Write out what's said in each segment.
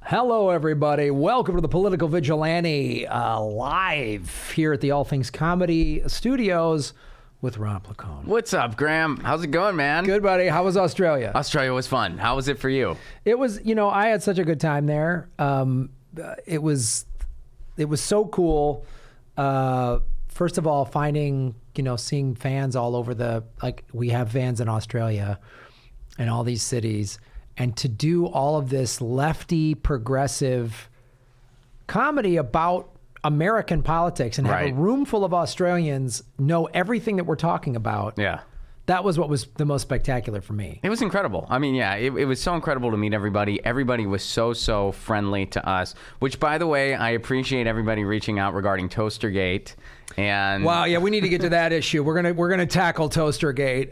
Hello, everybody. Welcome to the Political Vigilante, live here at the All Things Comedy Studios with Ron Placone. What's up, Graham? How's it going, man? Good, buddy. How was Australia? Australia was fun. How was it for you? It was, I had such a good time there. It was so cool. First of all, seeing fans all over we have fans in Australia and all these cities. And to do all of this lefty, progressive comedy about American politics and have a room full of Australians know everything that we're talking about. Yeah. That was what was the most spectacular for me. It was incredible. I mean, yeah, it was so incredible to meet everybody. Everybody was so friendly to us, which, by the way, I appreciate everybody reaching out regarding Toastergate. And wow, yeah, we need to get to that issue. We're gonna tackle Toastergate.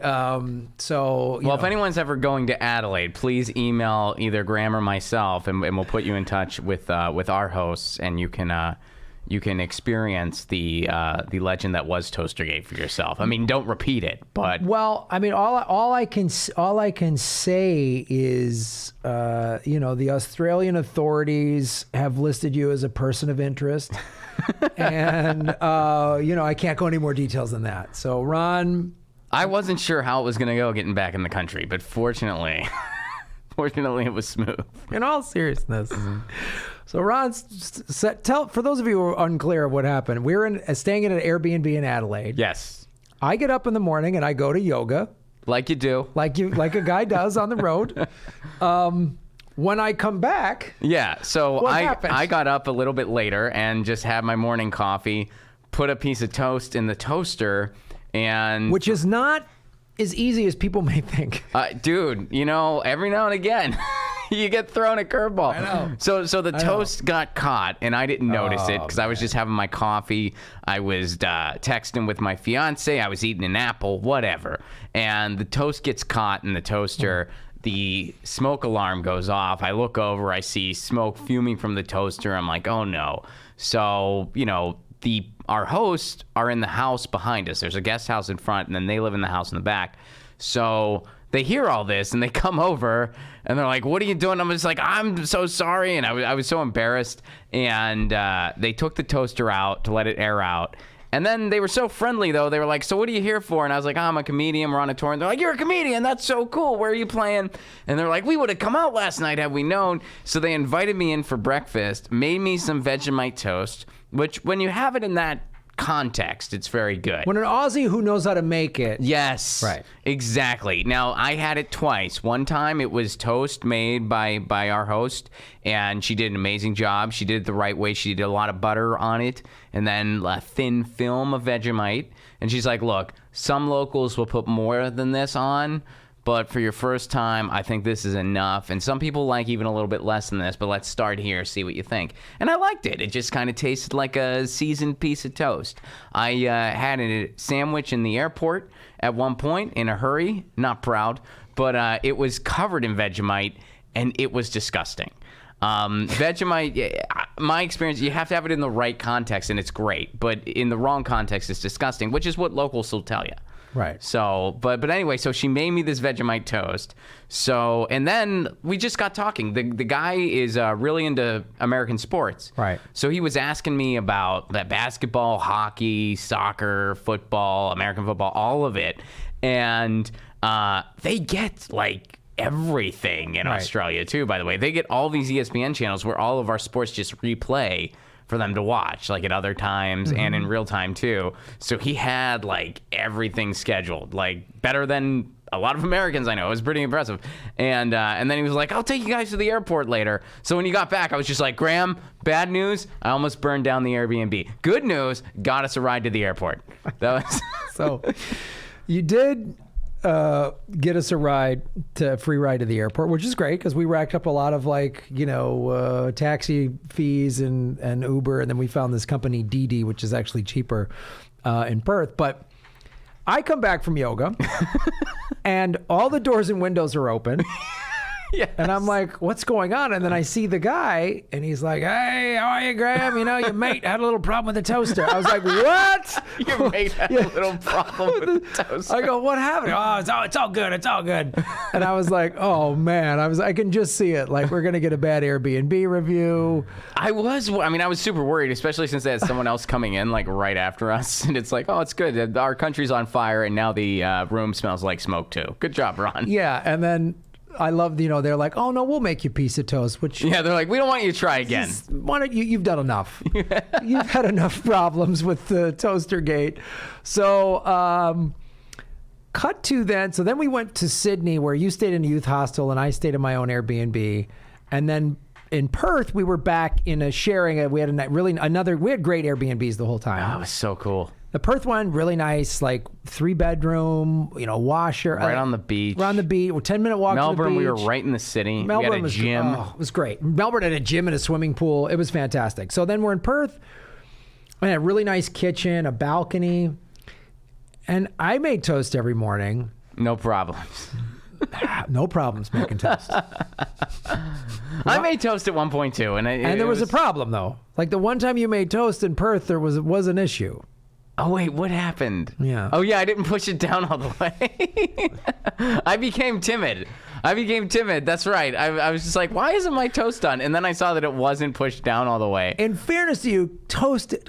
If anyone's ever going to Adelaide, please email either Graham or myself, and we'll put you in touch with our hosts, and you can experience the legend that was Toastergate for yourself. I mean, don't repeat it, but all I can say is, the Australian authorities have listed you as a person of interest, and I can't go any more details than that. So, Ron, I wasn't sure how it was going to go getting back in the country, but fortunately it was smooth. In all seriousness. So Ron, tell for those of you who are unclear of what happened, we're staying in an Airbnb in Adelaide. Yes. I get up in the morning and I go to yoga. Like you do. Like a guy does on the road. When I come back. Yeah. So I got up a little bit later and just had my morning coffee, put a piece of toast in the toaster, and which is not as easy as people may think. Dude, every now and again. You get thrown a curveball. I know. So the toast got caught, and I didn't notice it because I was just having my coffee. I was texting with my fiance. I was eating an apple, whatever. And the toast gets caught in the toaster. The smoke alarm goes off. I look over. I see smoke fuming from the toaster. I'm like, oh, no. So, our hosts are in the house behind us. There's a guest house in front, and then they live in the house in the back. So they hear all this, and they come over, and they're like, what are you doing? I'm just like, I'm so sorry. And I was so embarrassed. And they took the toaster out to let it air out. And then they were so friendly, though. They were like, so what are you here for? And I was like, I'm a comedian. We're on a tour. And they're like, you're a comedian. That's so cool. Where are you playing? And they're like, we would have come out last night had we known. So they invited me in for breakfast, made me some Vegemite toast, which when you have it in that context, it's very good. When an Aussie who knows how to make it. Yes. Right. Exactly. Now, I had it twice. One time it was toast made by our host, and she did an amazing job. She did it the right way. She did a lot of butter on it, and then a thin film of Vegemite. And she's like, look, some locals will put more than this on, but for your first time, I think this is enough. And some people like even a little bit less than this, but let's start here, see what you think. And I liked it. It just kind of tasted like a seasoned piece of toast. I had a sandwich in the airport at one point in a hurry. Not proud, but it was covered in Vegemite, and it was disgusting. Vegemite, my experience, you have to have it in the right context, and it's great. But in the wrong context, it's disgusting, which is what locals will tell you. Right. So, but anyway, so she made me this Vegemite toast. So, and then we just got talking. The guy is really into American sports. Right. So he was asking me about that basketball, hockey, soccer, football, American football, all of it. And they get like everything in Australia too, by the way. They get all these ESPN channels where all of our sports just replay for them to watch, like at other times and in real time too. So he had like everything scheduled, like better than a lot of Americans I know. It was pretty impressive. And then he was like, I'll take you guys to the airport later. So when you got back, I was just like, Graham, bad news, I almost burned down the Airbnb. Good news, got us a ride to the airport. That was So you did get us a free ride to the airport, which is great because we racked up a lot of taxi fees and Uber, and then we found this company DD, which is actually cheaper in Perth. But I come back from yoga and all the doors and windows are open Yes. And I'm like, what's going on? And then I see the guy, and he's like, hey, how are you, Graham? You know, your mate had a little problem with the toaster. I was like, what? Your mate had a little problem with the toaster. I go, what happened? Oh, it's all good. It's all good. And I was like, oh man, I can just see it. Like, we're gonna get a bad Airbnb review. I was super worried, especially since they had someone else coming in like right after us, and it's like, oh, it's good. Our country's on fire, and now the room smells like smoke too. Good job, Ron. Yeah, and then I love, they're like, oh no, we'll make you a pice of toast. Which Yeah, they're like, we don't want you to try again. Why don't you've done enough. You've had enough problems with the toaster gate. So cut to then. So then we went to Sydney, where you stayed in a youth hostel and I stayed in my own Airbnb. And then in Perth, we were back in a sharing. We had we had great Airbnbs the whole time. Oh, it was so cool. The Perth one, really nice, like 3-bedroom, washer. Right on the beach. We're on the beach. We're 10-minute walk Melbourne, to the beach. we were right in the city. Melbourne we had a gym. it was great. Melbourne had a gym and a swimming pool. It was fantastic. So then we're in Perth. We had a really nice kitchen, a balcony. And I made toast every morning. No problems. No problems making toast. I made toast at one point too. And there was a problem, though. Like the one time you made toast in Perth, there was an issue. Oh, wait, what happened? Yeah. Oh, yeah, I didn't push it down all the way. I became timid. That's right. I was just like, why isn't my toast done? And then I saw that it wasn't pushed down all the way. In fairness to you,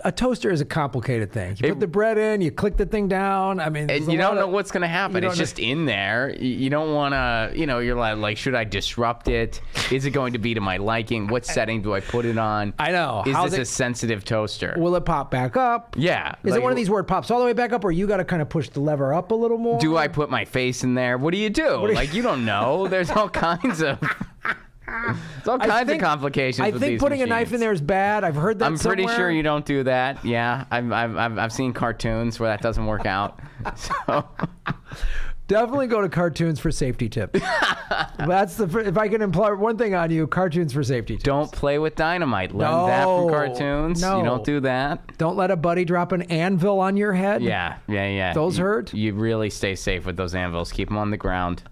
a toster is a complicated thing. You put the bread in, you click the thing down. I mean, and you don't know what's going to happen. It's just in there. You don't want to, you're like, should I disrupt it? Is it going to be to my liking? What setting do I put it on? I know. Is this a sensitive toaster? Will it pop back up? Yeah. Is it one of these where it pops all the way back up, or you got to kind of push the lever up a little more? Do I put my face in there? What do you do? You don't know. There's all kinds of complications. I with think these putting machines. a knife in there is bad. I've heard that. I'm pretty sure you don't do that. Yeah, I've seen cartoons where that doesn't work out. So definitely go to cartoons for safety tips. If I can imply one thing on you, cartoons for safety tips. Don't play with dynamite. Learn that from cartoons. No. You don't do that. Don't let a buddy drop an anvil on your head. Yeah. Those hurt. You really stay safe with those anvils. Keep them on the ground.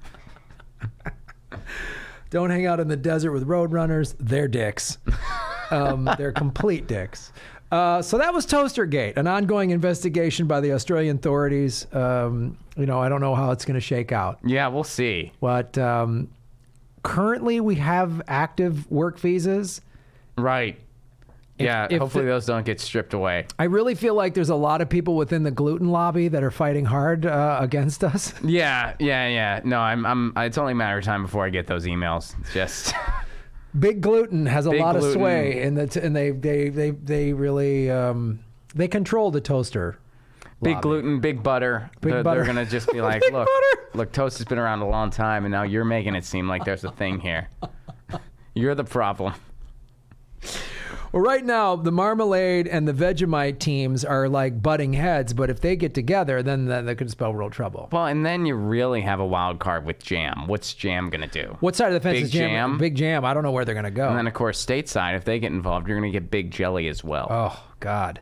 Don't hang out in the desert with roadrunners. They're dicks. They're complete dicks. So that was Toastergate, an ongoing investigation by the Australian authorities. I don't know how it's going to shake out. Yeah, we'll see. But currently we have active work visas. Right. Hopefully those don't get stripped away. I really feel like there's a lot of people within the gluten lobby that are fighting hard against us. Yeah. No, it's only a matter of time before I get those emails. It's just Big Gluten has a lot of sway, and they really they control the toaster. Big lobby. Gluten, Big Butter. They're going to just be like, look, toast has been around a long time, and now you're making it seem like there's a thing here. You're the problem. Well, right now, the Marmalade and the Vegemite teams are like butting heads, but if they get together, then they could spell real trouble. Well, and then you really have a wild card with Jam. What's Jam going to do? What side of the fence Big is Jam? Big Jam. I don't know where they're going to go. And then, of course, stateside, if they get involved, you're going to get Big Jelly as well. Oh, God.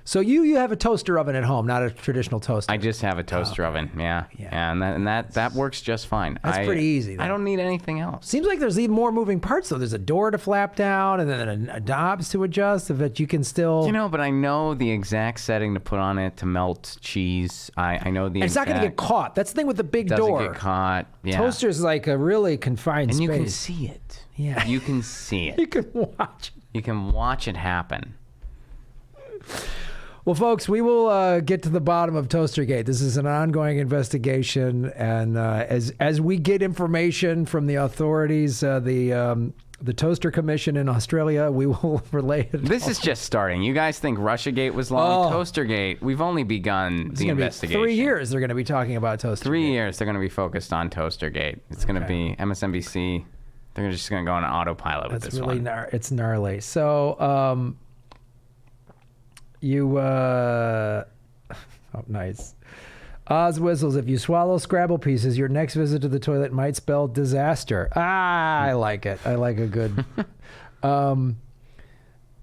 So you have a toaster oven at home, not a traditional toaster. I just have a toaster oven, yeah. And that works just fine. That's pretty easy, though. I don't need anything else. Seems like there's even more moving parts, though. There's a door to flap down, and then a knobs to adjust, so that you can still... But I know the exact setting to put on it to melt cheese. I know the It's not going to get caught. That's the thing with the big door. Doesn't get caught, yeah. Toaster's like a really confined space. And you can see it. Yeah. You can see it. You can watch it. You can watch it happen. Well, folks, we will get to the bottom of Toastergate. This is an ongoing investigation, and as we get information from the authorities, the Toaster Commission in Australia, we will relay it. This is just starting. You guys think Russiagate was long? Toastergate, we've only begun the investigation. 3 years they're going to be talking about Toastergate. 3 years they're going to be focused on Toastergate. It's going to be MSNBC. They're just going to go on autopilot with this one. It's gnarly. So... nice. Oz whistles. If you swallow Scrabble pieces, your next visit to the toilet might spell disaster. I like it. I like a good.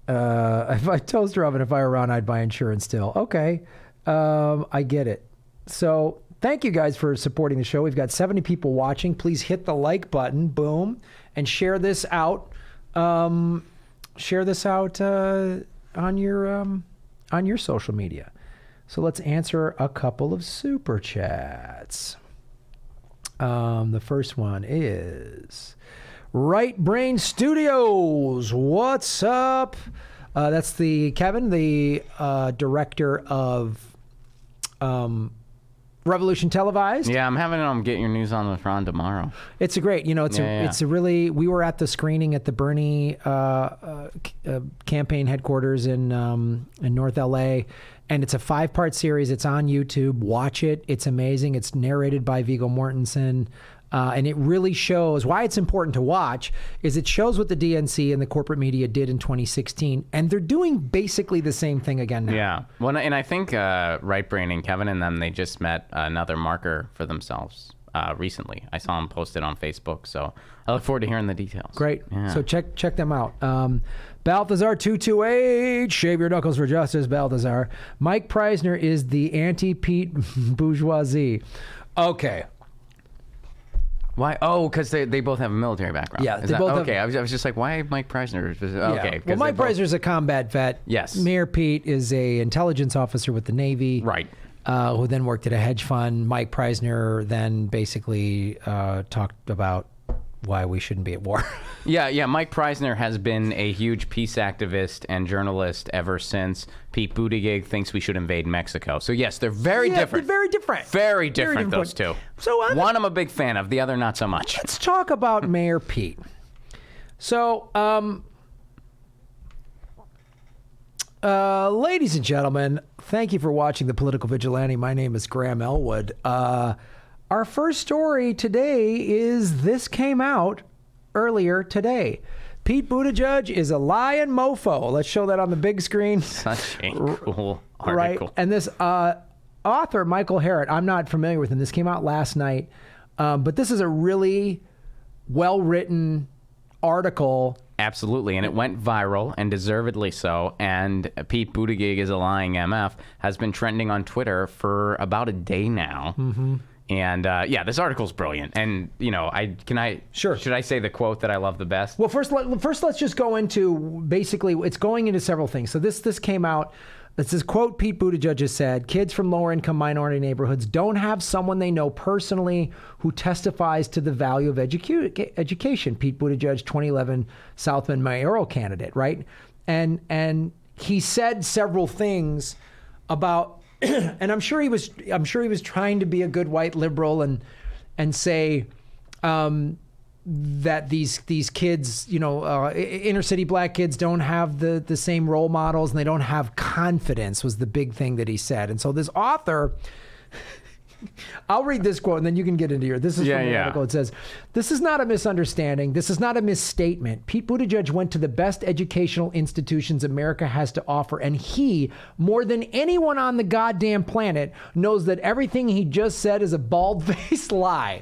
If I toaster oven, if I were around, I'd buy insurance still. Okay. I get it. So thank you guys for supporting the show. We've got 70 people watching. Please hit the like button, boom, and share this out. Share this out on your social media. So let's answer a couple of super chats. The first one is Right Brain Studios. What's up? That's Kevin, the director of Revolution Televised. Yeah, I'm having them get your news on with Ron tomorrow. It's a great, it's a really, we were at the screening at the Bernie campaign headquarters in North LA, and it's a 5-part series. It's on YouTube. Watch it. It's amazing. It's narrated by Viggo Mortensen. And it really shows why it's important to watch is it shows what the DNC and the corporate media did in 2016. And they're doing basically the same thing again now. Yeah. Well, and I think Right Brain and Kevin and them, they just met another marker for themselves recently. I saw them posted on Facebook. So I look forward to hearing the details. Great. Yeah. So check them out. Balthazar 228, shave your knuckles for justice, Balthazar. Mike Preisner is the anti-Pete bourgeoisie. Okay. Why? Oh, because they both have a military background. Yeah, Is they that, both okay, have, I was just like, why Mike Preisner? Okay. Well, Mike Preisner's a combat vet. Yes. Mayor Pete is a intelligence officer with the Navy. Right. Who then worked at a hedge fund. Mike Preisner then basically talked about why we shouldn't be at war. Yeah. Mike Preisner has been a huge peace activist and journalist ever since Pete Buttigieg thinks we should invade Mexico. So yes, they're very different. They're very different. Very different, those two. So one I'm a big fan of, the other not so much. Let's talk about Mayor Pete. So, ladies and gentlemen, thank you for watching The Political Vigilante. My name is Graham Elwood. Our first story today is this came out earlier today. Pete Buttigieg is a lying mofo. Let's show that on the big screen. Such a cool article. Right. And this author, Michael Harrod, I'm not familiar with him. This came out last night. But this is a really well-written article. Absolutely, and it went viral, and deservedly so. And Pete Buttigieg is a lying MF has been trending on Twitter for about a day now. Mm-hmm. And this article's brilliant. And Sure. Should I say the quote that I love the best? Well, first let's just go into basically it's going into several things. So this came out. This is quote Pete Buttigieg has said, kids from lower income minority neighborhoods don't have someone they know personally who testifies to the value of education. Pete Buttigieg, 2011 South Bend mayoral candidate, right? And he said several things about and I'm sure he was trying to be a good white liberal and say that these kids, inner city black kids don't have the same role models and they don't have confidence was the big thing that he said. And so this author, I'll read this quote and then you can get into this is from the article. It says, "This is not a misunderstanding. This is not a misstatement. Pete Buttigieg went to the best educational institutions America has to offer, and he, more than anyone on the goddamn planet, knows that everything he just said is a bald-faced lie."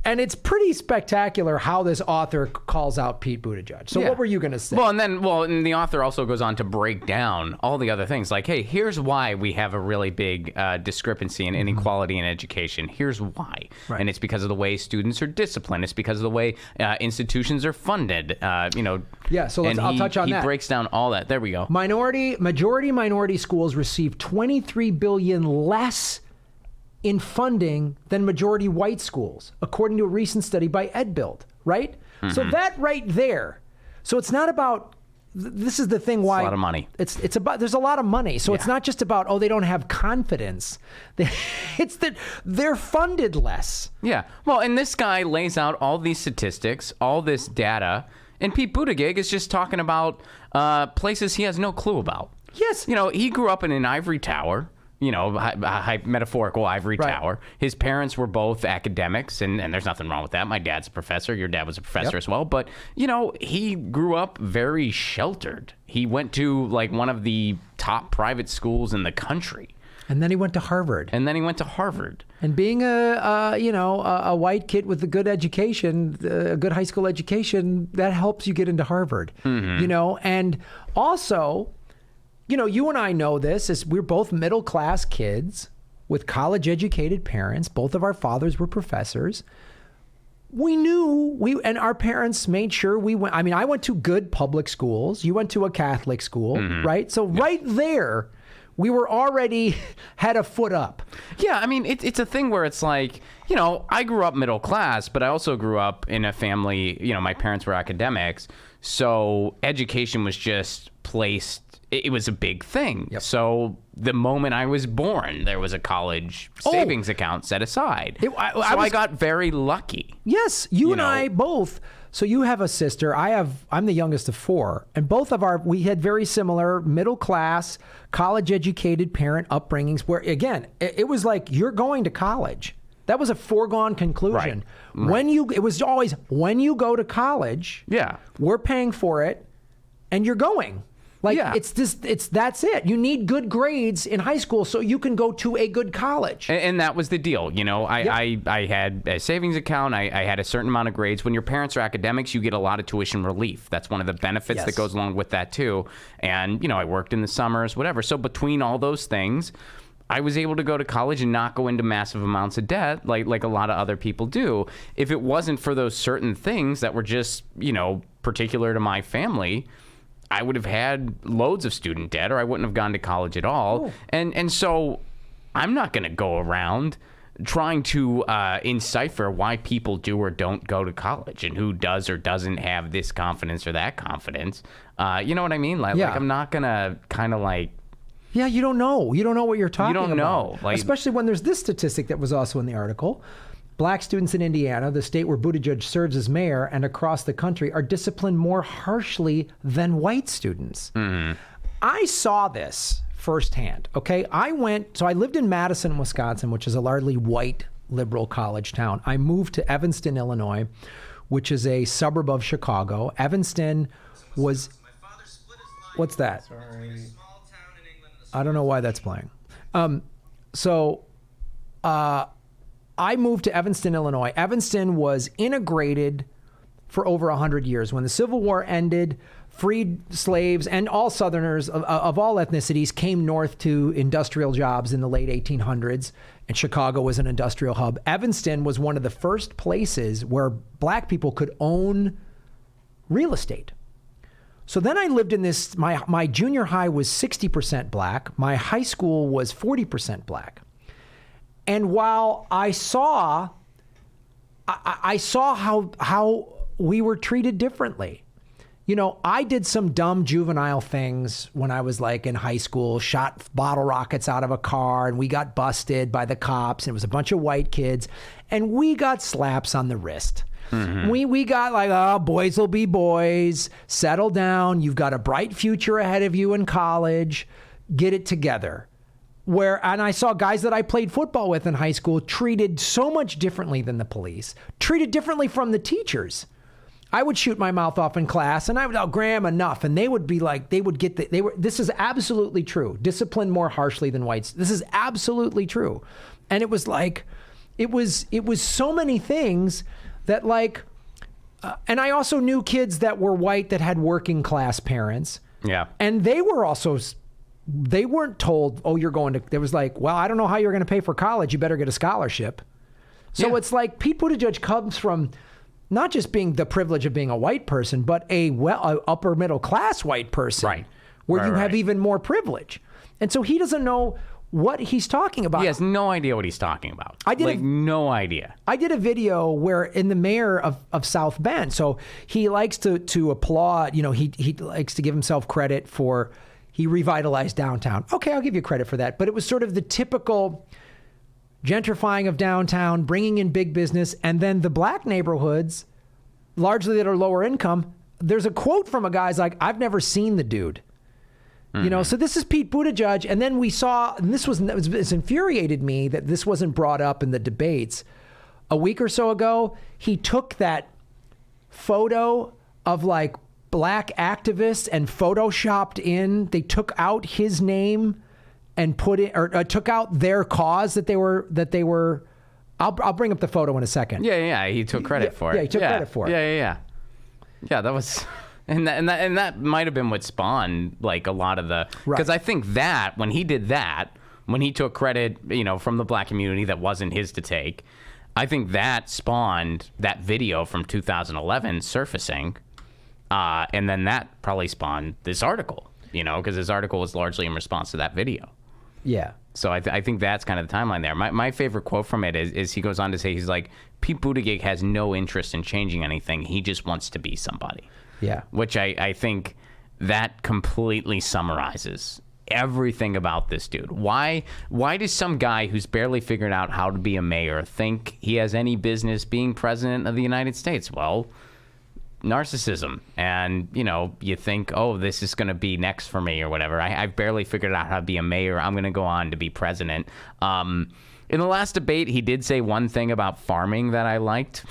And it's pretty spectacular how this author calls out Pete Buttigieg. So what were you going to say? And the author also goes on to break down all the other things. Like, hey, here's why we have a really big discrepancy and inequality in education. Here's why. Right. And it's because of the way students are disciplined. It's because of the way institutions are funded. Yeah, so I'll touch on that. He breaks down all that. There we go. Majority minority schools receive $23 billion less in funding than majority white schools, according to a recent study by EdBuild, right? Mm-hmm. So that right there. So it's not about, this is the thing why. It's a lot of money. It's about, there's a lot of money. So it's not just about, they don't have confidence. It's that they're funded less. Yeah. Well, and this guy lays out all these statistics, all this data, and Pete Buttigieg is just talking about places he has no clue about. Yes. He grew up in an ivory tower. A metaphorical ivory tower. His parents were both academics, and there's nothing wrong with that. My dad's a professor. Your dad was a professor as well. But, he grew up very sheltered. He went to, one of the top private schools in the country. And then he went to Harvard. And being a white kid with a good education, a good high school education, that helps you get into Harvard. Mm-hmm. And also, you and I know this, is we're both middle class kids, with college-educated parents. Both of our fathers were professors. We knew and our parents made sure we went. I mean, I went to good public schools. You went to a Catholic school, right? So right there, we were already had a foot up. Yeah, I mean, it's a thing where it's like, you know, I grew up middle class, but I also grew up in a family, you know, my parents were academics. So education was just placed, it was a big thing. Yep. So the moment I was born, there was a college savings account set aside. I got very lucky. Yes, you and I both. So you have a sister. I'm the youngest of 4, and both of we had very similar middle class, college educated parent upbringings. Where again, it was like you're going to college. That was a foregone conclusion. Right. It was always when you go to college. Yeah, we're paying for it, and you're going. Like that's it. You need good grades in high school so you can go to a good college. And that was the deal. You know, I had a savings account. I had a certain amount of grades. When your parents are academics, you get a lot of tuition relief. That's one of the benefits that goes along with that too. And, you know, I worked in the summers, whatever. So between all those things, I was able to go to college and not go into massive amounts of debt like a lot of other people do. If it wasn't for those certain things that were just, you know, particular to my family, I would have had loads of student debt, or I wouldn't have gone to college at all. And so I'm not going to go around trying to encipher why people do or don't go to college and who does or doesn't have this confidence or that confidence. You know what I mean? Like I'm not going to kind of like... Yeah, you don't know. You don't know what you're talking about. You don't know. Like, especially when there's this statistic that was also in the article. Black students in Indiana, the state where Buttigieg serves as mayor, and across the country are disciplined more harshly than white students. I saw this firsthand, okay? I lived in Madison, Wisconsin, which is a largely white liberal college town. I moved to Evanston, Illinois, which is a suburb of Chicago. Evanston was... What's that? Sorry. I don't know why that's playing. I moved to Evanston, Illinois. Evanston was integrated for over 100 years. When the Civil War ended, freed slaves and all Southerners of all ethnicities came north to industrial jobs in the late 1800s, and Chicago was an industrial hub. Evanston was one of the first places where black people could own real estate. So then I lived in this, my junior high was 60% black. My high school was 40% black. And while I saw how we were treated differently. You know, I did some dumb juvenile things when I was like in high school, shot bottle rockets out of a car, and we got busted by the cops, and it was a bunch of white kids, and we got slaps on the wrist. We got like, oh, boys will be boys, settle down, you've got a bright future ahead of you in college, get it together. And I saw guys that I played football with in high school treated so much differently than the police, treated differently from the teachers. I would shoot my mouth off in class and I would, Graham, enough. And they would be like, this is absolutely true. Disciplined more harshly than whites. This is absolutely true. And it was like, it was so many things that like, and I also knew kids that were white that had working class parents. Yeah. And they weren't told, oh, you're going to, there was like, well, I don't know how you're going to pay for college. You better get a scholarship. So it's like Pete Buttigieg comes from not just being the privilege of being a white person, but a upper middle class white person. Right. Where you have even more privilege. And so he doesn't know what he's talking about. He has no idea what he's talking about. No idea. I did a video where in the mayor of South Bend, so he likes to applaud, you know, he likes to give himself credit for, he revitalized downtown. Okay, I'll give you credit for that. But it was sort of the typical gentrifying of downtown, bringing in big business, and then the black neighborhoods, largely that are lower income, there's a quote from a guy's like, I've never seen the dude. You know, so this is Pete Buttigieg. And then we saw, and it's infuriated me that this wasn't brought up in the debates. A week or so ago, he took that photo of like black activists and photoshopped in, they took out his name and put it, or took out their cause that they were, I'll bring up the photo in a second. Yeah. He took credit for it. Yeah, he took credit for it. Yeah. Yeah, that was... And that might have been what spawned like a lot of the, because I think that when he did that when he took credit, from the black community that wasn't his to take. I think that spawned that video from 2011 surfacing, and then that probably spawned this article, because this article was largely in response to that video. Yeah. So I think that's kind of the timeline there. My favorite quote from it is he goes on to say, he's like, Pete Buttigieg has no interest in changing anything. He just wants to be somebody. Yeah. Which I think that completely summarizes everything about this dude. Why does some guy who's barely figured out how to be a mayor think he has any business being president of the United States? Well, narcissism. And, you think, oh, this is going to be next for me or whatever. I've barely figured out how to be a mayor. I'm going to go on to be president. In the last debate, he did say one thing about farming that I liked.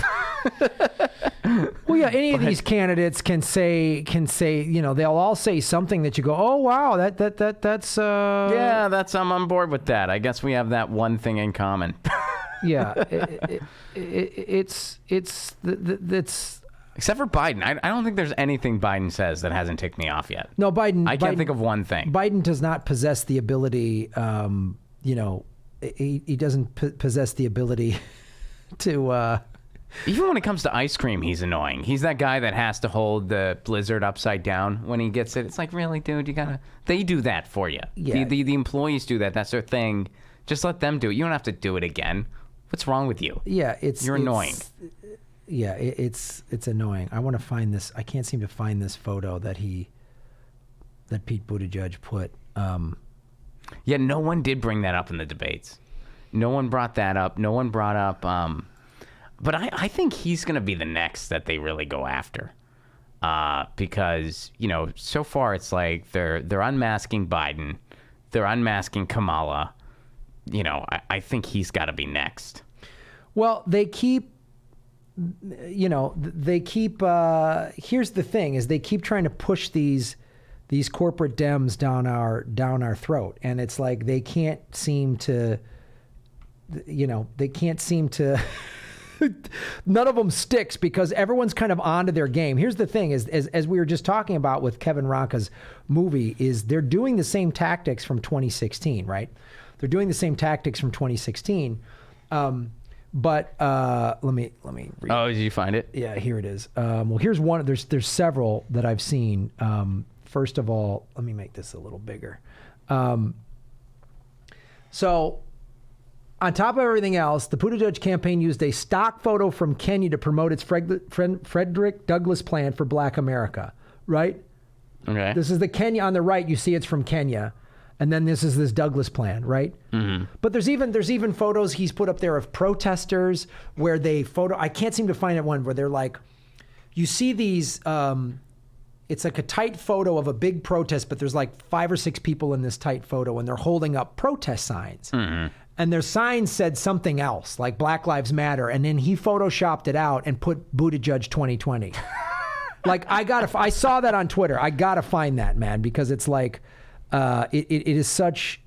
Well, yeah, any of these candidates can say, they'll all say something that you go, oh wow, that's yeah, I'm on board with that. I guess we have that one thing in common. Yeah, it's except for Biden. I don't think there's anything Biden says that hasn't ticked me off yet. No, Biden. I can't think of one thing. Biden does not possess the ability. He doesn't possess the ability to. Even when it comes to ice cream, he's annoying. He's that guy that has to hold the Blizzard upside down when he gets it. It's like, really, dude, they do that for you. Yeah. The employees do that. That's their thing. Just let them do it. You don't have to do it again. What's wrong with you? Yeah, you're annoying. Yeah, it's annoying. I want to find this. I can't seem to find this photo that Pete Buttigieg put. Yeah, no one did bring that up in the debates. No one brought that up. No one brought up. But I think he's going to be the next that they really go after, because so far it's like they're unmasking Biden, they're unmasking Kamala. I think he's got to be next. Well, they keep. Here's the thing: is they keep trying to push these corporate Dems down our throat, and it's like they can't seem to. None of them sticks because everyone's kind of onto their game. Here's the thing: is as we were just talking about with Kevin Ronka's movie, is they're doing the same tactics from 2016, right? They're doing the same tactics from 2016. But let me read. Oh, did you find it? Yeah, here it is. Well, here's one. There's several that I've seen. First of all, let me make this a little bigger. So, on top of everything else, the Buttigieg campaign used a stock photo from Kenya to promote its Frederick Douglass plan for Black America. Right? Okay. This is the Kenya on the right. You see, it's from Kenya. And then this is this Douglass plan, right? Mm-hmm. But there's even photos he's put up there of protesters where they I can't seem to find it one where they're like, you see these, it's like a tight photo of a big protest, but there's like 5 or 6 people in this tight photo and they're holding up protest signs. Mm-hmm. And their signs said something else, like Black Lives Matter. And then he photoshopped it out and put Buttigieg 2020. Like, I saw that on Twitter. I gotta find that, man, because it's like, it is such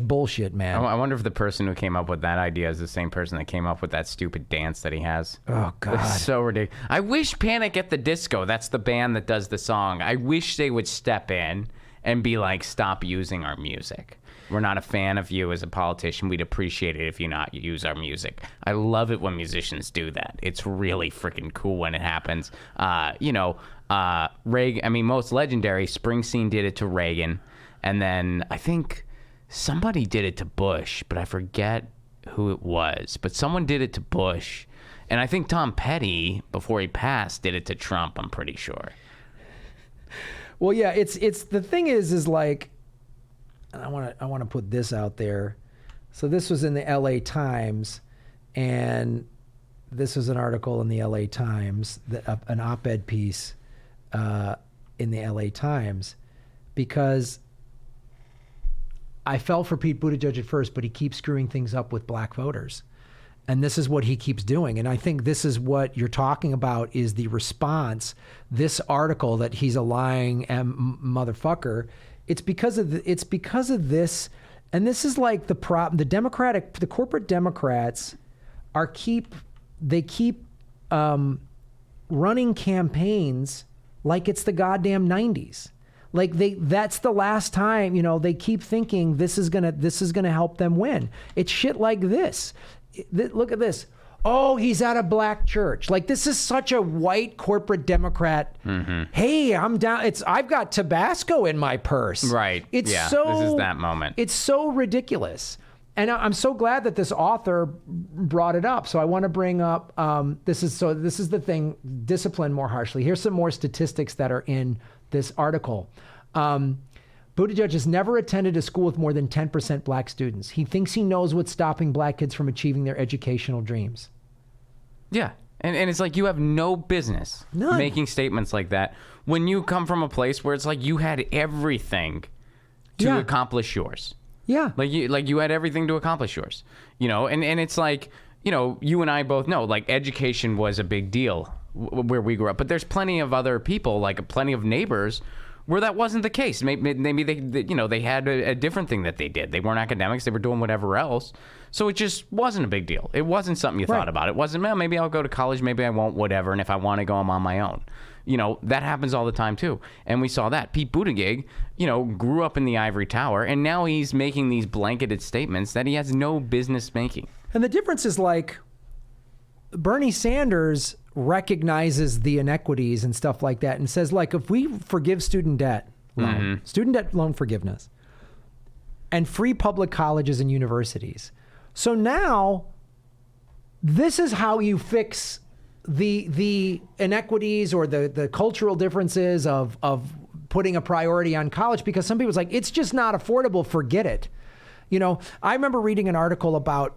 bullshit, man. I wonder if the person who came up with that idea is the same person that came up with that stupid dance that he has. Oh God, it's so ridiculous. I wish Panic at the Disco, that's the band that does the song, I wish they would step in and be like, stop using our music. We're not a fan of you as a politician. We'd appreciate it if you not use our music. I love it when musicians do that. It's really freaking cool when it happens. Reagan. I mean, most legendary. Springsteen did it to Reagan. And then I think somebody did it to Bush, but I forget who it was. But someone did it to Bush. And I think Tom Petty, before he passed, did it to Trump, I'm pretty sure. Well, yeah, it's the thing is like, and I want to put this out there. So this was in the LA Times, and this was an article in the LA Times, an op-ed piece in the LA Times, because I fell for Pete Buttigieg at first, but he keeps screwing things up with black voters. And this is what he keeps doing. And I think this is what you're talking about is the response. This article that he's a lying motherfucker, it's because of this. And this is like the problem. The corporate Democrats keep running campaigns like it's the goddamn 90s. Like that's the last time, they keep thinking this is gonna help them win. It's shit like this. Look at this. Oh, he's at a black church. Like, this is such a white corporate Democrat. Hey, I'm down. I've got Tabasco in my purse. Right. This is that moment. It's so ridiculous. And I'm so glad that this author brought it up. So I want to bring up, this is the thing, discipline more harshly. Here's some more statistics that are in this article. Buttigieg has never attended a school with more than 10% black students. He thinks he knows what's stopping black kids from achieving their educational dreams. Yeah. And it's like you have no business making statements like that when you come from a place where it's like you had everything to accomplish yours. Yeah. Like you had everything to accomplish yours. And it's like, you and I both know, like, education was a big deal where we grew up. But there's plenty of other people, like plenty of neighbors, where that wasn't the case. Maybe they had a different thing that they did. They weren't academics. They were doing whatever else. So it just wasn't a big deal. It wasn't something you thought about. It wasn't, well, maybe I'll go to college. Maybe I won't, whatever. And if I want to go, I'm on my own. That happens all the time too. And we saw that. Pete Buttigieg, grew up in the ivory tower, and now he's making these blanketed statements that he has no business making. And the difference is, like, Bernie Sanders recognizes the inequities and stuff like that and says, like, if we forgive student debt loan forgiveness, and free public colleges and universities, so now this is how you fix the inequities or the cultural differences of putting a priority on college, because some people's like, it's just not affordable, forget it. I remember reading an article about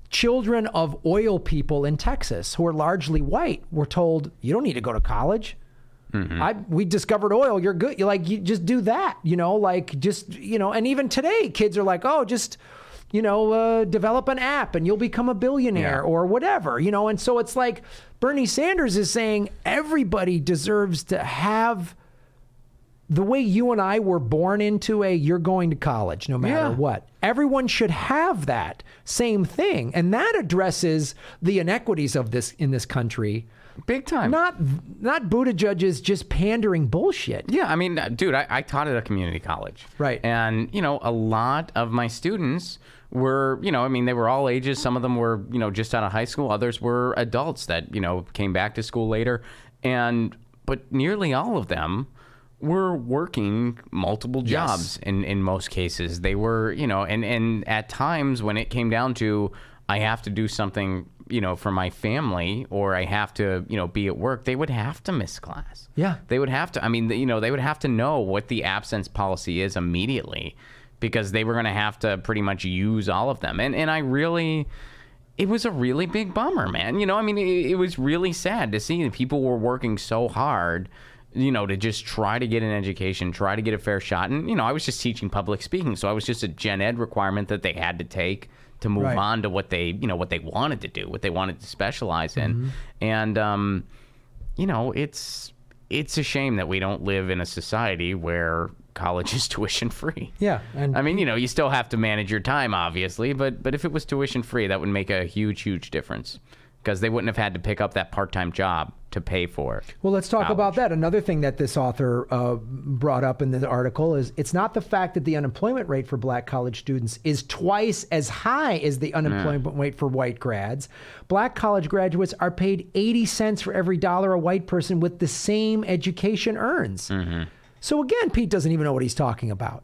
children of oil people in Texas who are largely white were told, you don't need to go to college. We discovered oil. You're good. You just do that, and even today kids are like, oh, just, develop an app and you'll become a billionaire or whatever, and so it's like Bernie Sanders is saying everybody deserves to have the way you and I were born into you're going to college no matter what. Everyone should have that same thing. And that addresses the inequities of this in this country. Big time. Not Buttigieg's just pandering bullshit. Yeah, I mean, dude, I taught at a community college. Right. And, a lot of my students were, they were all ages. Some of them were, just out of high school. Others were adults that, came back to school later. But nearly all of them were working multiple jobs in most cases. They were, and at times when it came down to, I have to do something, for my family, or I have to, be at work, they would have to miss class. Yeah. They would have to, they would have to know what the absence policy is immediately, because they were going to have to pretty much use all of them. And it was a really big bummer, man. It was really sad to see that people were working so hard, to just try to get an education, try to get a fair shot. And, I was just teaching public speaking. So I was just a gen ed requirement that they had to take to move on to what they, what they wanted to do, what they wanted to specialize in. And, it's a shame that we don't live in a society where college is tuition free. Yeah. And you still have to manage your time, obviously, but if it was tuition free, that would make a huge, huge difference, because they wouldn't have had to pick up that part-time job to pay for it. Well, let's talk about that. Another thing that this author brought up in the article is it's not the fact that the unemployment rate for black college students is twice as high as the unemployment rate for white grads. Black college graduates are paid 80 cents for every dollar a white person with the same education earns. So again, Pete doesn't even know what he's talking about.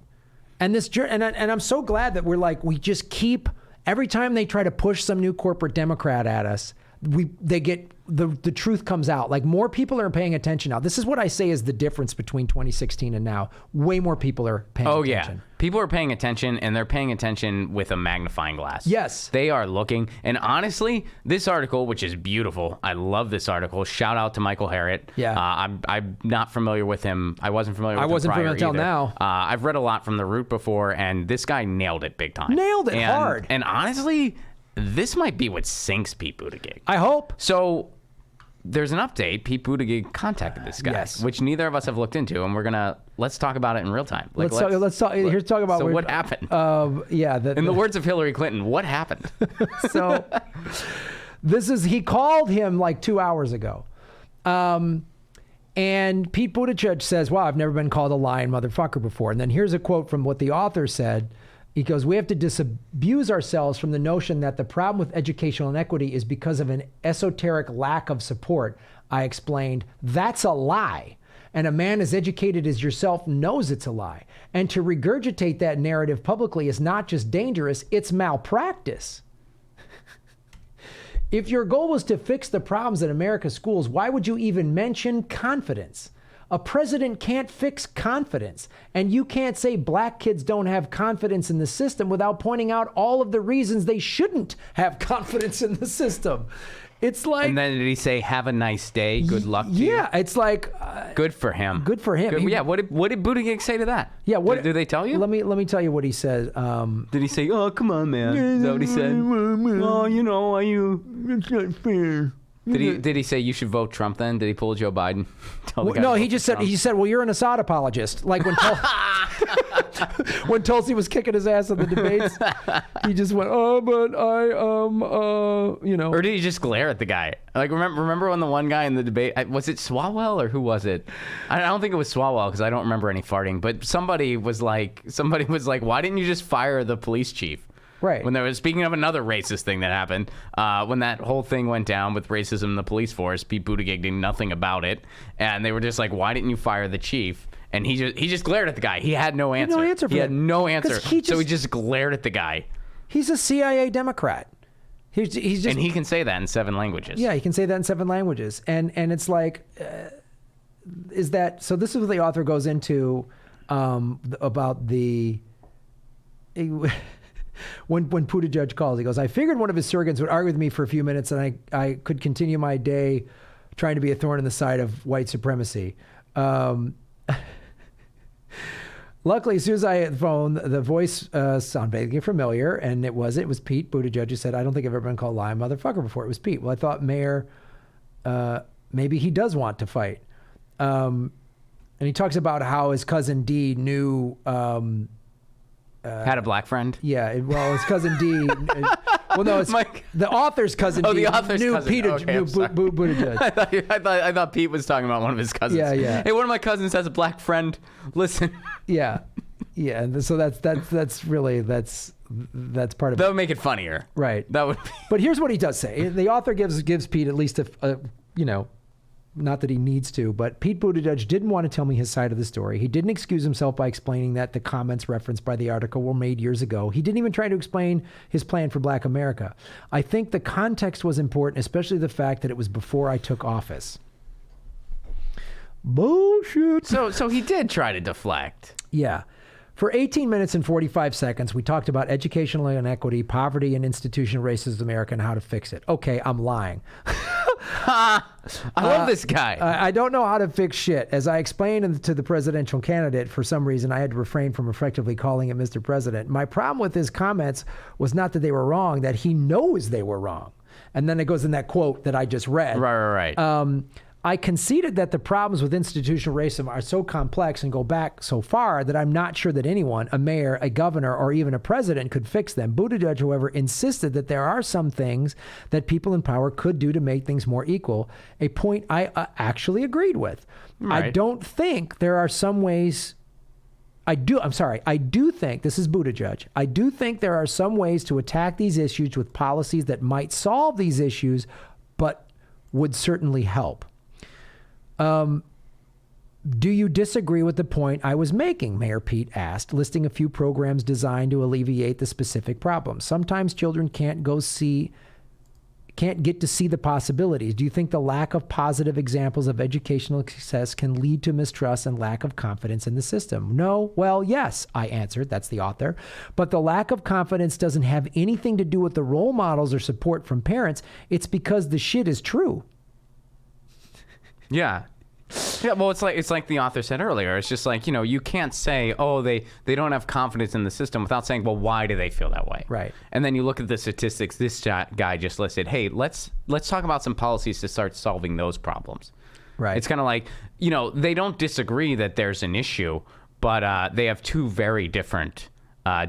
And I'm so glad that we just keep, every time they try to push some new corporate Democrat at us, they get the truth comes out. Like, more people are paying attention now. This is what I say is the difference between 2016 and now. Way more people are paying attention. Yeah. People are paying attention, and they're paying attention with a magnifying glass. Yes. They are looking. And honestly, this article, which is beautiful, I love this article. Shout out to Michael Harriot. Yeah. I'm not familiar with him. I wasn't familiar with him. I wasn't familiar until now. I've read a lot from The Root before, and this guy nailed it big time. Nailed it hard. And honestly, this might be what sinks Pete Buttigieg. I hope. So there's an update. Pete Buttigieg contacted this guy, which neither of us have looked into, and let's talk about it in real time. Let's talk. Here's talk about. So what happened? In the words of Hillary Clinton, what happened? So he called him like 2 hours ago, And Pete Buttigieg says, wow, I've never been called a lying motherfucker before. And then here's a quote from what the author said. He goes, we have to disabuse ourselves from the notion that the problem with educational inequity is because of an esoteric lack of support. I explained, that's a lie. And a man as educated as yourself knows it's a lie. And to regurgitate that narrative publicly is not just dangerous, it's malpractice. If your goal was to fix the problems in America's schools, why would you even mention confidence? A president can't fix confidence. And you can't say black kids don't have confidence in the system without pointing out all of the reasons they shouldn't have confidence in the system. It's like... And then did he say, have a nice day, good luck to you? Yeah, it's like... good for him. Good for him. Yeah, what did Buttigieg say to that? Yeah, what... Did they tell you? Let me tell you what he said. Did he say, oh, come on, man? Is that what he said? Oh, you know, are you... It's not fair. Did he say you should vote Trump then? Did he pull Joe Biden? No, he just said, well, you're an Assad apologist. Like when when Tulsi was kicking his ass in the debates, he just went, oh, but I, you know. Or did he just glare at the guy? Like, remember when the one guy in the debate, was it Swalwell or who was it? I don't think it was Swalwell because I don't remember any farting, but somebody was like, why didn't you just fire the police chief? Right. When there was, speaking of another racist thing that happened, when that whole thing went down with racism in the police force, Pete Buttigieg did nothing about it, and they were just like, "Why didn't you fire the chief?" And he just glared at the guy. He had no answer. He had no answer. So he just glared at the guy. He's a CIA Democrat. He's just, and he can say that in 7 languages. Yeah, he can say that in 7 languages, and it's like, is that so? This is what the author goes into about the. When Buttigieg calls, he goes, I figured one of his surrogates would argue with me for a few minutes and I could continue my day trying to be a thorn in the side of white supremacy. Luckily, as soon as I had the phone, the voice sounded vaguely familiar, and it was Pete Buttigieg who said, I don't think I've ever been called a lying motherfucker before. It was Pete. Well, I thought Mayor, maybe he does want to fight. And he talks about how his cousin D knew... had a black friend? Yeah, well, his cousin D. Well, no, it's the author's cousin D. Oh, the author's knew cousin. Peter, Okay, knew Buttigieg. I thought Pete was talking about one of his cousins. Yeah. Hey, one of my cousins has a black friend. Listen. Yeah. And so that's really part of it. That would make it funnier. Right. That would. But here's what he does say. The author gives Pete at least a not that he needs to, but Pete Buttigieg didn't want to tell me his side of the story. He didn't excuse himself by explaining that the comments referenced by the article were made years ago. He didn't even try to explain his plan for Black America. I think the context was important, especially the fact that it was before I took office. Bullshit. So he did try to deflect. Yeah. For 18 minutes and 45 seconds, we talked about educational inequity, poverty, and institutional racism in America and how to fix it. Okay, I'm lying. I love this guy. I don't know how to fix shit. As I explained to the presidential candidate, for some reason, I had to refrain from effectively calling him Mr. President. My problem with his comments was not that they were wrong, that he knows they were wrong. And then it goes in that quote that I just read. Right. I conceded that the problems with institutional racism are so complex and go back so far that I'm not sure that anyone, a mayor, a governor, or even a president could fix them. Buttigieg, however, insisted that there are some things that people in power could do to make things more equal, a point I actually agreed with. Right. I don't think there are some ways... I do think, this is Buttigieg, I do think there are some ways to attack these issues with policies that might solve these issues, but would certainly help. Do you disagree with the point I was making? Mayor Pete asked, listing a few programs designed to alleviate the specific problems. Sometimes children can't get to see the possibilities. Do you think the lack of positive examples of educational success can lead to mistrust and lack of confidence in the system? No. Well, yes, I answered. That's the author. But the lack of confidence doesn't have anything to do with the role models or support from parents. It's because the shit is true. Yeah. Yeah, well, it's like the author said earlier. It's just like, you can't say, oh, they don't have confidence in the system without saying, well, why do they feel that way? Right. And then you look at the statistics this guy just listed. Hey, let's talk about some policies to start solving those problems. Right. It's kind of like, they don't disagree that there's an issue, but they have two very different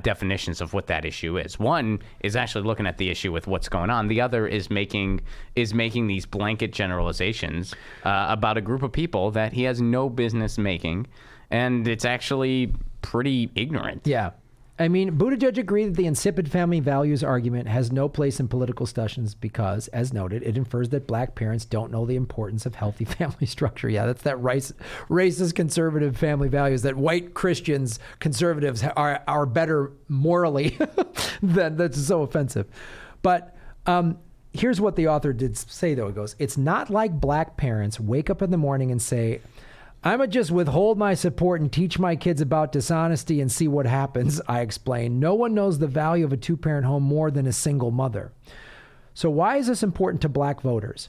definitions of what that issue is. One is actually looking at the issue with what's going on. The other is making these blanket generalizations about a group of people that he has no business making, and it's actually pretty ignorant. Yeah. I mean, Buttigieg agreed that the insipid family values argument has no place in political discussions because, as noted, it infers that black parents don't know the importance of healthy family structure. Yeah, that's that racist conservative family values that white Christians, conservatives are better morally. That's so offensive. But here's what the author did say, though. It goes, it's not like black parents wake up in the morning and say, I'ma just withhold my support and teach my kids about dishonesty and see what happens, I explained. No one knows the value of a two-parent home more than a single mother. So why is this important to black voters?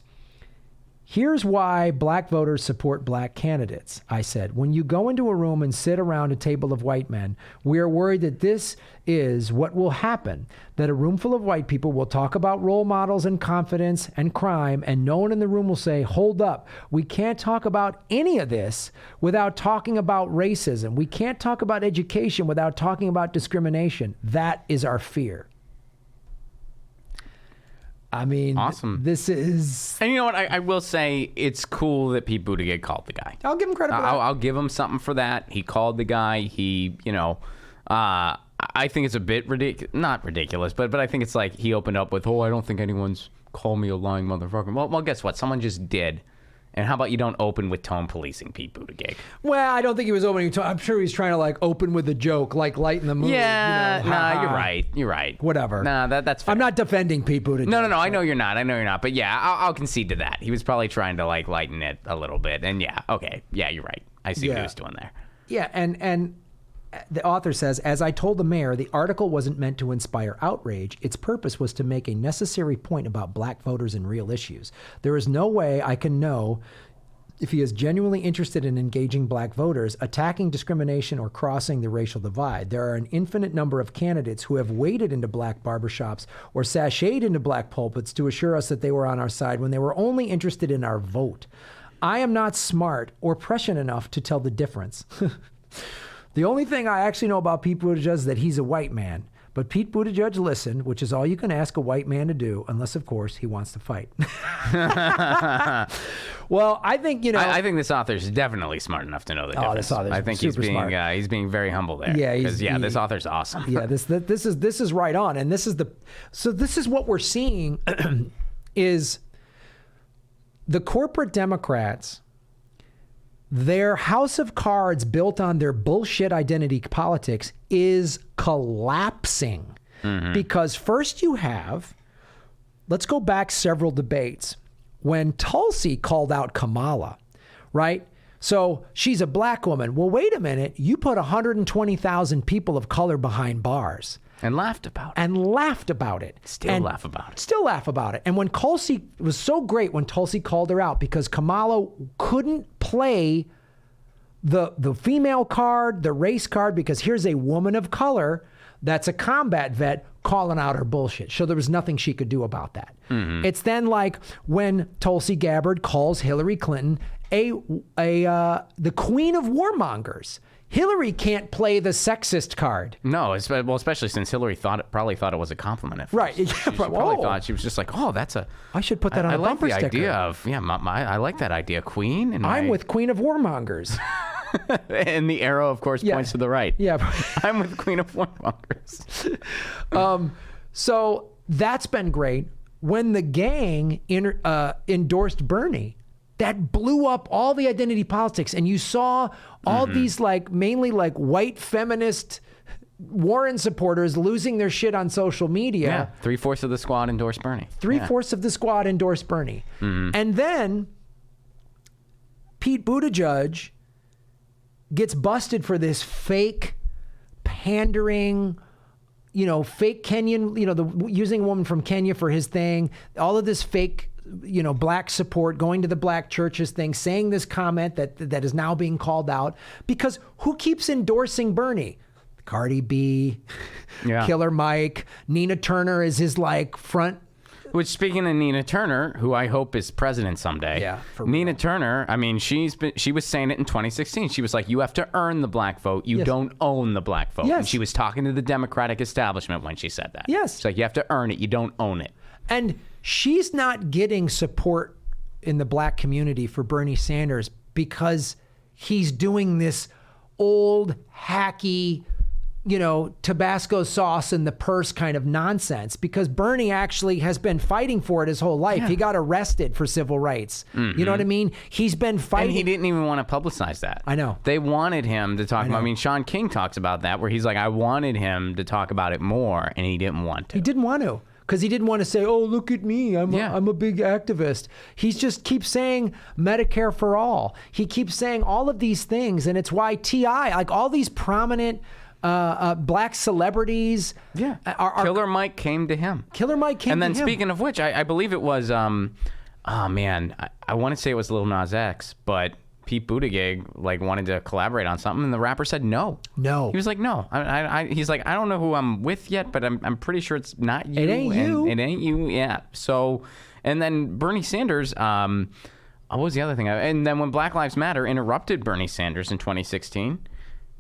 Here's why black voters support black candidates, I said. When you go into a room and sit around a table of white men, we are worried that this is what will happen, that a room full of white people will talk about role models and confidence and crime, and no one in the room will say, hold up, we can't talk about any of this without talking about racism. We can't talk about education without talking about discrimination. That is our fear. I mean, awesome. This is... And you know what? I will say it's cool that Pete Buttigieg called the guy. I'll give him credit for that. I'll give him something for that. He called the guy. He, I think it's a bit ridiculous. Not ridiculous, but I think it's like he opened up with, I don't think anyone's called me a lying motherfucker. Well, guess what? Someone just did. And how about you don't open with tone policing, Pete Buttigieg? Well, I don't think he was opening. I'm sure he's trying to open with a joke, like lighten the mood. Yeah, you're right. You're right. Whatever. Nah, that's fair. I'm not defending Pete Buttigieg. No. I know you're not. But yeah, I'll concede to that. He was probably trying to lighten it a little bit. And yeah, okay. Yeah, you're right. I see what he was doing there. Yeah, and the author says, as I told the mayor, the article wasn't meant to inspire outrage. Its purpose was to make a necessary point about black voters and real issues. There is no way I can know if he is genuinely interested in engaging black voters, attacking discrimination, or crossing the racial divide. There are an infinite number of candidates who have waded into black barbershops or sashayed into black pulpits to assure us that they were on our side when they were only interested in our vote. I am not smart or prescient enough to tell the difference. The only thing I actually know about Pete Buttigieg is that he's a white man. But Pete Buttigieg listened, which is all you can ask a white man to do, unless, of course, he wants to fight. Well, I think, I think this author is definitely smart enough to know the difference. This author's I think super smart. He's being very humble there. Yeah, this author's awesome. Yeah, this is right on. And this is what we're seeing is the corporate Democrats, their house of cards built on their bullshit identity politics is collapsing. Because first you have, let's go back several debates, when Tulsi called out Kamala, right? So she's a black woman. Well, wait a minute. You put 120,000 people of color behind bars. And laughed about it. Still laugh about it. And when Tulsi, it was so great when Tulsi called her out because Kamala couldn't play the female card, the race card, because here's a woman of color that's a combat vet calling out her bullshit. So there was nothing she could do about that. It's then like when Tulsi Gabbard calls Hillary Clinton the queen of warmongers. Hillary can't play the sexist card. No, especially since Hillary probably thought it was a compliment at first. Right. She probably thought, she was just like, that's a... I should put that on a bumper sticker. I like that idea, queen. And I'm with queen of warmongers. And the arrow, of course, points to the right. Yeah. I'm with queen of warmongers. So that's been great. When the gang endorsed Bernie, that blew up all the identity politics. And you saw all these mainly white feminist Warren supporters losing their shit on social media. Yeah, 3/4 of the squad endorsed Bernie. 3/4 of the squad endorsed Bernie. And then Pete Buttigieg gets busted for this fake pandering, fake Kenyan, using a woman from Kenya for his thing, all of this fake, black support, going to the black churches thing, saying this comment that is now being called out, because who keeps endorsing Bernie? Cardi B, Killer Mike, Nina Turner is his front Which, speaking of Nina Turner, who I hope is president someday. Yeah, for Nina real. Turner, I mean, she was saying it in 2016. She was like, you have to earn the black vote. You Yes. don't own the black vote. Yes. And she was talking to the Democratic establishment when she said that. Yes. She's like, you have to earn it. You don't own it. And she's not getting support in the black community for Bernie Sanders because he's doing this old, hacky, Tabasco sauce in the purse kind of nonsense, because Bernie actually has been fighting for it his whole life. He got arrested for civil rights. You know what I mean? He's been fighting. And he didn't even want to publicize that. I know. They wanted him to talk about, I mean, Sean King talks about that, where he's like, I wanted him to talk about it more, and he didn't want to. He didn't want to, because he didn't want to say, oh, look at me. I'm a big activist. He just keeps saying Medicare for all. He keeps saying all of these things. And it's why T.I., like all these prominent black celebrities. Yeah. Killer Mike came to him. Killer Mike came to him. And then speaking of which, I believe it was, oh man, I want to say it was Lil Nas X, but Pete Buttigieg wanted to collaborate on something, and the rapper said no. No. He was like, no. He's like, I don't know who I'm with yet, but I'm pretty sure it's not you. It ain't you. It ain't you. Yeah. So, and then Bernie Sanders. What was the other thing? And then when Black Lives Matter interrupted Bernie Sanders in 2016,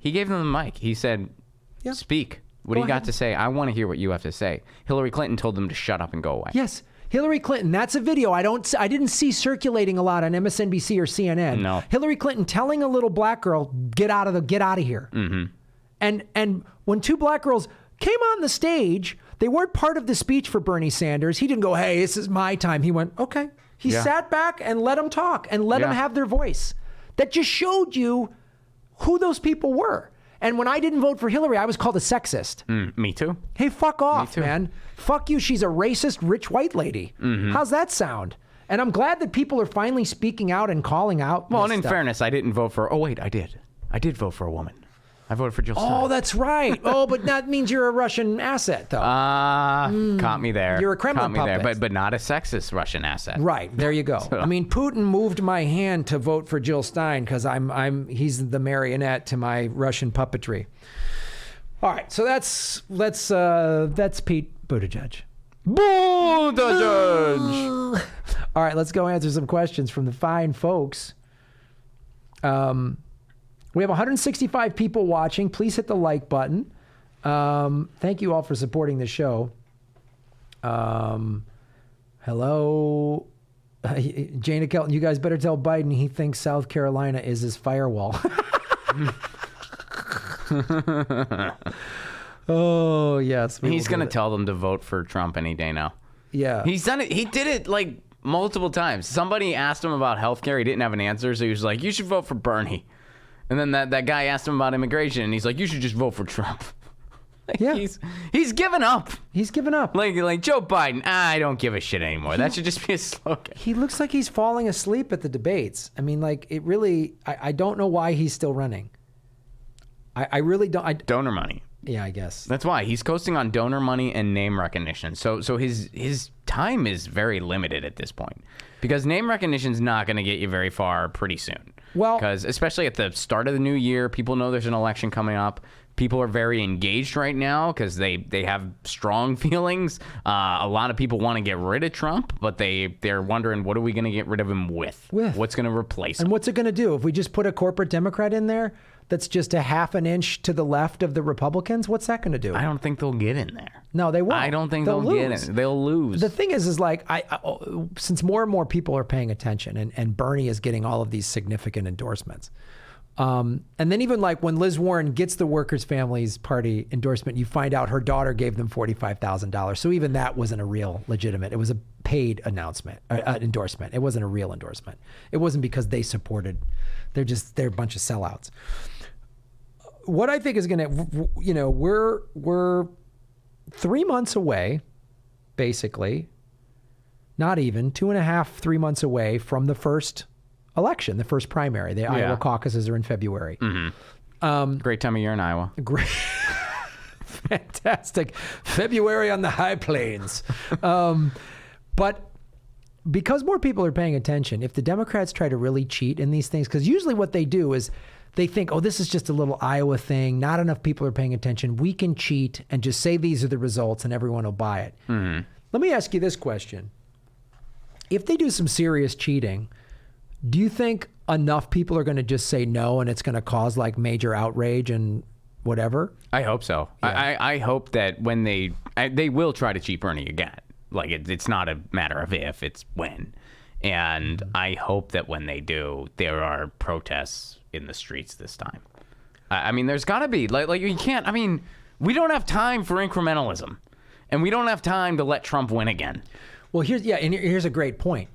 he gave them the mic. He said, speak. What do you got to say? I want to hear what you have to say. Hillary Clinton told them to shut up and go away. Yes. Hillary Clinton, that's a video I didn't see circulating a lot on MSNBC or CNN. No. Hillary Clinton telling a little black girl, get out of here. Mm-hmm. And when two black girls came on the stage, they weren't part of the speech for Bernie Sanders. He didn't go, hey, this is my time. He went, okay. He sat back and let them talk and let them have their voice. That just showed you who those people were. And when I didn't vote for Hillary, I was called a sexist. Me too. Hey, fuck off, man. Fuck you. She's a racist, rich white lady. Mm-hmm. How's that sound? And I'm glad that people are finally speaking out and calling out. Well, and in fairness, I didn't vote for, I did vote for a woman. I voted for Jill Stein. Oh, that's right. Oh, but that means you're a Russian asset, though. Caught me there. You're a Kremlin puppet. But not a sexist Russian asset. Right. There you go. I mean, Putin moved my hand to vote for Jill Stein because he's the marionette to my Russian puppetry. All right. So that's Pete Buttigieg. Buttigieg. All right. Let's go answer some questions from the fine folks. We have 165 people watching. Please hit the like button. Thank you all for supporting the show. Hello. Jana Kelton, you guys better tell Biden he thinks South Carolina is his firewall. Oh, yes. He's going to tell them to vote for Trump any day now. Yeah. He's done it. He did it multiple times. Somebody asked him about healthcare. He didn't have an answer, so he was like, you should vote for Bernie. And then that guy asked him about immigration, and he's like, you should just vote for Trump. Yeah. He's given up. He's given up. Like Joe Biden, I don't give a shit anymore. That should just be a slogan. He looks like he's falling asleep at the debates. I mean, it really, I don't know why he's still running. I really don't. Donor money. Yeah, I guess. That's why. He's coasting on donor money and name recognition. So his time is very limited at this point. Because name recognition is not going to get you very far pretty soon. Well, because especially at the start of the new year, people know there's an election coming up. People are very engaged right now because they have strong feelings. A lot of people want to get rid of Trump, but they're wondering, what are we going to get rid of him with? What's going to replace him? And what's it going to do? If we just put a corporate Democrat in there that's just a half an inch to the left of the Republicans, what's that going to do? I don't think they'll get in there. No, they won't. I don't think they'll get in. They'll lose. The thing is since more and more people are paying attention and Bernie is getting all of these significant endorsements. And then even when Liz Warren gets the Workers' Families Party endorsement, you find out her daughter gave them $45,000. So even that wasn't a real legitimate. It was a paid endorsement. It wasn't a real endorsement. It wasn't because they supported. They're a bunch of sellouts. What I think is going to, we're 3 months away, basically, not even 2.5, 3 months away from the first election, the first primary. The Iowa caucuses are in February. Mm-hmm. Great time of year in Iowa. Great. Fantastic. February on the high plains. But because more people are paying attention, if the Democrats try to really cheat in these things, because usually what they do is they think, this is just a little Iowa thing. Not enough people are paying attention. We can cheat and just say these are the results and everyone will buy it. Mm-hmm. Let me ask you this question. If they do some serious cheating, do you think enough people are going to just say no and it's going to cause like major outrage and whatever? I hope so. Yeah. I hope that when they will try to cheat Bernie again. Like it's not a matter of if, it's when. And I hope that when they do, there are protests in the streets this time. I mean, there's got to be. Like you can't, I mean, we don't have time for incrementalism. And we don't have time to let Trump win again. Well, here's a great point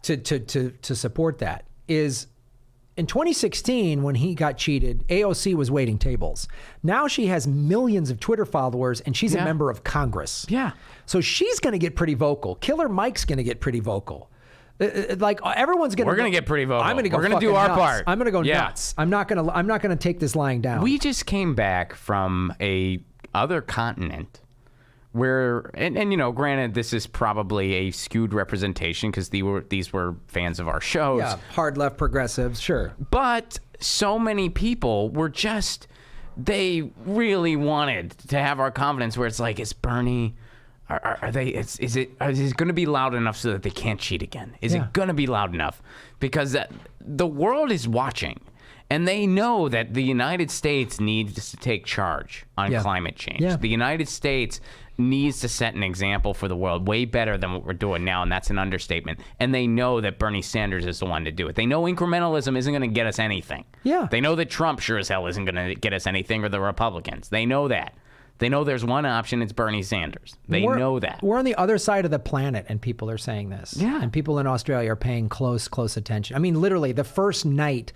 to support that is in 2016, when he got cheated, AOC was waiting tables. Now she has millions of Twitter followers and she's a member of Congress. Yeah. So she's going to get pretty vocal. Killer Mike's going to get pretty vocal. Like everyone's going to. We're going to get pretty vocal. I'm going to go. We're going to do our part. I'm going to go nuts. I'm not going to take this lying down. We just came back from a other continent where, and you know, granted, this is probably a skewed representation because these were fans of our shows. Yeah, hard left progressives, sure. But so many people were just, they really wanted to have our confidence where it's like, is Bernie, is it going to be loud enough so that they can't cheat again? Is it going to be loud enough? Because the world is watching. And they know that the United States needs to take charge on climate change. Yeah. The United States needs to set an example for the world way better than what we're doing now, and that's an understatement. And they know that Bernie Sanders is the one to do it. They know incrementalism isn't going to get us anything. Yeah. They know that Trump sure as hell isn't going to get us anything, or the Republicans. They know that. They know there's one option, it's Bernie Sanders. They know that. We're on the other side of the planet, and people are saying this. Yeah. And people in Australia are paying close attention. I mean, literally, the first night,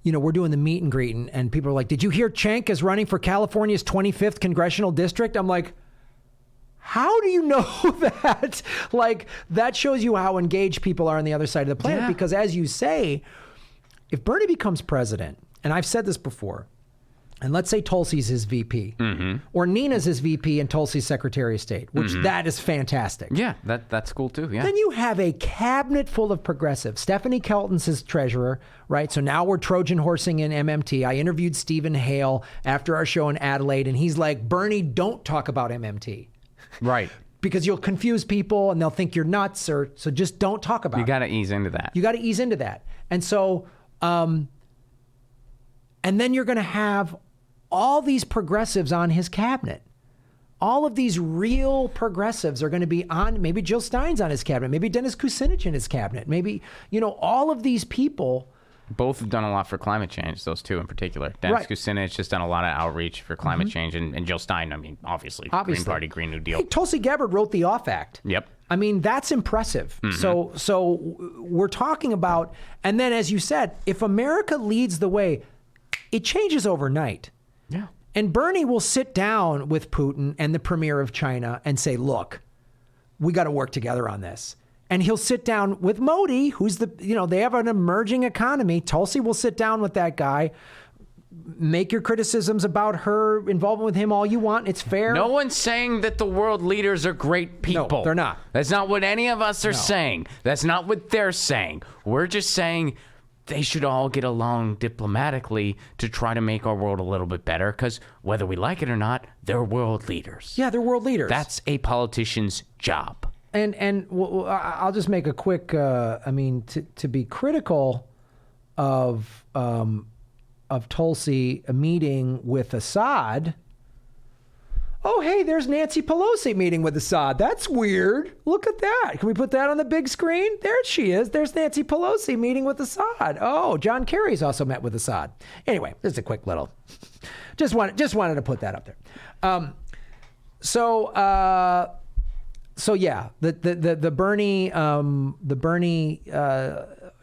you know, we're doing the meet and greet, and people are like, did you hear Cenk is running for California's 25th congressional district? I'm like, how do you know that? Like, that shows you how engaged people are on the other side of the planet. Yeah. Because as you say, if Bernie becomes president, and I've said this before, and let's say Tulsi's his VP, or Nina's his VP and Tulsi's Secretary of State, which that is fantastic. Yeah, that's cool too. Yeah. Then you have a cabinet full of progressives. Stephanie Kelton's his treasurer, right? So now we're Trojan horsing in MMT. I interviewed Stephen Hale after our show in Adelaide, and he's like, Bernie, don't talk about MMT. Right. Because you'll confuse people and they'll think you're nuts, so just don't talk about it. You got to ease into that. You got to ease into that. And so, and then you're going to have all these progressives on his cabinet. All of these real progressives are going to be on, maybe Jill Stein's on his cabinet, maybe Dennis Kucinich in his cabinet, maybe, you know, all of these people. Both have done a lot for climate change, those two in particular. Dennis Kucinich has done a lot of outreach for climate change, and Jill Stein, I mean, obviously. Green Party, Green New Deal. Hey, Tulsi Gabbard wrote the Off Act. Yep. I mean, that's impressive. So we're talking about, and then as you said, if America leads the way, it changes overnight. Yeah. And Bernie will sit down with Putin and the premier of China and say, look, we got to work together on this. And he'll sit down with Modi, who's they have an emerging economy. Tulsi will sit down with that guy. Make your criticisms about her involvement with him all you want. It's fair. No one's saying that the world leaders are great people. No, they're not. That's not what any of us are saying. That's not what they're saying. We're just saying they should all get along diplomatically to try to make our world a little bit better, because whether we like it or not, they're world leaders. Yeah, they're world leaders. That's a politician's job. And I'll just make a quick, to be critical of Tulsi meeting with Assad. Oh, hey, there's Nancy Pelosi meeting with Assad. That's weird. Look at that. Can we put that on the big screen? There she is. There's Nancy Pelosi meeting with Assad. Oh, John Kerry's also met with Assad. Anyway, just a quick little. Just wanted to put that up there. So yeah, the Bernie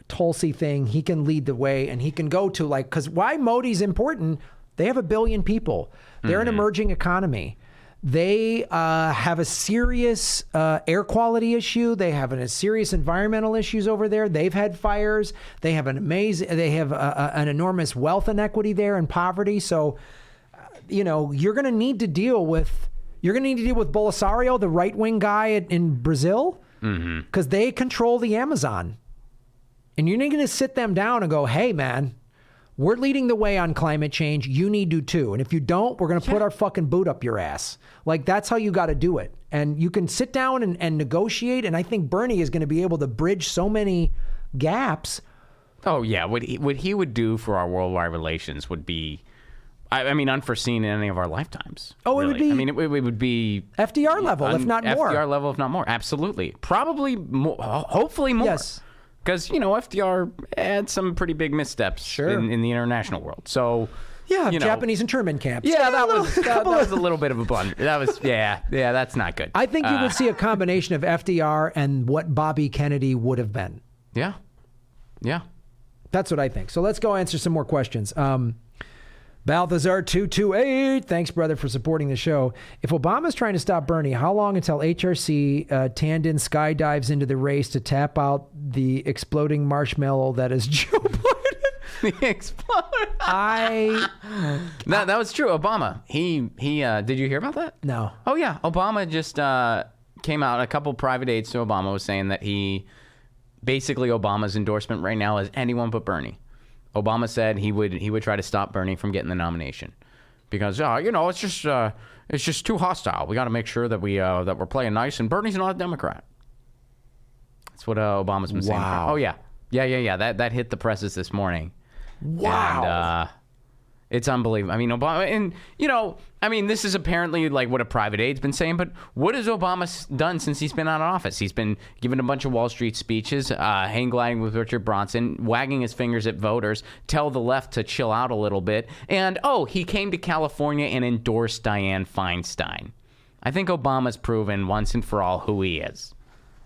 Tulsi thing, he can lead the way, and he can go to, like, because why Modi's important? They have 1 billion people. They're an emerging economy. They have a serious air quality issue. They have a serious environmental issues over there. They've had fires. They have an enormous wealth inequity there and poverty. So, you're going to need to deal with Bolsonaro, the right-wing guy in Brazil, because they control the Amazon. And you're not going to sit them down and go, hey, man, we're leading the way on climate change. You need to too. And if you don't, we're going to put our fucking boot up your ass. Like, that's how you got to do it. And you can sit down and negotiate. And I think Bernie is going to be able to bridge so many gaps. Oh, yeah. What he would do for our worldwide relations would be, I mean, unforeseen in any of our lifetimes. Oh, really. It would be. I mean, it would be FDR level, if not more. FDR level, if not more. Absolutely. Probably more. Hopefully more. Yes. Because, FDR had some pretty big missteps in the international world. So, Japanese internment camps. Yeah, that was a little bit of a blunder. That was, that's not good. I think you would see a combination of FDR and what Bobby Kennedy would have been. Yeah. Yeah. That's what I think. So let's go answer some more questions. Balthazar228, thanks, brother, for supporting the show. If Obama's trying to stop Bernie, how long until HRC Tandon skydives into the race to tap out the exploding marshmallow that is Joe Biden? The exploder. That was true. Obama. He did you hear about that? No. Oh, yeah. Obama just came out. A couple private aides to Obama was saying that basically Obama's endorsement right now is anyone but Bernie. Obama said he would try to stop Bernie from getting the nomination because it's just too hostile. We got to make sure that we're playing nice, and Bernie's not a Democrat. That's what Obama's been saying. Wow. Oh yeah. That hit the presses this morning. Wow. And, it's unbelievable. I mean, Obama, and this is apparently like what a private aide's been saying, but what has Obama done since he's been out of office? He's been giving a bunch of Wall Street speeches, hang gliding with Richard Branson, wagging his fingers at voters, tell the left to chill out a little bit, and he came to California and endorsed Dianne Feinstein. I think Obama's proven once and for all who he is.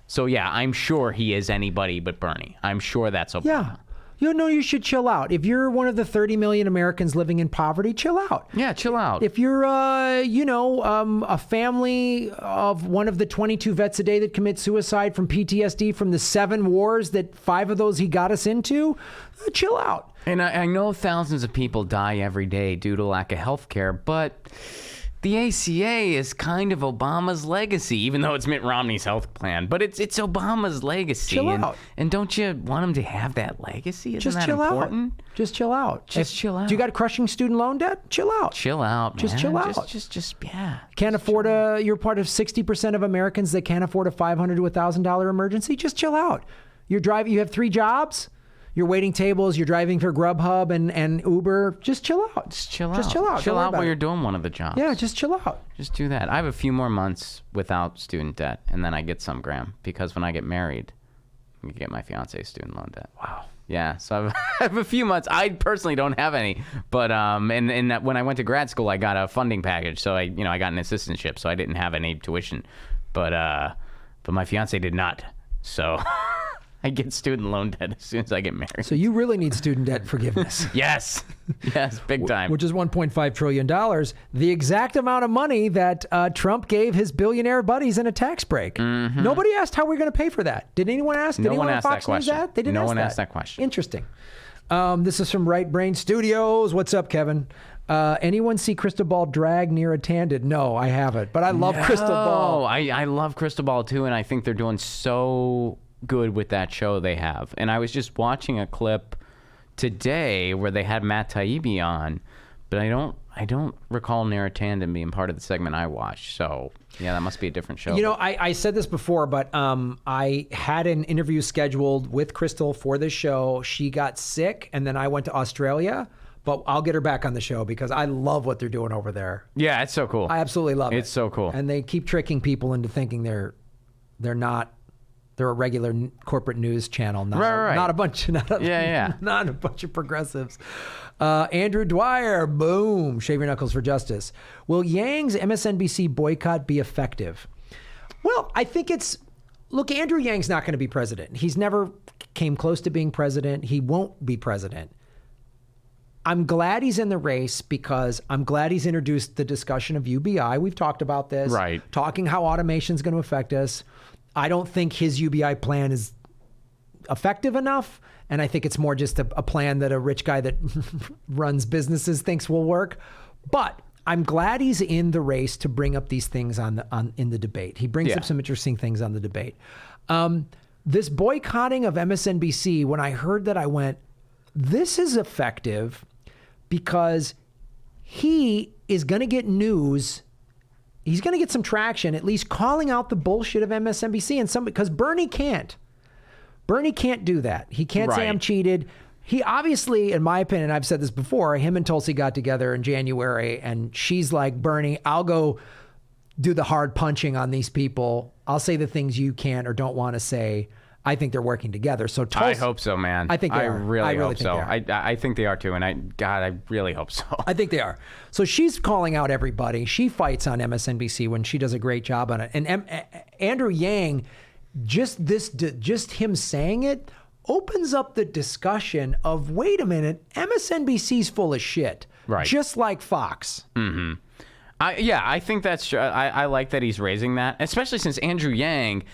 So yeah, I'm sure he is anybody but Bernie. I'm sure that's Obama. Yeah. You should chill out. If you're one of the 30 million Americans living in poverty, chill out. Yeah, chill out. If you're, a family of one of the 22 vets a day that commit suicide from PTSD from the 7 wars that 5 of those he got us into, chill out. And I know thousands of people die every day due to lack of health care, but the ACA is kind of Obama's legacy, even though it's Mitt Romney's health plan. But it's Obama's legacy. Chill out. And don't you want him to have that legacy? Isn't that important? Just chill out. Chill out. Do you got crushing student loan debt? Chill out. Chill out, man. Just chill out. Yeah. Can't afford you're part of 60% of Americans that can't afford a $500 to $1,000 emergency. Just chill out. You have 3 jobs. You're waiting tables. You're driving for Grubhub and Uber. Just chill out. Just chill out. Just chill out. Chill out while you're doing one of the jobs. Yeah, just chill out. Just do that. I have a few more months without student debt, and then I get some, Graham, because when I get married, I get my fiance's student loan debt. Wow. Yeah, so I have a few months. I personally don't have any, but and that when I went to grad school, I got a funding package, so I got an assistantship, so I didn't have any tuition, but my fiance did not, so. I get student loan debt as soon as I get married. So you really need student debt forgiveness. Yes, big time. Which is $1.5 trillion, the exact amount of money that Trump gave his billionaire buddies in a tax break. Mm-hmm. Nobody asked how we're going to pay for that. Did anyone ask? Did anyone asked Fox that question. News that? They didn't no ask one that. asked that question. Interesting. This is from Right Brain Studios. What's up, Kevin? Anyone see Crystal Ball drag near a Tandon? No, I haven't, but I love Crystal Ball. I love Crystal Ball too, and I think they're doing so good with that show they have. And I was just watching a clip today where they had Matt Taibbi on, but I don't recall Nira Tandon being part of the segment I watched. So yeah, that must be a different show. I said this before, but I had an interview scheduled with Crystal for this show. She got sick, and then I went to Australia. But I'll get her back on the show because I love what they're doing over there. Yeah, it's so cool. I absolutely love it. It's so cool. And they keep tricking people into thinking they're not. They're a regular corporate news channel, not a bunch of progressives. Andrew Dwyer, boom, shave your knuckles for justice. Will Yang's MSNBC boycott be effective? Well, I think look, Andrew Yang's not going to be president. He's never came close to being president. He won't be president. I'm glad he's in the race because I'm glad he's introduced the discussion of UBI. We've talked about this. Right. Talking how automation is going to affect us. I don't think his UBI plan is effective enough, and I think it's more just a plan that a rich guy that runs businesses thinks will work. But I'm glad he's in the race to bring up these things in the debate. He brings up some interesting things on the debate. This boycotting of MSNBC, when I heard that, I went, this is effective because he is going to get news he's going to get some traction, at least calling out the bullshit of MSNBC and because Bernie can't. Bernie can't do that. He can't say I'm cheated. He obviously, in my opinion, I've said this before, him and Tulsi got together in January and she's like, Bernie, I'll go do the hard punching on these people. I'll say the things you can't or don't want to say. I think they're working together. So Tulsi, I hope so, man. I think they are. Really hope think so. they are. I think they are too. And I really hope so. I think they are. So she's calling out everybody. She fights on MSNBC when she does a great job on it. And Andrew Yang, just him saying it opens up the discussion of, wait a minute, MSNBC's full of shit. Right. Just like Fox. Mm-hmm. I think that's true. I like that he's raising that, especially since Andrew Yang,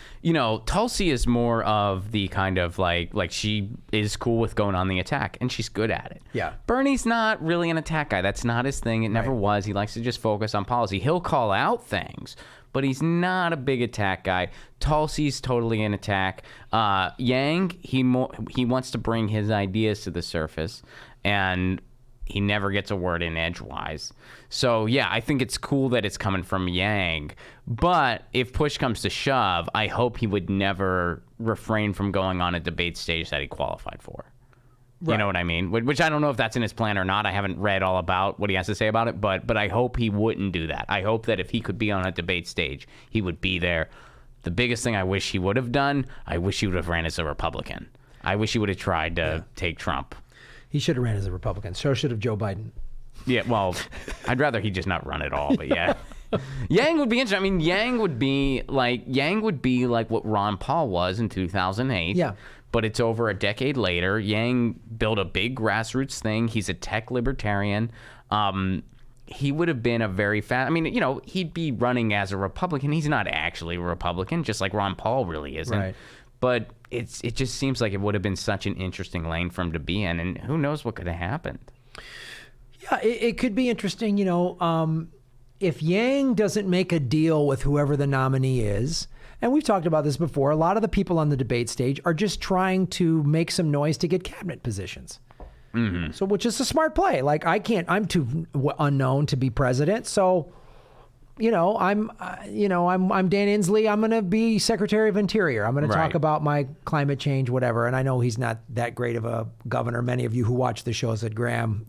Tulsi is more of the kind of like she is cool with going on the attack and she's good at it. Yeah. Bernie's not really an attack guy. That's not his thing. It never was. He likes to just focus on policy. He'll call out things, but he's not a big attack guy. Tulsi's totally an attack. Yang, he wants to bring his ideas to the surface, and he never gets a word in edgewise. So, yeah, I think it's cool that it's coming from Yang. But if push comes to shove, I hope he would never refrain from going on a debate stage that he qualified for. Right. You know what I mean? Which I don't know if that's in his plan or not. I haven't read all about what he has to say about it. But I hope he wouldn't do that. I hope that if he could be on a debate stage, he would be there. The biggest thing I wish he would have done, I wish he would have ran as a Republican. I wish he would have tried to take Trump. He should have ran as a Republican. So should have Joe Biden. Yeah, well, I'd rather he just not run at all, but yeah. Yang would be interesting. I mean, Yang would be like what Ron Paul was in 2008. Yeah. But it's over a decade later. Yang built a big grassroots thing. He's a tech libertarian. He would have been a very he'd be running as a Republican. He's not actually a Republican, just like Ron Paul really isn't. Right. But it just seems like it would have been such an interesting lane for him to be in, and who knows what could have happened. Yeah, it could be interesting, if Yang doesn't make a deal with whoever the nominee is, and we've talked about this before, a lot of the people on the debate stage are just trying to make some noise to get cabinet positions. Mm-hmm. So, which is a smart play. Like, I'm too unknown to be president, so I'm Dan Inslee. I'm going to be Secretary of Interior. I'm going to talk about my climate change, whatever. And I know he's not that great of a governor. Many of you who watch the show said, Graham,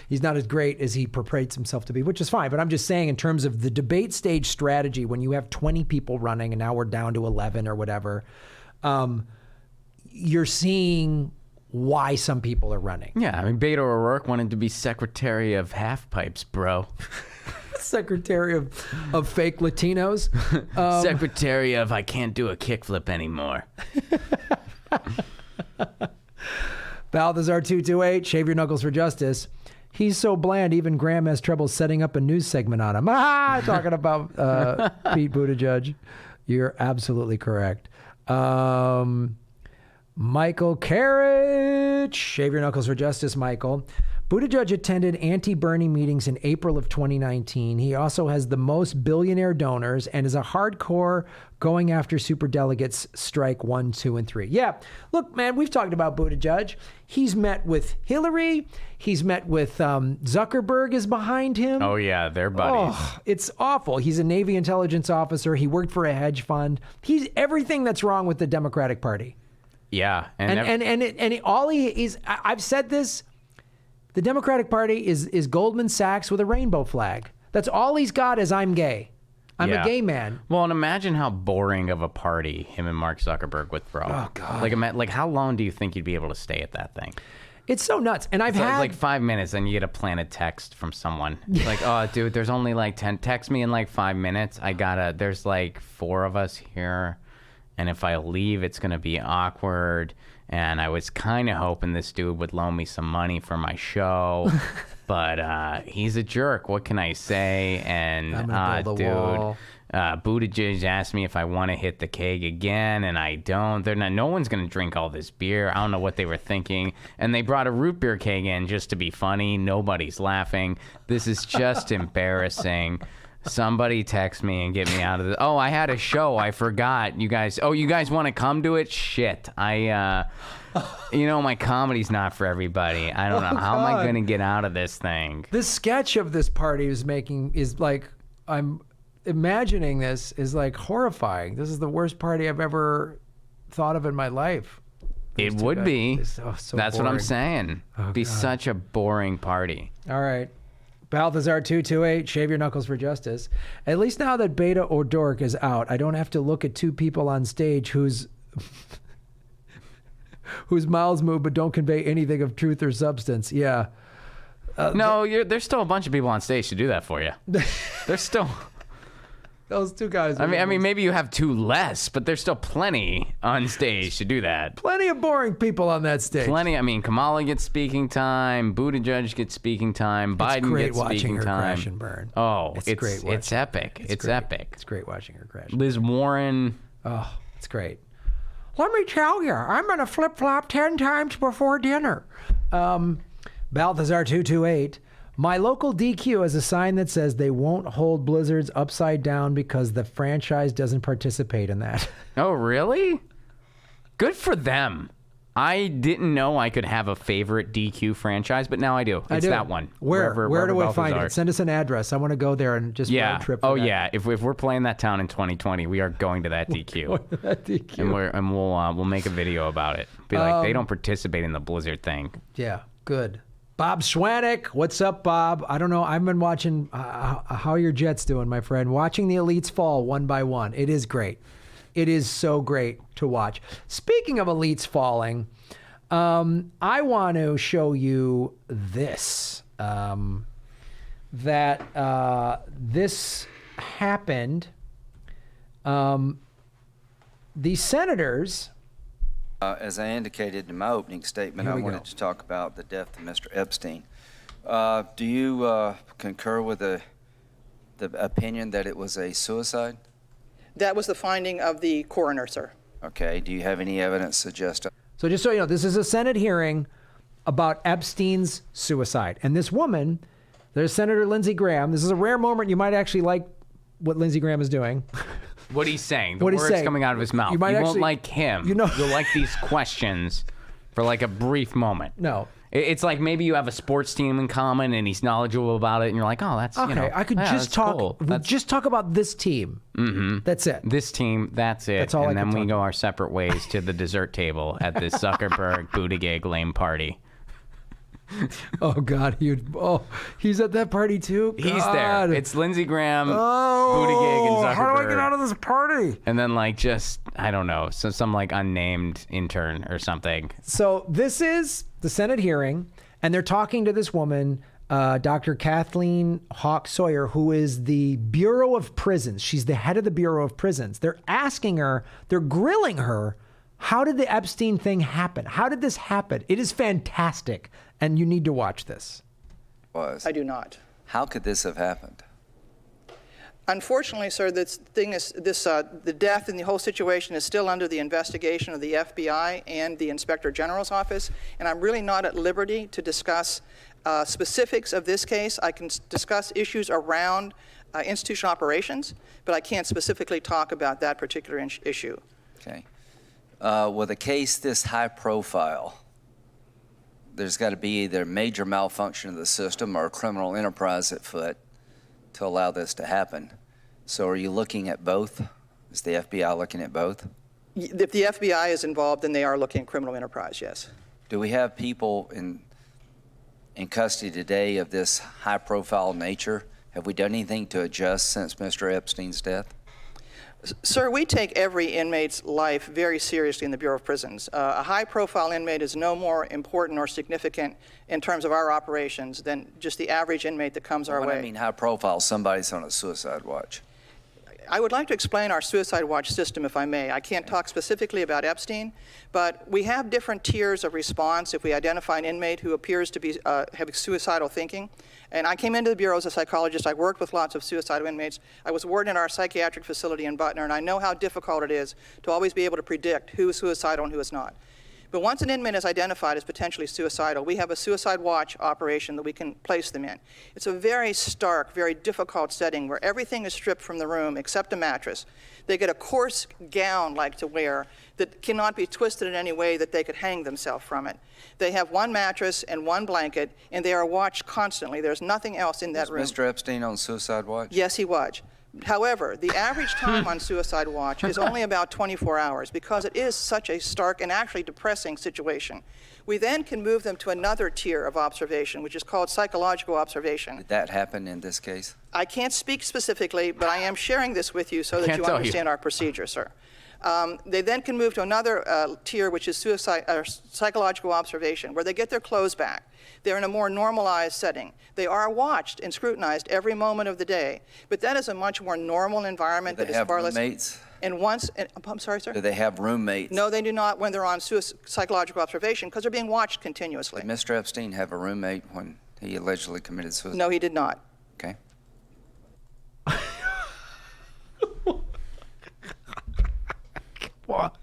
he's not as great as he portrays himself to be, which is fine. But I'm just saying, in terms of the debate stage strategy, when you have 20 people running and now we're down to 11 or whatever, you're seeing why some people are running. Yeah, I mean, Beto O'Rourke wanted to be Secretary of Half Pipes, bro. Secretary of fake Latinos. Secretary of I can't do a kickflip anymore. Balthazar 228, shave your knuckles for justice. He's so bland, even Graham has trouble setting up a news segment on him. Talking about Pete Buttigieg. You're absolutely correct. Michael Carriage, shave your knuckles for justice, Michael. Buttigieg attended anti-Bernie meetings in April of 2019. He also has the most billionaire donors and is a hardcore going after superdelegates strike 1, 2, and 3. Yeah, look, man, we've talked about Buttigieg. He's met with Hillary. He's met with Zuckerberg is behind him. Oh, yeah, they're buddies. Oh, it's awful. He's a Navy intelligence officer. He worked for a hedge fund. He's everything that's wrong with the Democratic Party. Yeah. All he is, I've said this, the Democratic Party is Goldman Sachs with a rainbow flag. That's all he's got is I'm gay. I'm a gay man. Well, and imagine how boring of a party him and Mark Zuckerberg would throw. Oh, God. Like how long do you think you'd be able to stay at that thing? It's so nuts. And I've had like 5 minutes and you get a planted text from someone. It's like, oh, dude, there's only like 10. Text me in like 5 minutes. There's like 4 of us here. And if I leave, it's going to be awkward. And I was kind of hoping this dude would loan me some money for my show. But he's a jerk. What can I say? And dude, Buttigieg asked me if I want to hit the keg again, and I don't. No one's going to drink all this beer. I don't know what they were thinking. And they brought a root beer keg in just to be funny. Nobody's laughing. This is just embarrassing. Somebody text me and get me out of this. Oh, I had a show. I forgot. You guys want to come to it? Shit. My comedy's not for everybody. I don't know. How am I going to get out of this thing? The sketch of this party is making is like, imagining this is like horrifying. This is the worst party I've ever thought of in my life. It would be. So That's boring. what I'm saying. Oh, be God. such a boring party. All right. Balthazar 228, shave your knuckles for justice. At least now that Beta or Dork is out, I don't have to look at two people on stage whose mouths move but don't convey anything of truth or substance. Yeah. No, there's still a bunch of people on stage to do that for you. There's still. Those two guys. I mean, maybe you have two less, but there's still plenty on stage to do that. Plenty of boring people on that stage. Plenty. I mean, Kamala gets speaking time. Buttigieg gets speaking time. Biden great gets watching speaking her time. crash and burn. Oh, It's great watching. It's epic. It's great. epic. It's great watching her crash. Liz Warren. Oh, it's great. Let me tell you, I'm going to flip-flop 10 times before dinner. Balthazar 228. My local DQ has a sign that says they won't hold blizzards upside down because the franchise doesn't participate in that. Oh, really? Good for them. I didn't know I could have a favorite DQ franchise, but now I do. It's that one. Where do we find Balthazar. it? Send us an address. I want to go there and just road trip. Oh, yeah. If we're playing that town in 2020, we are going to that DQ. That DQ. And we'll make a video about it. Be like, they don't participate in the blizzard thing. Yeah, good. Bob Schwanek, what's up, Bob? I don't know. I've been watching how your Jets doing, my friend. Watching the elites fall one by one. It is great. It is so great to watch. Speaking of elites falling, I want to show you this. This happened. The senators. As I indicated in my opening statement, I wanted to talk about the death of Mr. Epstein. Do you concur with the opinion that it was a suicide? That was the finding of the coroner, sir. Okay. Do you have any evidence suggesting? So just so you know, this is a Senate hearing about Epstein's suicide. And this woman, there's Senator Lindsey Graham. This is a rare moment. You might actually like what Lindsey Graham is doing. What he's saying, the What he's words saying. coming out of his mouth. You won't like him. You'll like these questions for like a brief moment. No. It's like maybe you have a sports team in common and he's knowledgeable about it and you're like, oh, that's, Okay, I could just talk. Cool. Just talk about this team. Mm-hmm. That's it. This team, that's it. That's all I and can then we talk go our separate ways to the dessert table at this Zuckerberg Buttigieg lame party. Oh God, he's at that party too. He's God. there. It's Lindsey Graham, Oh, Buttigieg, and Zuckerberg. how do I get out of this party? And then like just, I don't know, some like unnamed intern or something. So this is the Senate hearing, and they're talking to this woman, Dr. Kathleen Hawk Sawyer, who is the Bureau of Prisons. She's the head of the Bureau of Prisons. They're asking her, they're grilling her, how did the Epstein thing happen? How did this happen? It is fantastic, and you need to watch this. I do not. How could this have happened? Unfortunately, sir, the death and the whole situation is still under the investigation of the FBI and the Inspector General's office, and I'm really not at liberty to discuss specifics of this case. I can discuss issues around institutional operations, but I can't specifically talk about that particular issue. Okay. With a case this high profile, there's got to be either major malfunction of the system or a criminal enterprise at foot to allow this to happen. So are you looking at both? Is the FBI looking at both? If the FBI is involved, then they are looking at criminal enterprise, yes. Do we have people in custody today of this high-profile nature? Have we done anything to adjust since Mr. Epstein's death? Sir, we take every inmate's life very seriously in the Bureau of Prisons. A high-profile inmate is no more important or significant in terms of our operations than just the average inmate that comes our When way. I mean high-profile, somebody's on a suicide watch. I would like to explain our suicide watch system, if I may. I can't talk specifically about Epstein, but we have different tiers of response if we identify an inmate who appears to be have suicidal thinking. And I came into the Bureau as a psychologist. I worked with lots of suicidal inmates. I was warden in our psychiatric facility in Butner, and I know how difficult it is to always be able to predict who is suicidal and who is not. But once an inmate is identified as potentially suicidal, we have a suicide watch operation that we can place them in. It's a very stark, very difficult setting where everything is stripped from the room except a mattress. They get a coarse gown-like to wear that cannot be twisted in any way that they could hang themselves from it. They have one mattress and one blanket, and they are watched constantly. There's nothing else in that room. Was Mr. Epstein on suicide watch? Yes, he was. However, the average time on suicide watch is only about 24 hours because it is such a stark and actually depressing situation. We then can move them to another tier of observation, which is called psychological observation. Did that happen in this case? I can't speak specifically, but I am sharing this with you so that you understand our procedure, sir. They then can move to another tier, which is psychological observation, where they get their clothes back. They're in a more normalized setting. They are watched and scrutinized every moment of the day, but that is a much more normal environment. Do they have roommates? I'm sorry, sir? Do they have roommates? No, they do not when they're on psychological observation because they're being watched continuously. Did Mr. Epstein have a roommate when he allegedly committed suicide? No, he did not. Okay. What?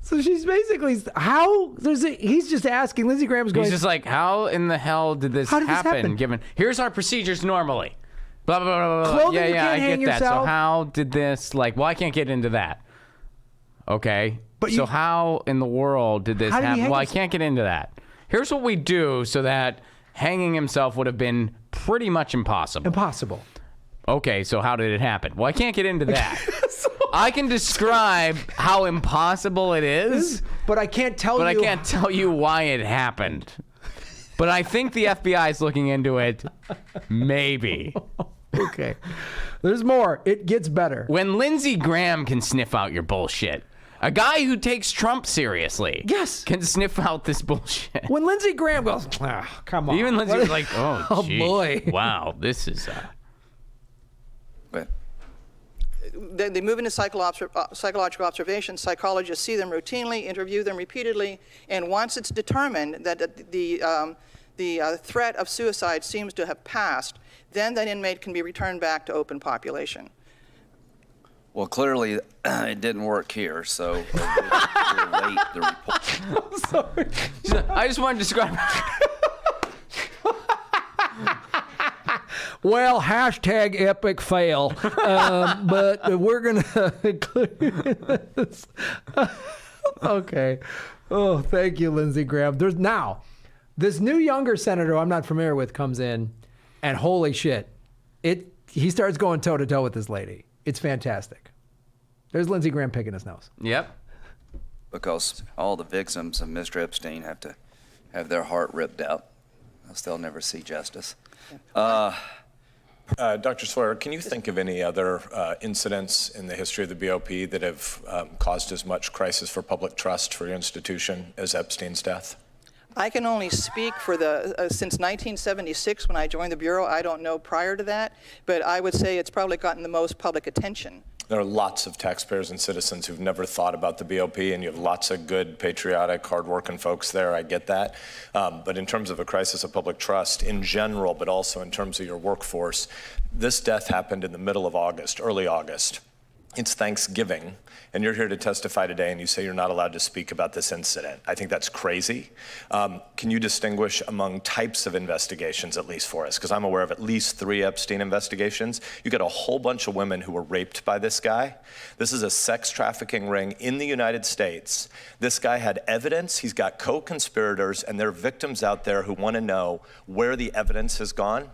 So she's basically he's just asking. Lindsey Graham's going. He's just like, how in the hell did this happen? Given here's our procedures normally. Blah blah blah blah. Clothing Yeah, you yeah, I can't hang get that. yourself. So how did this well, I can't get into that. Okay. But so how in the world did this How did he happen? hang Well, I himself? can't get into that. Here's what we do so that hanging himself would have been pretty much impossible. Impossible. Okay, so how did it happen? Well, I can't get into that. I can describe how impossible it is, But I can't tell but you. I can't tell you why it happened. But I think the FBI is looking into it. Maybe. Okay. There's more. It gets better. When Lindsey Graham can sniff out your bullshit, a guy who takes Trump seriously Yes. can sniff out this bullshit. When Lindsey Graham goes, come on. Even Lindsey was like, oh, Oh, gee, boy. wow, this is... But They move into psychological observation. Psychologists see them routinely, interview them repeatedly, and once it's determined that the threat of suicide seems to have passed, then that inmate can be returned back to open population. well, clearly it didn't work here, so we'll wait the report. Sorry. I just want to describe... Well, hashtag epic fail. But we're going to include this. Okay. Oh, thank you, Lindsey Graham. There's now this new younger senator I'm not familiar with comes in, and holy shit, he starts going toe to toe with this lady. It's fantastic. There's Lindsey Graham picking his nose. Yep. Because all the victims of Mr. Epstein have to have their heart ripped out, else they'll never see justice. Dr. Sawyer, can you think of any other incidents in the history of the BOP that have caused as much crisis for public trust for your institution as Epstein's death? I can only speak for since 1976 when I joined the Bureau. I don't know prior to that, but I would say it's probably gotten the most public attention. There are lots of taxpayers and citizens who've never thought about the BOP, and you have lots of good, patriotic, hardworking folks there. I get that. But in terms of a crisis of public trust in general, but also in terms of your workforce, this death happened in the middle of August, early August. It's Thanksgiving, and you're here to testify today, and you say you're not allowed to speak about this incident. I think that's crazy. Can you distinguish among types of investigations, at least for us? Because I'm aware of at least 3 Epstein investigations. You got a whole bunch of women who were raped by this guy. This is a sex trafficking ring in the United States. This guy had evidence. He's got co-conspirators, and there are victims out there who want to know where the evidence has gone.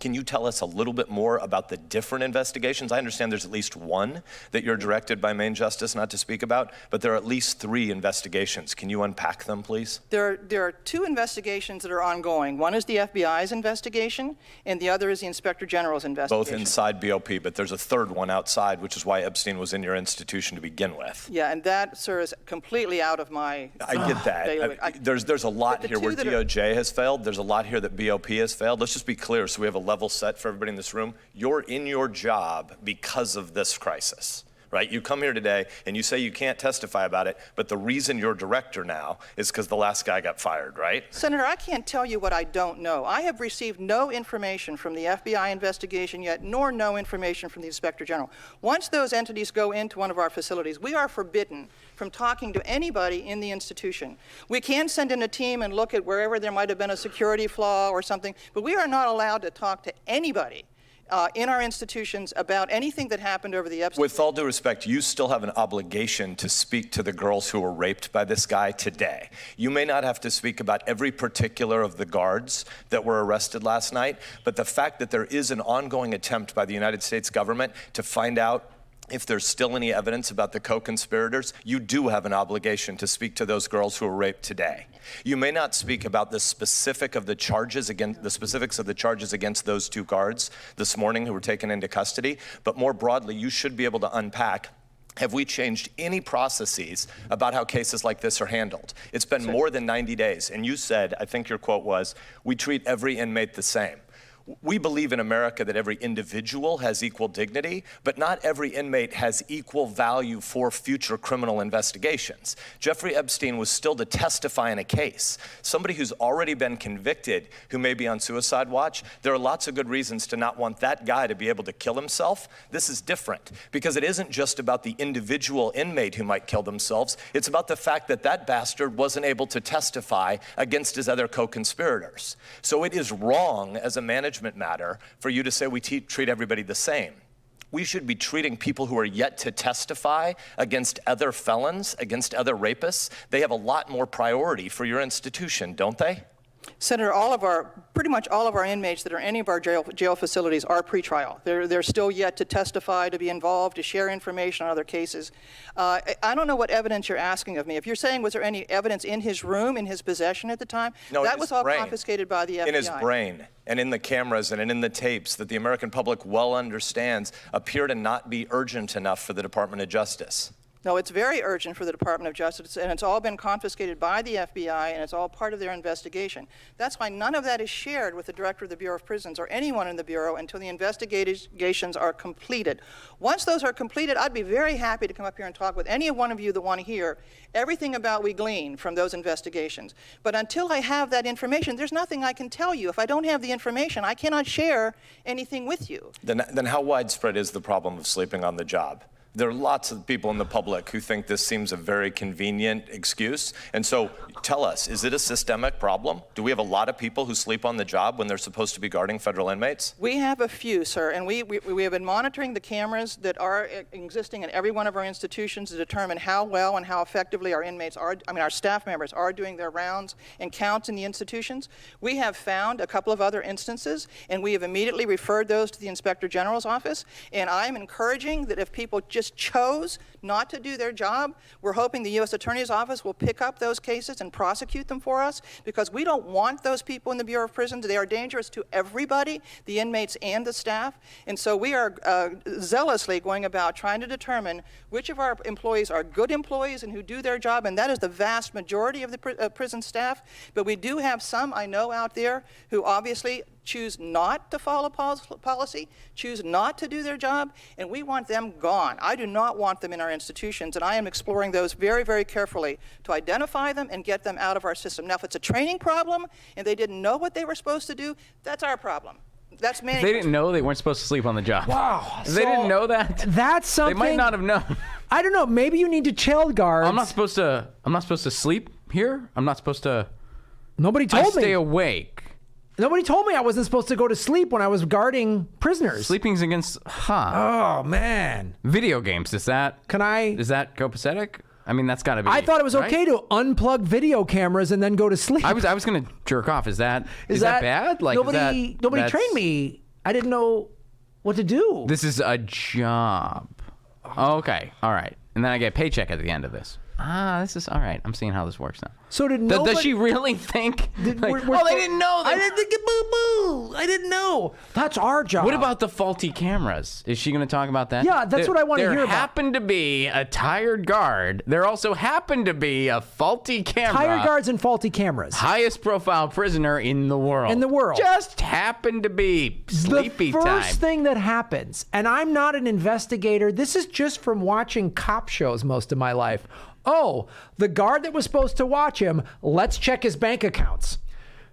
Can you tell us a little bit more about the different investigations? I understand there's at least one that you're directed by Main Justice not to speak about, but there are at least 3 investigations. Can you unpack them, please? There are 2 investigations that are ongoing. One is the FBI's investigation, and the other is the Inspector General's investigation. Both inside BOP, but there's a third one outside, which is why Epstein was in your institution to begin with. Yeah, and that, sir, is completely out of my... I get that. There's a lot here where DOJ has failed. There's a lot here that BOP has failed. Let's just be clear so we have a level set for everybody in this room. You're in your job because of this crisis, right? You come here today and you say you can't testify about it, but the reason you're director now is because the last guy got fired, right? Senator, I can't tell you what I don't know. I have received no information from the FBI investigation yet, nor no information from the Inspector General. Once those entities go into one of our facilities, we are forbidden from talking to anybody in the institution. We can send in a team and look at wherever there might have been a security flaw or something, but we are not allowed to talk to anybody in our institutions about anything that happened over the Epstein. With all due respect, you still have an obligation to speak to the girls who were raped by this guy today. You may not have to speak about every particular of the guards that were arrested last night, but the fact that there is an ongoing attempt by the United States government to find out if there's still any evidence about the co-conspirators, you do have an obligation to speak to those girls who were raped today. You may not speak about the specifics of the charges against those two guards this morning who were taken into custody, but more broadly, you should be able to unpack, have we changed any processes about how cases like this are handled? It's been more than 90 days, and you said, I think your quote was, we treat every inmate the same. We believe in America that every individual has equal dignity, but not every inmate has equal value for future criminal investigations. Jeffrey Epstein was still to testify in a case. Somebody who's already been convicted, who may be on suicide watch, there are lots of good reasons to not want that guy to be able to kill himself. This is different, because it isn't just about the individual inmate who might kill themselves. It's about the fact that that bastard wasn't able to testify against his other co-conspirators. So it is wrong as a management matter for you to say we treat everybody the same. We should be treating people who are yet to testify against other felons, against other rapists. They have a lot more priority for your institution, don't they? Senator, pretty much all of our inmates that are in any of our jail facilities are pretrial. They're still yet to testify, to be involved, to share information on other cases. I don't know what evidence you're asking of me. If you're saying, was there any evidence in his room, in his possession at the time? No, that was all confiscated by the FBI. In his brain, and in the cameras, and in the tapes that the American public well understands appear to not be urgent enough for the Department of Justice. No, it's very urgent for the Department of Justice, and it's all been confiscated by the FBI, and it's all part of their investigation. That's why none of that is shared with the Director of the Bureau of Prisons or anyone in the Bureau until the investigations are completed. Once those are completed, I'd be very happy to come up here and talk with any one of you that want to hear everything about we glean from those investigations. But until I have that information, there's nothing I can tell you. If I don't have the information, I cannot share anything with you. Then how widespread is the problem of sleeping on the job? There are lots of people in the public who think this seems a very convenient excuse. And so tell us, is it a systemic problem? Do we have a lot of people who sleep on the job when they're supposed to be guarding federal inmates? We have a few, sir, and we have been monitoring the cameras that are existing in every one of our institutions to determine how well and how effectively our inmates are, our staff members are doing their rounds and counts in the institutions. We have found a couple of other instances, and we have immediately referred those to the Inspector General's office, and I'm encouraging that if people just chose not to do their job, we're hoping the U.S. Attorney's Office will pick up those cases and prosecute them for us, because we don't want those people in the Bureau of Prisons. They are dangerous to everybody, the inmates and the staff. And so we are zealously going about trying to determine which of our employees are good employees and who do their job, and that is the vast majority of the prison staff. But we do have some, I know, out there who obviously choose not to follow policy, choose not to do their job, and we want them gone. I do not want them in our institutions, and I am exploring those very, very carefully to identify them and get them out of our system. Now, if it's a training problem and they didn't know what they were supposed to do, that's our problem. That's management. They didn't know they weren't supposed to sleep on the job. Wow. They didn't know that? That's something. They might not have known. I don't know. Maybe you need to chill guards. I'm not supposed to sleep here. I'm not supposed to. Nobody told me. I stay awake. Nobody told me I wasn't supposed to go to sleep when I was guarding prisoners. Sleeping's against, Oh, man. Video games, is that copacetic? I mean, that's got to be. I thought it was right? okay to unplug video cameras and then go to sleep. I was going to jerk off. Is that bad? Like, nobody trained me. I didn't know what to do. This is a job. Oh, okay. All right. And then I get a paycheck at the end of this. This is all right. I'm seeing how this works now. So did nobody... Does she really think? They didn't know. I didn't think boo-boo. I didn't know. That's our job. What about the faulty cameras? Is she going to talk about that? Yeah, that's what I want to hear about. There happened to be a tired guard. There also happened to be a faulty camera. Tired guards and faulty cameras. Highest profile prisoner in the world. Just happened to be sleepy time. The first thing that happens, and I'm not an investigator. This is just from watching cop shows most of my life. Oh, the guard that was supposed to watch him, let's check his bank accounts.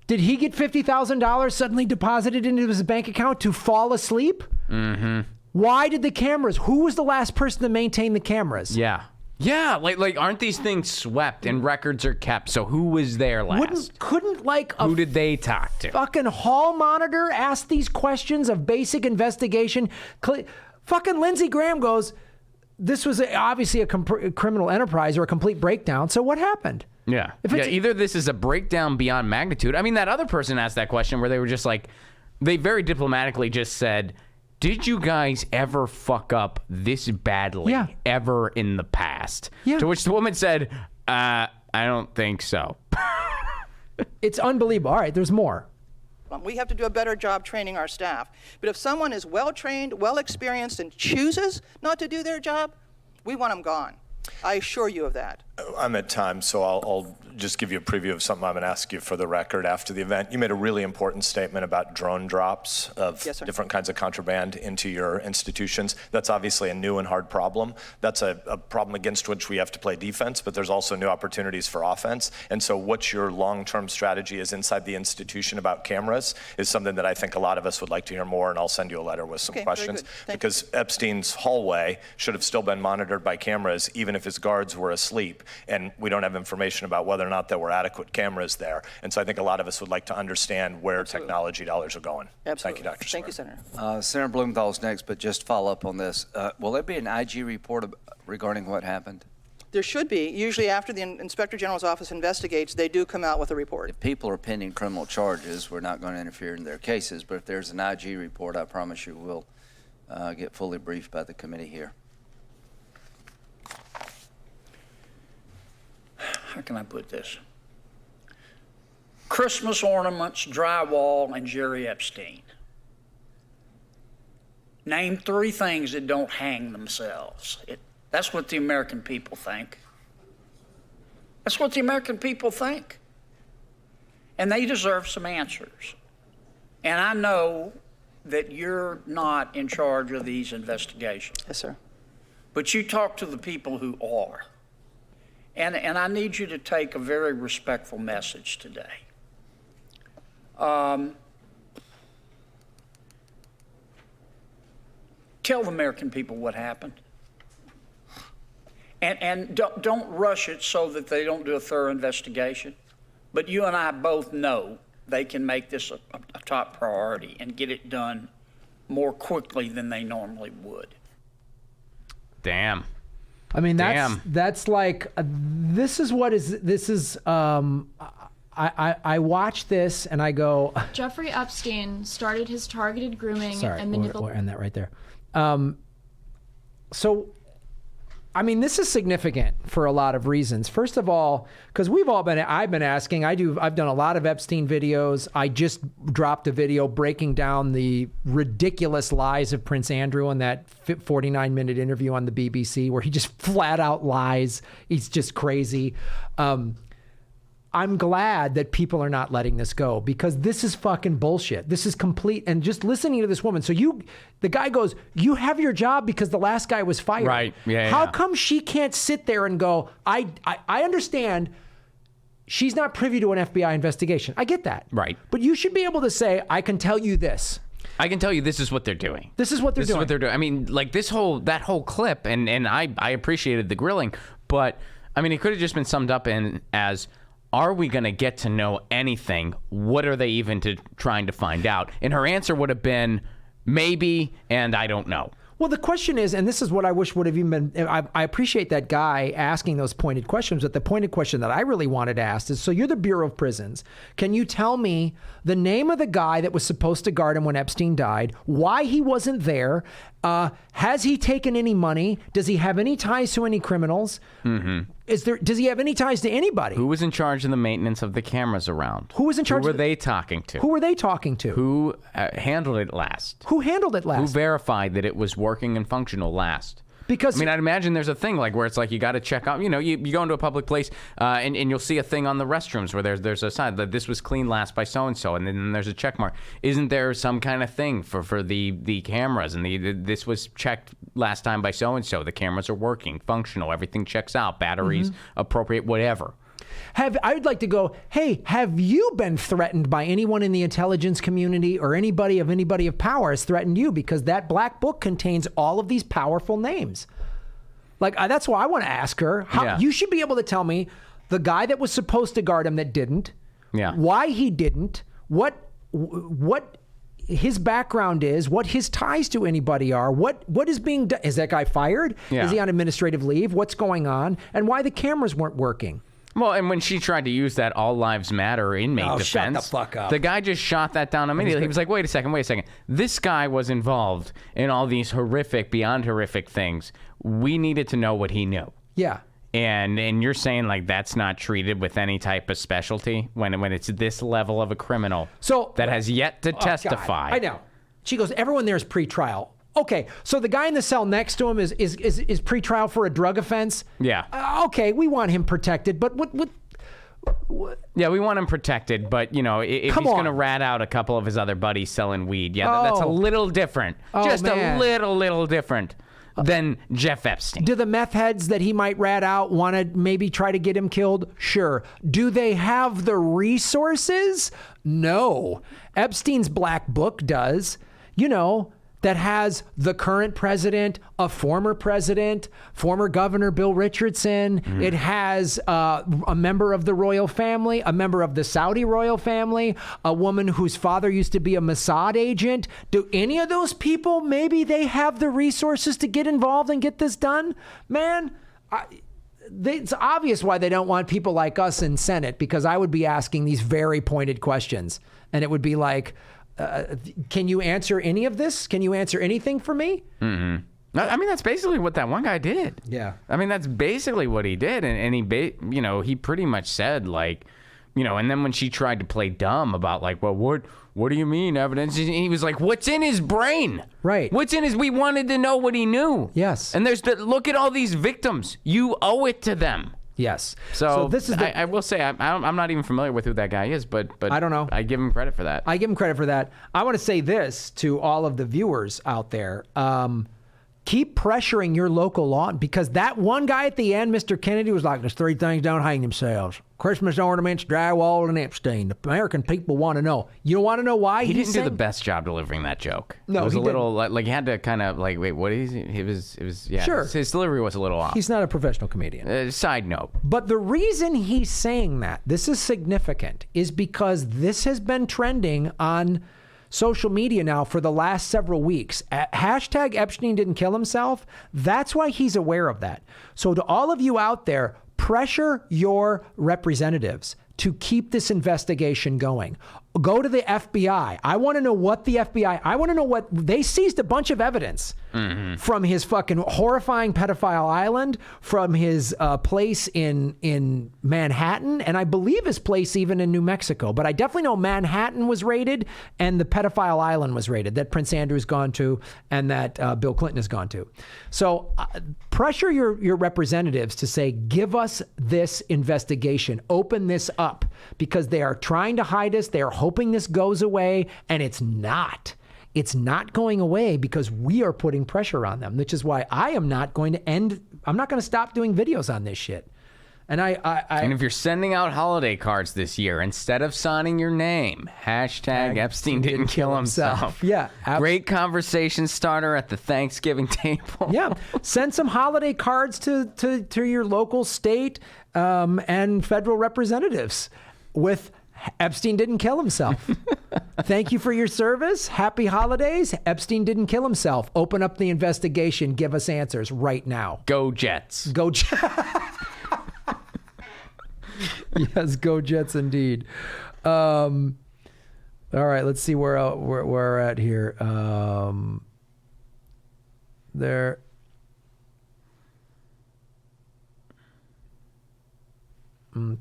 Did he get $50,000 suddenly deposited into his bank account to fall asleep? Mm-hmm. Why did the cameras? Who was the last person to maintain the cameras? Yeah. Yeah, like aren't these things swept and records are kept? So who was there last? Couldn't like a Who did they talk to? fucking hall monitor ask these questions of basic investigation? Fucking Lindsey Graham goes, this was obviously a criminal enterprise or a complete breakdown. So what happened? Yeah. Either this is a breakdown beyond magnitude. I mean, that other person asked that question where they were just like, they very diplomatically just said, did you guys ever fuck up this badly ever in the past? Yeah. To which the woman said, I don't think so. It's unbelievable. All right, there's more. We have to do a better job training our staff. But if someone is well-trained, well-experienced, and chooses not to do their job, we want them gone. I assure you of that. I'm at time, so I'll just give you a preview of something I'm going to ask you for the record after the event. You made a really important statement about drone drops of different kinds of contraband into your institutions. That's obviously a new and hard problem. That's a problem against which we have to play defense, but there's also new opportunities for offense. And so what your long-term strategy is inside the institution about cameras is something that I think a lot of us would like to hear more, and I'll send you a letter with some questions. Because Epstein's hallway should have still been monitored by cameras, even if his guards were asleep, and we don't have information about whether or not there were adequate cameras there. And so I think a lot of us would like to understand where technology dollars are going. Absolutely. Thank you, Dr. Thank you, Senator. Senator. Senator Blumenthal's next, but just follow up on this. Will there be an IG report regarding what happened? There should be. Usually after the Inspector General's office investigates, they do come out with a report. If people are pending criminal charges, we're not going to interfere in their cases, but if there's an IG report, I promise you we'll get fully briefed by the committee here. How can I put this? Christmas ornaments, drywall, and Jerry Epstein. Name 3 things that don't hang themselves. That's what the American people think. That's what the American people think. And they deserve some answers. And I know that you're not in charge of these investigations. Yes, sir. But you talk to the people who are. And I need you to take a very respectful message today. Tell the American people what happened. And don't rush it so that they don't do a thorough investigation. But you and I both know they can make this a top priority and get it done more quickly than they normally would. Damn. I mean, that's like, this is I watch this and I go. Jeffrey Epstein started his targeted grooming and manipulation. We'll end that right there. So, I mean, this is significant for a lot of reasons. First of all, because I've been asking, I've done a lot of Epstein videos. I just dropped a video breaking down the ridiculous lies of Prince Andrew in that 49-minute interview on the BBC where he just flat out lies. He's just crazy. I'm glad that people are not letting this go because this is fucking bullshit. This is complete. And just listening to this woman. So the guy goes, you have your job because the last guy was fired. Right. Yeah. How come she can't sit there and go, I understand she's not privy to an FBI investigation. I get that. Right. But you should be able to say, I can tell you this. I can tell you this is what they're doing. This is what they're doing. I mean, like that whole clip, and I appreciated the grilling, but I mean, it could have just been summed up as, are we going to get to know anything? What are they even trying to find out? And her answer would have been maybe, and I don't know. Well, the question is, and this is what I wish would have even been, I appreciate that guy asking those pointed questions, but the pointed question that I really wanted to ask is, so you're the Bureau of Prisons. Can you tell me the name of the guy that was supposed to guard him when Epstein died, why he wasn't there, has he taken any money, does he have any ties to any criminals? Mm-hmm. Does he have any ties to anybody? Who was in charge of the maintenance of the cameras around? Who was in charge? Who were they talking to? Who were they talking to? Who handled it last? Who handled it last? Who verified that it was working and functional last? Because I mean, I'd imagine there's a thing like where it's like you got to check out. You know, you go into a public place and you'll see a thing on the restrooms where there's a sign that this was cleaned last by so and so, and then there's a check mark. Isn't there some kind of thing for the cameras and this was checked last time by so and so? The cameras are working, functional, everything checks out, batteries appropriate, whatever. I would like to go, hey, have you been threatened by anyone in the intelligence community or anybody of power has threatened you? Because that black book contains all of these powerful names. Like, that's why I want to ask her. How, You should be able to tell me the guy that was supposed to guard him that didn't, why he didn't, what his background is, what his ties to anybody are, what is being done. Is that guy fired? Is he on administrative leave? What's going on? And why the cameras weren't working. Well, and when she tried to use that All Lives Matter inmate defense, shut the fuck up. The guy just shot that down immediately. He was like, wait a second. This guy was involved in all these horrific, beyond horrific things. We needed to know what he knew. Yeah. And you're saying like that's not treated with any type of specialty when it's this level of a criminal that has yet to testify. God, I know. She goes, everyone there is pretrial. Okay, so the guy in the cell next to him is pretrial for a drug offense? Yeah. Okay, we want him protected, but what? Yeah, we want him protected, but, you know, if he's going to rat out a couple of his other buddies selling weed, that's a little different. Just a little different than Jeff Epstein. Do the meth heads that he might rat out want to maybe try to get him killed? Sure. Do they have the resources? No. Epstein's black book does. You know, that has the current president, a former president, former Governor Bill Richardson. It has a member of the royal family, a member of the Saudi royal family, a woman whose father used to be a Mossad agent. Do any of those people, maybe they have the resources to get involved and get this done? Man, it's obvious why they don't want people like us in Senate, because I would be asking these very pointed questions. And it would be like, can you answer any of this? Can you answer anything for me? I mean, that's basically what that one guy did. Yeah. I mean, that's basically what he did. And he pretty much said, like, you know, and then when she tried to play dumb about, like, well, what do you mean evidence? And he was like, what's in his brain? Right. We wanted to know what he knew. Yes. And look at all these victims. You owe it to them. Yes. So this is I will say I'm not even familiar with who that guy is, but I don't know. I give him credit for that. I want to say this to all of the viewers out there. Keep pressuring your local law, because that one guy at the end, Mr. Kennedy, was like, there's 3 things don't hang themselves: Christmas ornaments, drywall, and Epstein. The American people want to know. You want to know why? He didn't do the best job delivering that joke. No, it was he a little like he had to kind of like, wait, what is he? It was Sure. His delivery was a little off. He's not a professional comedian. Side note. But the reason he's saying that, this is significant, is because this has been trending on social media now for the last several weeks. Hashtag Epstein didn't kill himself. That's why he's aware of that. So to all of you out there, pressure your representatives to keep this investigation going. Go to the FBI. I want to know what they seized a bunch of evidence from his fucking horrifying pedophile island, from his place in Manhattan, and I believe his place even in New Mexico. But I definitely know Manhattan was raided and the pedophile island was raided that Prince Andrew's gone to and that Bill Clinton has gone to. So pressure your representatives to say, give us this investigation, open this up, because they are trying to hide us. They are hoping this goes away, and it's not. It's not going away because we are putting pressure on them, which is why I'm not going to stop doing videos on this shit. And and if you're sending out holiday cards this year, instead of signing your name, hashtag Epstein didn't kill himself. Yeah. Great conversation starter at the Thanksgiving table. Yeah. Send some holiday cards to your local state and federal representatives with Epstein didn't kill himself. Thank you for your service. Happy holidays. Epstein didn't kill himself. Open up the investigation. Give us answers right now. Go Jets. Go Jets. Yes, go Jets indeed. All right, let's see where we're at here. There.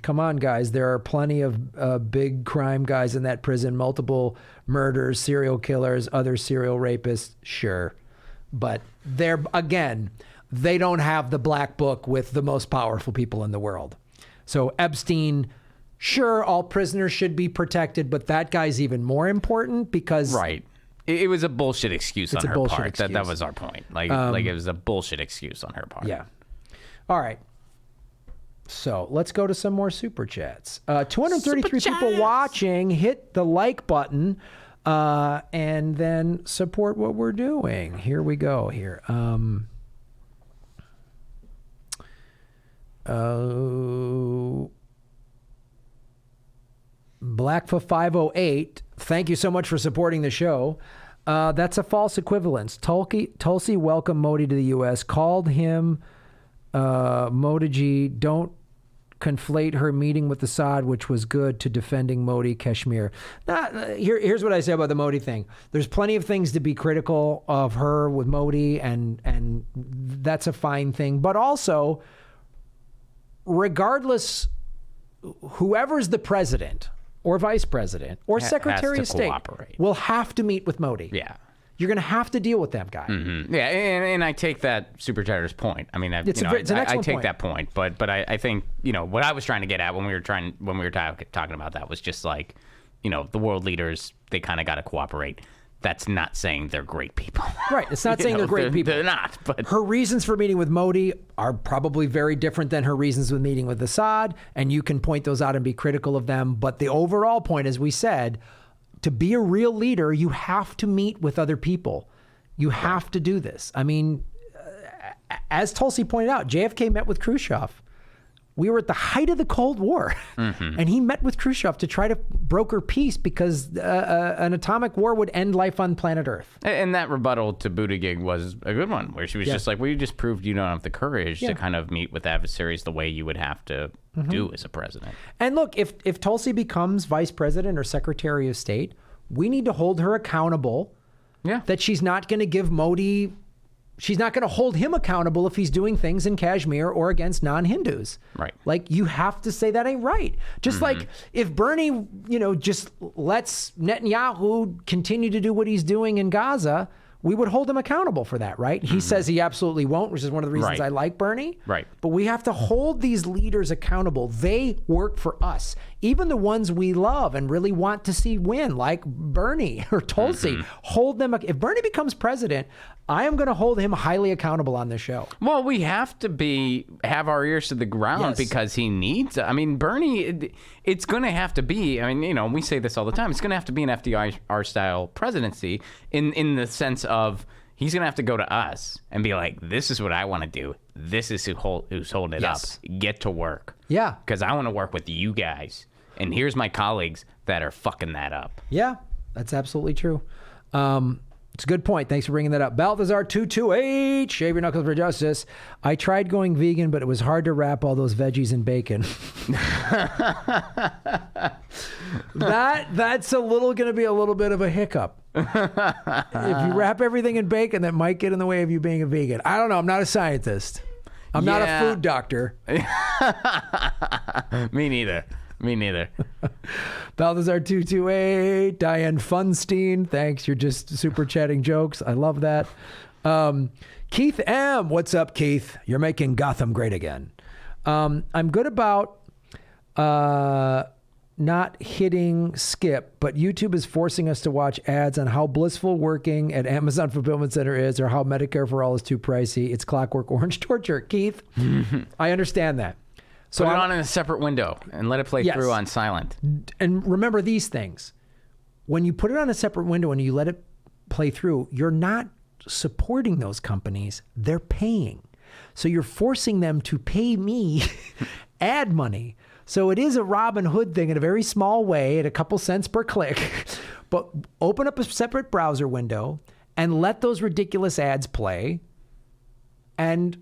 Come on, guys. There are plenty of big crime guys in that prison, multiple murders, serial killers, other serial rapists. Sure. But they don't have the black book with the most powerful people in the world. So Epstein, sure, all prisoners should be protected, but that guy's even more important because... Right. It was a bullshit excuse on her part. That was our point. Like it was a bullshit excuse on her part. Yeah. All right. So let's go to some more super chats. 233 people watching. Hit the like button and then support what we're doing. Here we go. Here. Blackfa508, thank you so much for supporting the show. That's a false equivalence. Tulsi welcomed Modi to the U.S., called him Buttigieg. Don't conflate her meeting with Assad, which was good, to defending Modi, Kashmir. Here's what I say about the Modi thing. There's plenty of things to be critical of her with Modi, and that's a fine thing. But also, regardless, whoever's the president or vice president or secretary of state will have to meet with Modi. Yeah. You're going to have to deal with that guy. Mm-hmm. Yeah, and I take that Super Chatter's point. I mean, it's an excellent I take point. that point, but I think, what I was trying to get at when we were talking about that was just like, the world leaders, they kind of got to cooperate. That's not saying they're great people. Right. It's not saying they're great people. They're not. But her reasons for meeting with Modi are probably very different than her reasons with meeting with Assad, and you can point those out and be critical of them. But the overall point, as we said, to be a real leader, you have to meet with other people. You have to do this. I mean, as Tulsi pointed out, JFK met with Khrushchev. We were at the height of the Cold War, and he met with Khrushchev to try to broker peace because an atomic war would end life on planet Earth. And that rebuttal to Buttigieg was a good one, where she was just like, well, you just proved you don't have the courage to kind of meet with adversaries the way you would have to do as a president. And look, if Tulsi becomes vice president or secretary of state, we need to hold her accountable that she's not going to give Modi... She's not going to hold him accountable if he's doing things in Kashmir or against non-Hindus. Right. Like, you have to say that ain't right. Just like if Bernie, just lets Netanyahu continue to do what he's doing in Gaza, we would hold him accountable for that, right? He says he absolutely won't, which is one of the reasons I like Bernie. Right. But we have to hold these leaders accountable. They work for us. Even the ones we love and really want to see win, like Bernie or Tulsi, hold them. If Bernie becomes president, I am going to hold him highly accountable on this show. Well, we have to have our ears to the ground because he needs. I mean, Bernie, it's going to have to be. I mean, we say this all the time. It's going to have to be an FDR style presidency in the sense of he's going to have to go to us and be like, "This is what I want to do. This is who's holding it up. Get to work." Yeah, because I want to work with you guys, and here's my colleagues that are fucking that up. Yeah, that's absolutely true. It's a good point. Thanks for bringing that up. Balthazar228, shave your knuckles for justice. I tried going vegan, but it was hard to wrap all those veggies in bacon. That's going to be a little bit of a hiccup. If you wrap everything in bacon, that might get in the way of you being a vegan. I don't know. I'm not a scientist. I'm not a food doctor. Me neither. Balthazar228, Diane Funstein, thanks. You're just super chatting jokes. I love that. Keith M. What's up, Keith? You're making Gotham great again. I'm good about not hitting skip, but YouTube is forcing us to watch ads on how blissful working at Amazon Fulfillment Center is, or how Medicare for All is too pricey. It's Clockwork Orange torture. Keith, I understand that. So put it on in a separate window and let it play through on silent. And remember these things. When you put it on a separate window and you let it play through, you're not supporting those companies. They're paying. So you're forcing them to pay me ad money. So it is a Robin Hood thing in a very small way at a couple cents per click. But open up a separate browser window and let those ridiculous ads play, and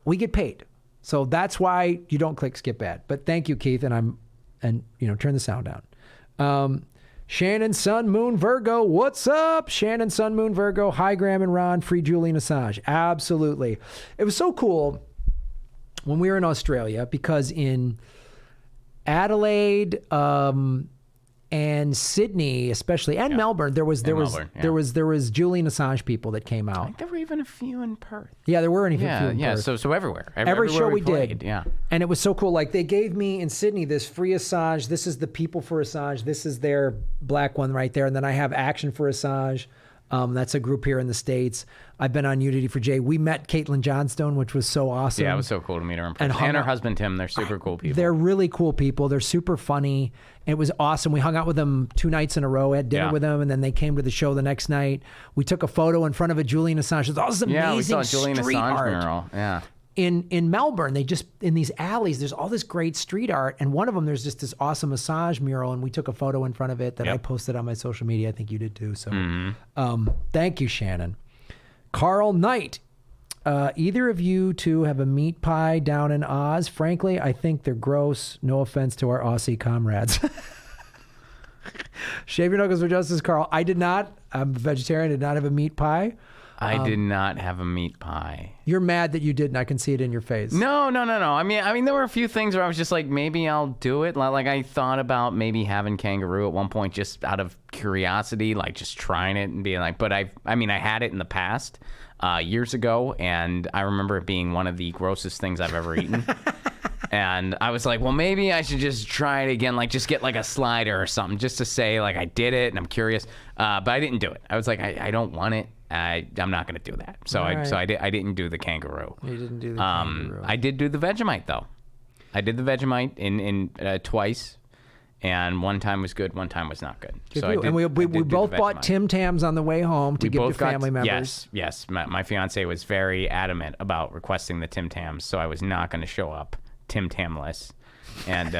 we get paid. So that's why you don't click skip ad. But thank you, Keith, and turn the sound down. Shannon Sun Moon Virgo, what's up? Shannon Sun Moon Virgo, hi Graham and Ron, free Julian Assange. Absolutely. It was so cool when we were in Australia, because in Adelaide and Sydney, especially, and Melbourne, there was Julian Assange people that came out. I think there were even a few in Perth. Yeah, there were a few in Perth. So everywhere. Every show we played, did. Yeah. And it was so cool. Like, they gave me in Sydney this free Assange. This is the People for Assange. This is their black one right there. And then I have Action for Assange. That's a group here in the States. I've been on Unity for Jay. We met Caitlin Johnstone, which was so awesome. Yeah, it was so cool to meet her in person. And her husband, Tim. They're super cool people. They're really cool people. They're super funny. It was awesome. We hung out with them 2 nights in a row, had dinner with them, and then they came to the show the next night. We took a photo in front of a Julian Assange. It was amazing we saw a Julian street Assange art. mural. Yeah. in Melbourne, they just, in these alleys, there's all this great street art. And one of them, there's just this awesome massage mural. And we took a photo in front of it that I posted on my social media. I think you did too. So thank you, Shannon. Carl Knight. Either of you two have a meat pie down in Oz? Frankly, I think they're gross. No offense to our Aussie comrades. Shave your knuckles for justice, Carl. I did not. I'm a vegetarian. I did not have a meat pie. I did not have a meat pie. You're mad that you didn't. I can see it in your face. No. I mean, there were a few things where I was just like, maybe I'll do it. Like I thought about maybe having kangaroo at one point, just out of curiosity, like just trying it and being like. But I had it in the past, years ago, and I remember it being one of the grossest things I've ever eaten. And I was like, well, maybe I should just try it again, like just get like a slider or something, just to say like I did it and I'm curious. But I didn't do it. I was like, I don't want it. I'm not going to do that. So I didn't do the kangaroo. You didn't do the kangaroo. I did do the Vegemite though. I did the Vegemite in twice, and one time was good, one time was not good. And we both bought Tim Tams on the way home to give to family members. Yes. My fiance was very adamant about requesting the Tim Tams, so I was not going to show up Tim Tamless. And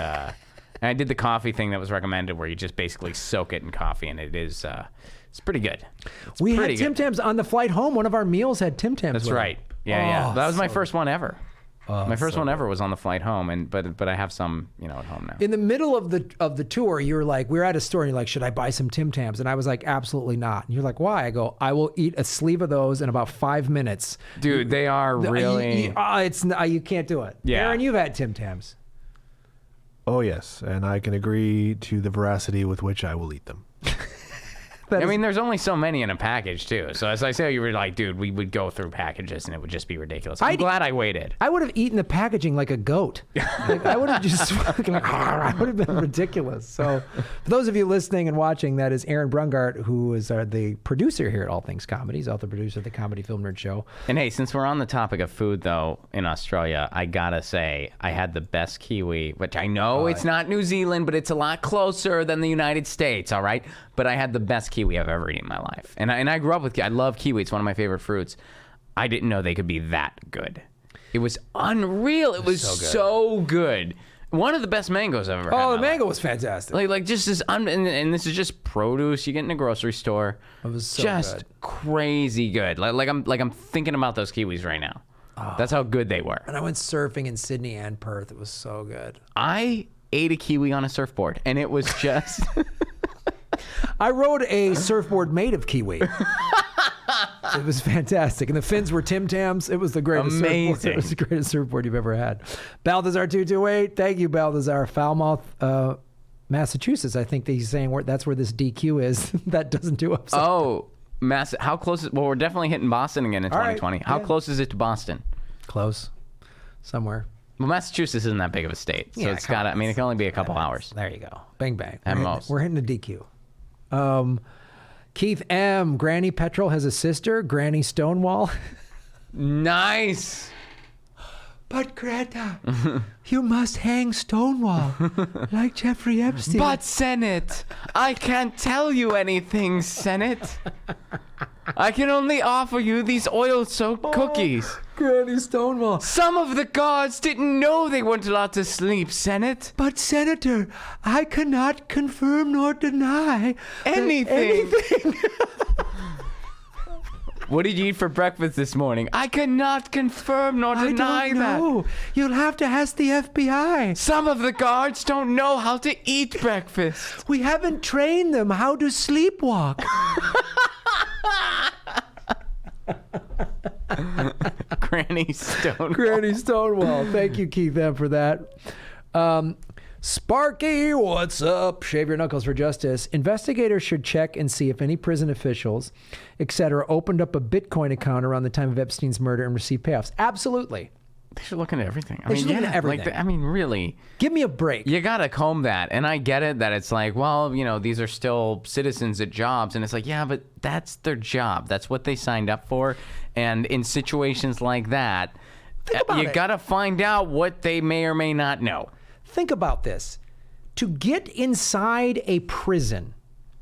I did the coffee thing that was recommended, where you just basically soak it in coffee, and it is. It's pretty good. We had Tim Tams on the flight home. One of our meals had Tim Tams. That's right. Yeah. That was my first one ever. My first one ever was on the flight home, but I have some, at home now. In the middle of the tour, you were like, we were at a store, and you're like, should I buy some Tim Tams? And I was like, absolutely not. And you're like, why? I go, I will eat a sleeve of those in about 5 minutes. Dude, they are really. You can't do it. Yeah. Aaron, you've had Tim Tams. Oh yes, and I can agree to the veracity with which I will eat them. There's only so many in a package, too. So as I say, you were like, dude, we would go through packages and it would just be ridiculous. I'm glad I waited. I would have eaten the packaging like a goat. I would have just fucking, I would have been ridiculous. So for those of you listening and watching, that is Aaron Brungart, who is the producer here at All Things Comedy. He's also the producer of the Comedy Film Nerd Show. And hey, since we're on the topic of food, though, in Australia, I gotta say, I had the best kiwi, which I know it's not New Zealand, but it's a lot closer than the United States, all right? But I had the best kiwi I've ever eaten in my life. And I grew up with, I love kiwi. It's one of my favorite fruits. I didn't know they could be that good. It was unreal. It was so good. One of the best mangoes I've ever had. Oh, the mango was fantastic. Like just this, and this is just produce you get in a grocery store. It was so just good. Crazy good. Like I'm thinking about those kiwis right now. That's how good they were. And I went surfing in Sydney and Perth. It was so good. I ate a kiwi on a surfboard, and it was just. I rode a surfboard made of kiwi. It was fantastic. And the fins were Tim Tams. It was the greatest surfboard. It was the greatest surfboard you've ever had. Balthazar228. Thank you, Balthazar. Falmouth, Massachusetts. I think that he's saying that's where this DQ is. That doesn't do us. Oh, how close is, well, we're definitely hitting Boston again in 2020. Right. How close is it to Boston? Close. Somewhere. Well, Massachusetts isn't that big of a state. So it's got, it can only be a couple hours. There you go. Bang, bang. At most. We're hitting a DQ. Keith M. Granny Petrol has a sister, Granny Stonewall. Nice. But Greta, you must hang Stonewall like Jeffrey Epstein. But Senate, I can't tell you anything, Senate. I can only offer you these oil-soaked cookies. Granny Stonewall. Some of the guards didn't know they weren't allowed to sleep, Senate. But Senator, I cannot confirm nor deny anything. What did you eat for breakfast this morning? I cannot confirm nor deny that. I don't know. You'll have to ask the FBI. Some of the guards don't know how to eat breakfast. We haven't trained them how to sleepwalk. Granny Stonewall. Granny Stonewall. Thank you, Keith M, for that. Sparky, what's up? Shave your knuckles for justice. Investigators should check and see if any prison officials, etc., opened up a Bitcoin account around the time of Epstein's murder and received payoffs. Absolutely. They should look into everything. They should look into everything. Really. Give me a break. You got to comb that. And I get it that it's like, well, these are still citizens at jobs. And it's like, yeah, but that's their job. That's what they signed up for. And in situations like that, you got to find out what they may or may not know. Think about this. To get inside a prison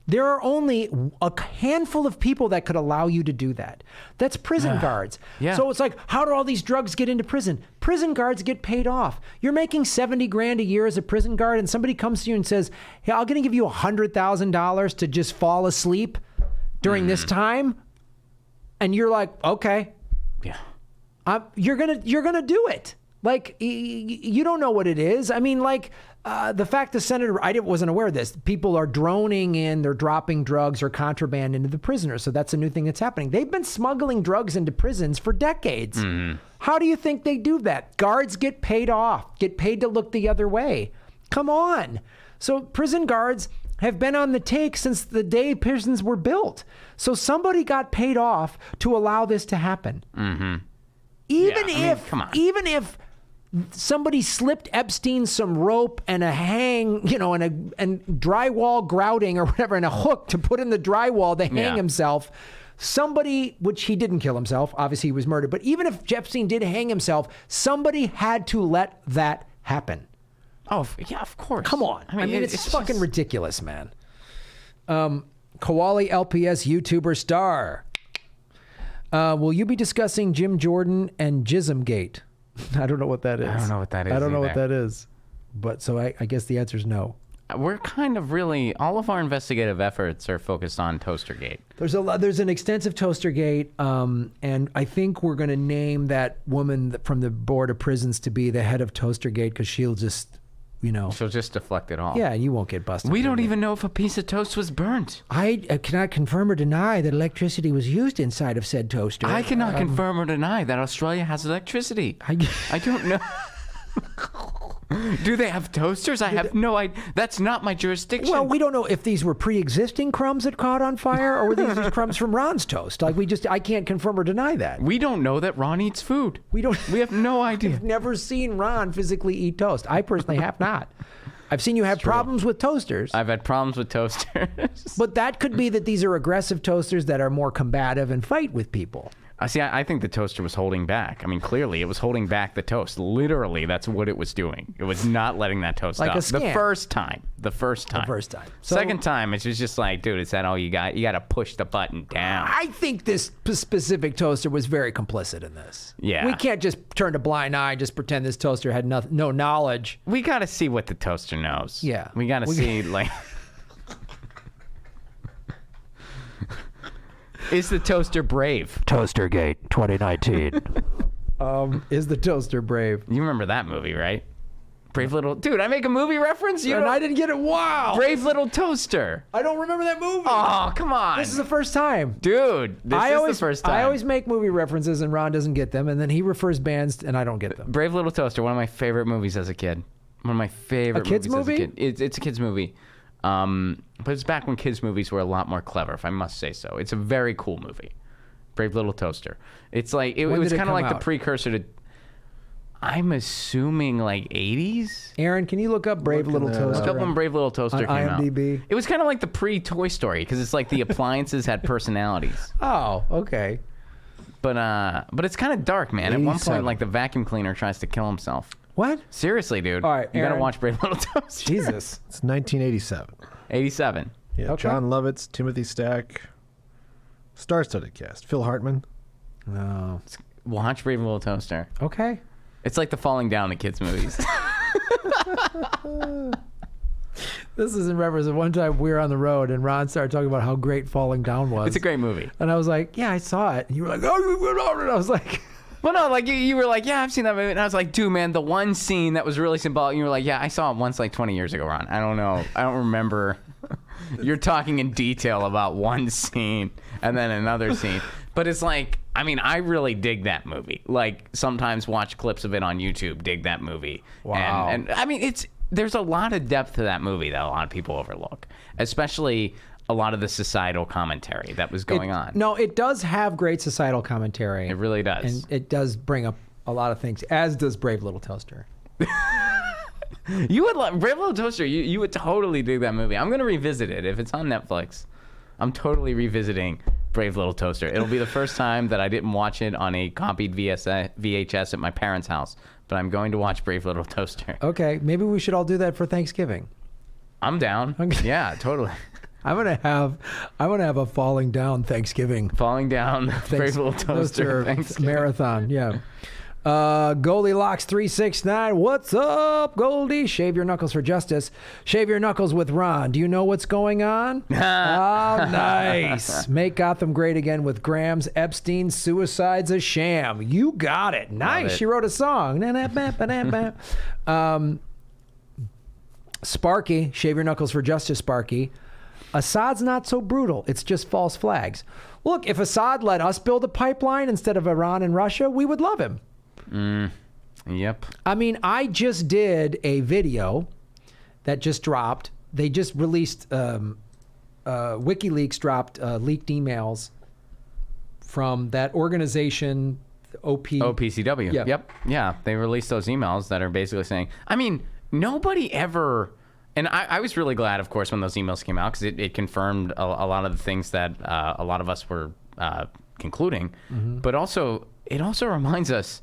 There are only a handful of people that could allow you to do that. That's prison guards. Yeah. So it's like, how do all these drugs get into prison? Prison guards get paid off. You're making $70,000 a year as a prison guard, and somebody comes to you and says, "Hey, I'm going to give you $100,000 to just fall asleep during this time," and you're like, "Okay, Yeah. you're gonna do it." Like, you don't know what it is. I mean, like, the fact the senator, wasn't aware of this. People are droning in, they're dropping drugs or contraband into the prisoners. So that's a new thing that's happening. They've been smuggling drugs into prisons for decades. How do you think they do that? Guards get paid off, get paid to look the other way. Come on. So prison guards have been on the take since the day prisons were built. So somebody got paid off to allow this to happen. Even come on. Even if somebody slipped Epstein some rope and a hang, and drywall grouting or whatever, and a hook to put in the drywall to hang himself. Somebody, which he didn't kill himself, obviously he was murdered, but even if Epstein did hang himself, somebody had to let that happen. Oh, yeah, of course. Come on. I mean, it's fucking just ridiculous, man. Koali LPS YouTuber star. Will you be discussing Jim Jordan and Jismgate? I don't know what that is. I don't know what that is I don't know either. what that is. But so I guess the answer is no. We're kind of really, all of our investigative efforts are focused on Toastergate. There's an extensive Toastergate, and I think we're going to name that woman from the Board of Prisons to be the head of Toastergate because she'll just, She'll just deflect it all. yeah, you won't get busted. We for don't it. even know if a piece of toast was burnt. I cannot confirm or deny that electricity was used inside of said toaster. I cannot confirm or deny that Australia has electricity. I don't know. Do they have toasters? I have no idea. That's not my jurisdiction. Well, we don't know if these were pre-existing crumbs that caught on fire or were these just crumbs from Ron's toast. Like, I can't confirm or deny that. We don't know that Ron eats food. We have no idea. I've never seen Ron physically eat toast. I personally have not. I've seen you have problems with toasters. I've had problems with toasters. But that could be that these are aggressive toasters that are more combative and fight with people. See, I think the toaster was holding back. I mean, clearly, it was holding back the toast. Literally, that's what it was doing. It was not letting that toast Like up. a scam. The first time. The first time. So- Second time, it was just like, dude, is that all you got? You got to push the button down. I think this specific toaster was very complicit in this. Yeah. We can't just turn a blind eye and just pretend this toaster had no knowledge. We got to see what the toaster knows. Yeah. We got to see, like... Is the toaster brave? Toastergate 2019. Is the toaster brave? You remember that movie, right? Brave Little... Dude, I make a movie reference? And I didn't get it. Wow. Brave Little Toaster. I don't remember that movie. Oh, come on. This is the first time. Dude, this is the first time. I always make movie references and Ron doesn't get them, and then he refers bands and I don't get them. Brave Little Toaster, one of my favorite movies as a kid. One of my favorite A kid's movies as a movie? kid. It's a kid's movie. But it's back when kids' movies were a lot more clever, if I must say so. It's a very cool movie. Brave Little Toaster. It's like, it When was did it kind of come like the out? precursor to, I'm assuming like 80s? Aaron, can you look up Brave Little Looking that Toaster? up. Look up when Brave Little Toaster On came out. IMDb? It was kind of like the pre-Toy Story, because it's like the appliances had personalities. Oh, okay. But it's kind of dark, man. At one point, 87. like the vacuum cleaner tries to kill himself. What? Seriously, dude. All right, you gotta Aaron. watch Brave Little Toaster. Jesus. It's 1987. 87. Yeah, Okay. John Lovitz, Timothy Stack, star-studded cast. Phil Hartman. No. Watch Brave Little Toaster. Okay. It's like the falling down of kids' movies. This is in reference to one time we were on the road and Ron started talking about how great Falling Down was. It's a great movie. And I was like, yeah, I saw it. And you were like, oh, and I was like, Well, no, like you were like, yeah, I've seen that movie. And I was like, dude, man, the one scene that was really symbolic. And you were like, yeah, I saw it once like 20 years ago, Ron. I don't know. I don't remember. You're talking in detail about one scene and then another scene. But it's like, I mean, I really dig that movie. Like, sometimes watch clips of it on YouTube, dig that movie. Wow. And I mean, there's a lot of depth to that movie that a lot of people overlook, especially a lot of the societal commentary that was going on. No, it does have great societal commentary. It really does. And it does bring up a lot of things, as does Brave Little Toaster. You would love Brave Little Toaster. You would totally dig that movie. I'm gonna revisit it if it's on Netflix. I'm totally revisiting Brave Little Toaster. It'll be the first time that I didn't watch it on a copied VHS at my parents' house, but I'm going to watch Brave Little Toaster. Okay, maybe we should all do that for Thanksgiving. I'm down. Okay. Yeah, totally. I'm gonna have a falling down Thanksgiving. Falling down, brave little toaster. Marathon, yeah. Goldilocks369, what's up, Goldie? Shave your knuckles for justice. Shave your knuckles with Ron. Do you know what's going on? Oh, nice. Make Gotham great again with Graham's Epstein suicide's a sham. You got it. Nice. She wrote a song. Sparky, shave your knuckles for justice, Sparky. Assad's not so brutal. It's just false flags. Look, if Assad let us build a pipeline instead of Iran and Russia, we would love him. Yep. I mean, I just did a video that just dropped. They just released, WikiLeaks dropped leaked emails from that organization, OPCW. Yep. Yeah, they released those emails that are basically saying, I mean, nobody ever, and I was really glad, of course, when those emails came out, because it confirmed a lot of the things that a lot of us were concluding. But also, it also reminds us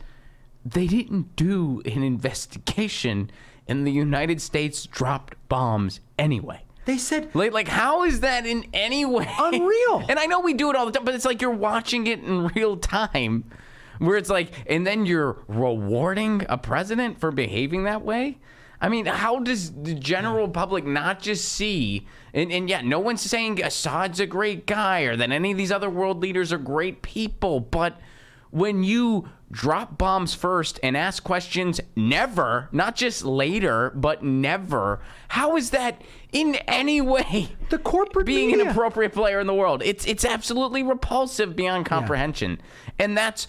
they didn't do an investigation, and the United States dropped bombs anyway. They said, like how is that in any way unreal? And I know we do it all the time, but it's like you're watching it in real time, where it's like, and then you're rewarding a president for behaving that way. I mean, how does the general public not just see, and yeah, no one's saying Assad's a great guy or that any of these other world leaders are great people, but when you drop bombs first and ask questions never, not just later, but never, how is that in any way the corporate being media an appropriate player in the world? It's absolutely repulsive beyond comprehension. And that's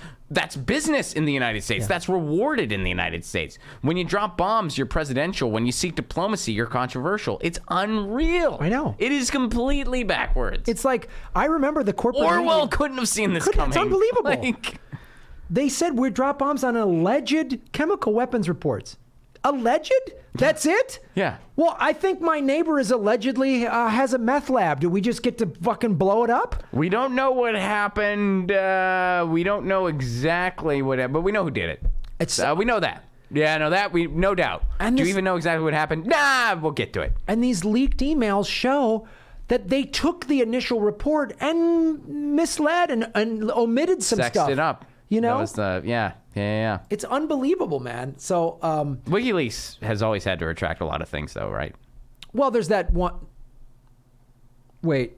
business in the United States. That's rewarded in the United States. When you drop bombs, you're presidential. When you seek diplomacy, you're controversial. It's unreal. I know. It is completely backwards. It's like, I remember the corporate Orwell media couldn't have seen this coming. It's unbelievable. Like, they said we drop bombs on alleged chemical weapons reports. Alleged? That's it? Yeah. Well, I think my neighbor is allegedly has a meth lab. Do we just get to fucking blow it up? we don't know what happened. We don't know exactly what happened, but we know who did it. We know that. Yeah, no doubt. And Do you even know exactly what happened? Nah, we'll get to it. And these leaked emails show that they took the initial report and misled and omitted some Sexed stuff. it up. You know? That was yeah. It's unbelievable, man. So, WikiLeaks has always had to retract a lot of things, though, right? well, there's that one. Wait.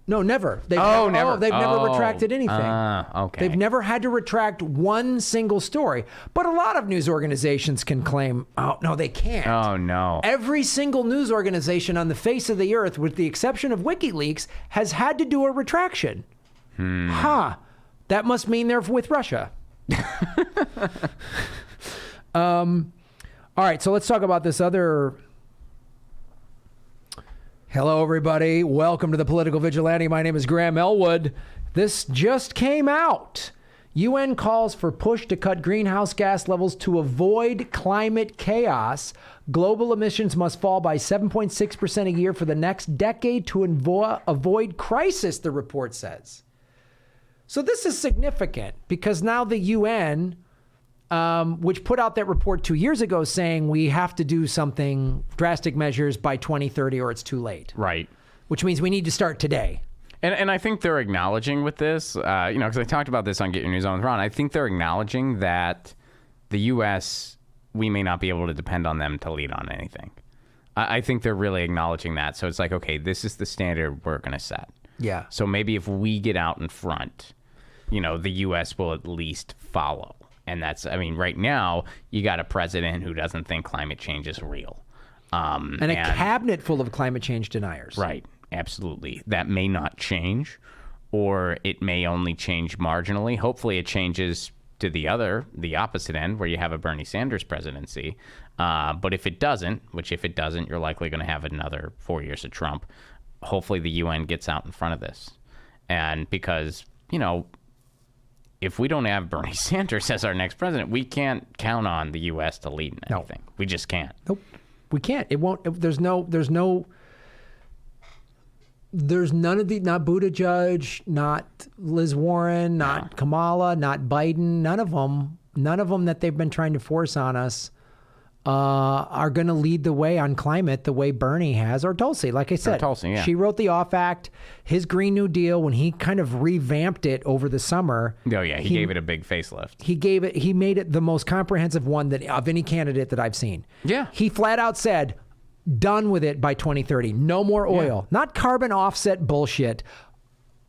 No, never. They've never. They've never retracted anything. Okay. They've never had to retract one single story. But a lot of news organizations can claim, oh, no, they can't. Oh, no. Every single news organization on the face of the earth, with the exception of WikiLeaks, has had to do a retraction. That must mean they're with Russia. All right, so let's talk about this other. Hello, everybody. Welcome to the Political Vigilante. My name is Graham Elwood. This just came out. UN calls for push to cut greenhouse gas levels to avoid climate chaos. Global emissions must fall by 7.6% a year for the next decade to avoid crisis, the report says. So this is significant because now the UN, which put out that report 2 years ago saying we have to do something, drastic measures by 2030 or it's too late. Right. Which means we need to start today. And I think they're acknowledging with this, because I talked about this on Get Your News On with Ron. I think they're acknowledging that the U.S., we may not be able to depend on them to lead on anything. I think they're really acknowledging that. So it's like, okay, this is the standard we're going to set. Yeah. So maybe if we get out in front, the U.S. will at least follow. And that's, right now, you got a president who doesn't think climate change is real. And a cabinet full of climate change deniers. Right. Absolutely. That may not change, or it may only change marginally. Hopefully it changes to the opposite end, where you have a Bernie Sanders presidency. But if it doesn't, you're likely going to have another 4 years of Trump. Hopefully the UN gets out in front of this. And because, if we don't have Bernie Sanders as our next president, we can't count on the U.S. to lead in anything. No. We just can't. Nope. We can't. It won't. There's none of the, not Buttigieg, not Liz Warren, not Kamala, not Biden, none of them that they've been trying to force on us are going to lead the way on climate the way Bernie has, or Tulsi. Like I said, Tulsi, yeah. She wrote the Off Act, his Green New Deal, when he kind of revamped it over the summer. Oh yeah, he gave it a big facelift. He made it the most comprehensive one that of any candidate that I've seen. Yeah. He flat out said, done with it by 2030. No more oil. Not carbon offset bullshit.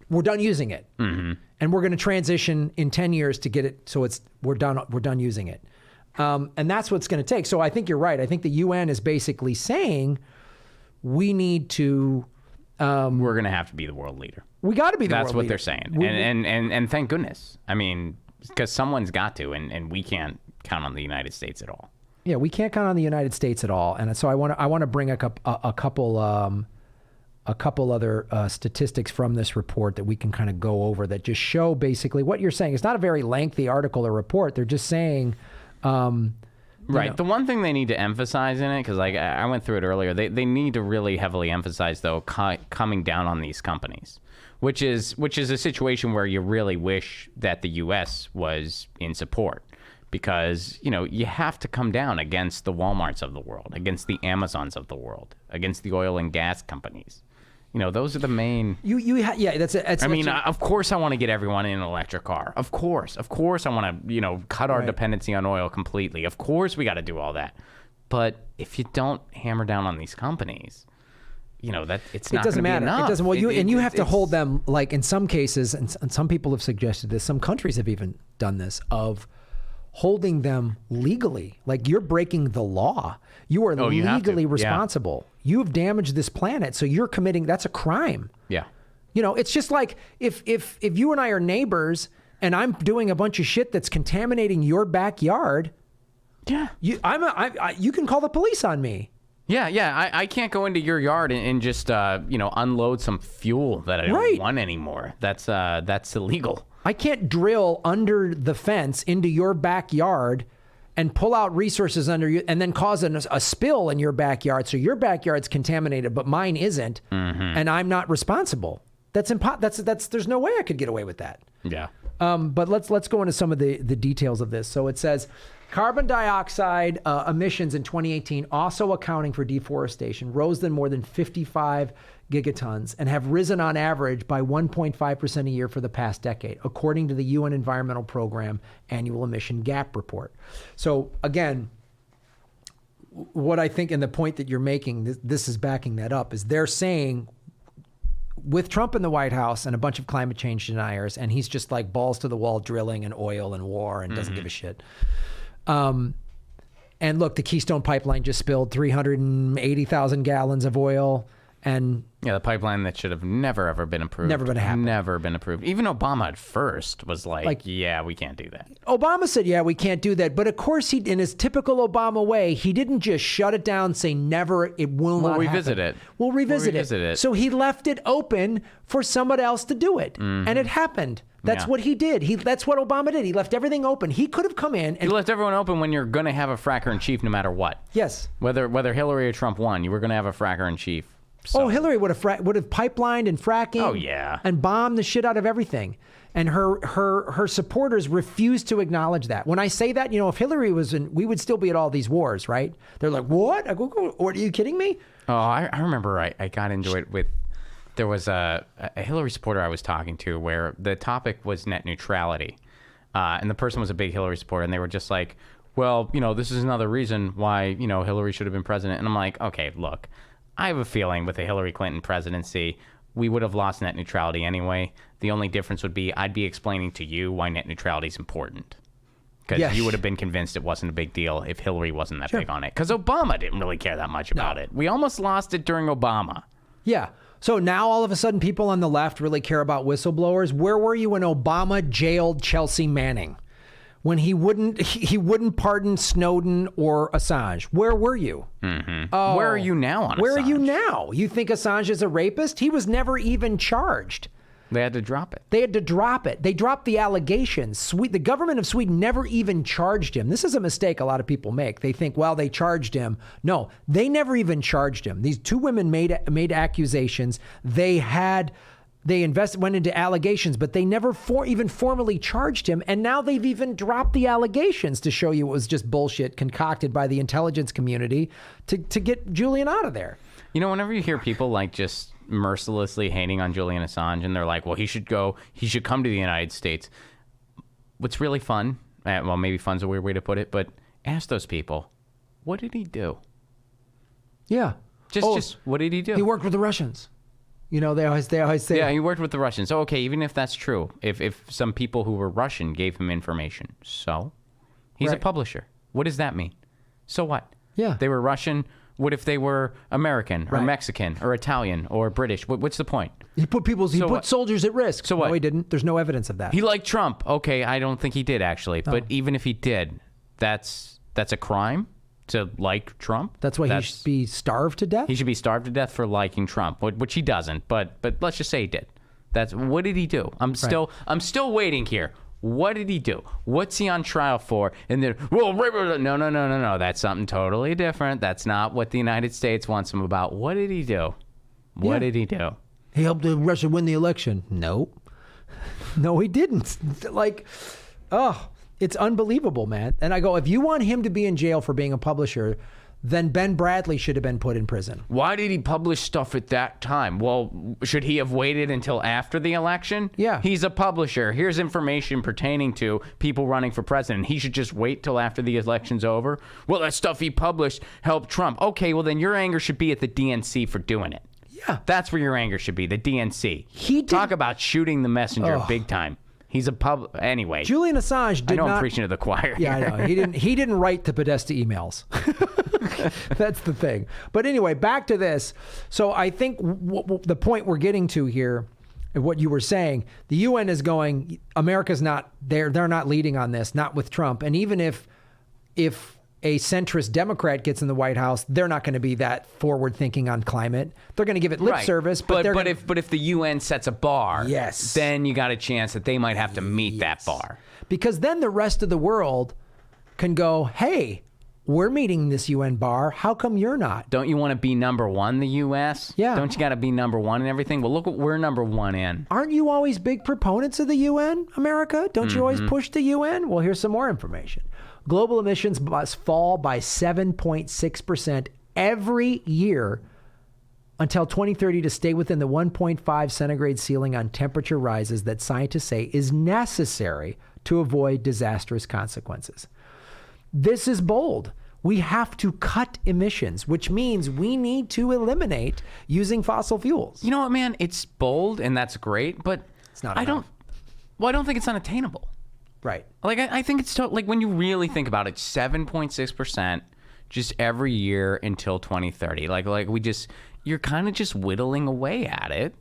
We're done using it. Mm-hmm. And we're going to transition in 10 years to get it so we're done using it. And that's what it's going to take. So I think you're right. I think the UN is basically saying we need to. We're going to have to be the world leader. We got to be the That's world what leader. they're saying. And thank goodness. I mean, because someone's got to, and we can't count on the United States at all. Yeah, we can't count on the United States at all. And so I want to bring a couple other statistics from this report that we can kind of go over that just show basically what you're saying. It's not a very lengthy article or report. They're just saying. Right. The one thing they need to emphasize in it, because like I went through it earlier, they need to really heavily emphasize, though, coming down on these companies, which is a situation where you really wish that the U.S. was in support. Because, you have to come down against the Walmarts of the world, against the Amazons of the world, against the oil and gas companies. Those are the main. I mean, of course, I want to get everyone in an electric car. Of course, I want to, cut our dependency on oil completely. Of course, we got to do all that. But if you don't hammer down on these companies, that it's not going to be enough. It doesn't. Well, you have to hold them, like in some cases, and some people have suggested this. Some countries have even done this of holding them legally. Like you're breaking the law. You are legally responsible. Yeah. You have damaged this planet, so you're committing. That's a crime. Yeah. It's just like if you and I are neighbors and I'm doing a bunch of shit that's contaminating your backyard. Yeah. You can call the police on me. Yeah. I can't go into your yard and just unload some fuel that I don't want anymore. That's illegal. I can't drill under the fence into your backyard and pull out resources under you and then cause a spill in your backyard. So your backyard's contaminated, but mine isn't. Mm-hmm. And I'm not responsible. That's there's no way I could get away with that. Yeah. But let's go into some of the details of this. So it says carbon dioxide emissions in 2018, also accounting for deforestation, rose then more than 55 gigatons and have risen on average by 1.5% a year for the past decade, according to the UN Environmental Program Annual Emission Gap Report. So again, what I think, and the point that you're making, this is backing that up, is they're saying with Trump in the White House and a bunch of climate change deniers, and he's just like balls to the wall drilling and oil and war and doesn't give a shit. And look, the Keystone Pipeline just spilled 380,000 gallons of oil. And the pipeline that should have never, ever been approved. Never been happened. Never been approved. Even Obama at first was like, yeah, we can't do that. Obama said, yeah, we can't do that. But of course, he, in his typical Obama way, he didn't just shut it down, say never, it will not happen. We'll revisit it. So he left it open for somebody else to do it. Mm-hmm. And it happened. That's what he did. That's what Obama did. He left everything open. He could have come in and... You left everyone open when you're going to have a fracker in chief no matter what. Yes. Whether Hillary or Trump won, you were going to have a fracker in chief. So. Hillary would have pipelined and fracking. Oh, yeah. And bombed the shit out of everything. And her supporters refused to acknowledge that. When I say that, if Hillary was in, we would still be at all these wars, right? They're like, what? I go, what, are you kidding me? Oh, I remember I got into it with, there was a Hillary supporter I was talking to where the topic was net neutrality. And the person was a big Hillary supporter, and they were just like, well, this is another reason why, Hillary should have been president. And I'm like, okay, look. I have a feeling with the Hillary Clinton presidency, we would have lost net neutrality anyway. The only difference would be I'd be explaining to you why net neutrality is important. Because you would have been convinced it wasn't a big deal if Hillary wasn't that big on it. Because Obama didn't really care that much about it. We almost lost it during Obama. Yeah. So now all of a sudden people on the left really care about whistleblowers. Where were you when Obama jailed Chelsea Manning? When he wouldn't pardon Snowden or Assange. Where were you? Mm-hmm. Where are you now on Assange? Where are you now? You think Assange is a rapist? He was never even charged. They had to drop it. They dropped the allegations. The government of Sweden never even charged him. This is a mistake a lot of people make. They think, well, they charged him. No, they never even charged him. These two women made accusations. They had They went into allegations, but they never even formally charged him. And now they've even dropped the allegations to show you it was just bullshit concocted by the intelligence community to get Julian out of there. You know, whenever you hear people like just mercilessly hating on Julian Assange and they're like, well, he should come to the United States. What's really fun, well, maybe fun's a weird way to put it, but ask those people, what did he do? Yeah. Just what did he do? He worked with the Russians. You know, they always say. Yeah, he worked with the Russians. So, okay, even if that's true, if some people who were Russian gave him information, so he's a publisher. What does that mean? So what? Yeah. They were Russian. What if they were American or Mexican or Italian or British? What's the point? He put soldiers at risk. So what? No, he didn't. There's no evidence of that. He liked Trump. Okay, I don't think he did actually. But even if he did, that's a crime to like Trump. That's why he should be starved to death? He should be starved to death for liking Trump, which he doesn't. But let's just say he did. What did he do? I'm still waiting here. What did he do? What's he on trial for? And then, no. That's something totally different. That's not what the United States wants him about. What did he do? What did he do? He helped Russia win the election. No. No, he didn't. It's unbelievable, man. And I go, if you want him to be in jail for being a publisher, then Ben Bradley should have been put in prison. Why did he publish stuff at that time? Well, should he have waited until after the election? Yeah. He's a publisher. Here's information pertaining to people running for president. He should just wait till after the election's over? Well, that stuff he published helped Trump. Okay, well, then your anger should be at the DNC for doing it. Yeah. That's where your anger should be, the DNC. Talk about shooting the messenger big time. He's a anyway. Julian Assange did not. I'm preaching to the choir. Yeah, I know. He didn't write the Podesta emails. That's the thing. But anyway, back to this. So I think the point we're getting to here, what you were saying, the UN is going. America's not. They're not leading on this. Not with Trump. And even if a centrist Democrat gets in the White House, they're not going to be that forward thinking on climate. They're going to give it lip service, but if the UN sets a bar, yes, then you got a chance that they might have to meet that bar. Because then the rest of the world can go, hey, we're meeting this UN bar. How come you're not? Don't you want to be number one, the U.S.? Yeah. Don't you got to be number one in everything? Well, look what we're number one in. Aren't you always big proponents of the UN, America? Don't you always push the UN? Well, here's some more information. Global emissions must fall by 7.6% every year until 2030 to stay within the 1.5 centigrade ceiling on temperature rises that scientists say is necessary to avoid disastrous consequences. This is bold. We have to cut emissions, which means we need to eliminate using fossil fuels. You know what, man? It's bold and that's great, but it's not enough. I don't think it's unattainable. Right. Like, I think it's like when you really think about it, 7.6% just every year until 2030. Like you're kind of just whittling away at it.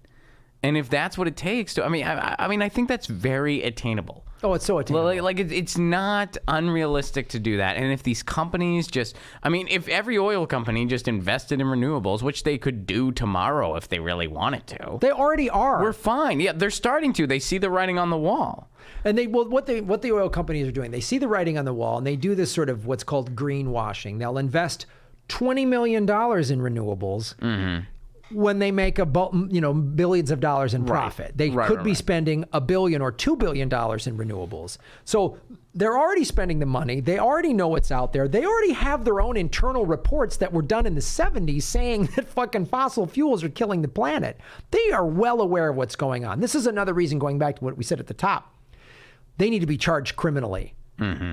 And if that's what it takes to, I think that's very attainable. Oh, it's so attainable. Like it's not unrealistic to do that. And if these companies if every oil company just invested in renewables, which they could do tomorrow if they really wanted to. They already are. We're fine. Yeah, they're starting to. They see the writing on the wall. And what the oil companies are doing, they see the writing on the wall and they do this sort of what's called greenwashing. They'll invest $20 million in renewables when they make billions of dollars in profit. They could be spending $1 billion or $2 billion in renewables. So they're already spending the money. They already know what's out there. They already have their own internal reports that were done in the 70s saying that fucking fossil fuels are killing the planet. They are well aware of what's going on. This is another reason, going back to what we said at the top, they need to be charged criminally.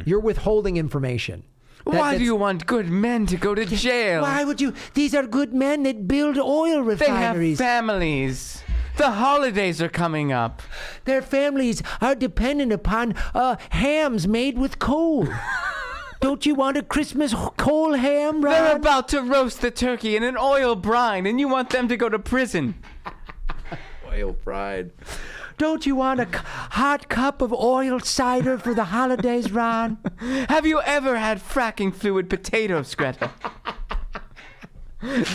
You're withholding information. Why do you want good men to go to jail? Why would you? These are good men that build oil refineries. They have families. The holidays are coming up. Their families are dependent upon hams made with coal. Don't you want a Christmas coal ham, Ron? They're about to roast the turkey in an oil brine, and you want them to go to prison. Oil brine. Don't you want a hot cup of oil cider for the holidays, Ron? Have you ever had fracking fluid potatoes, Greta?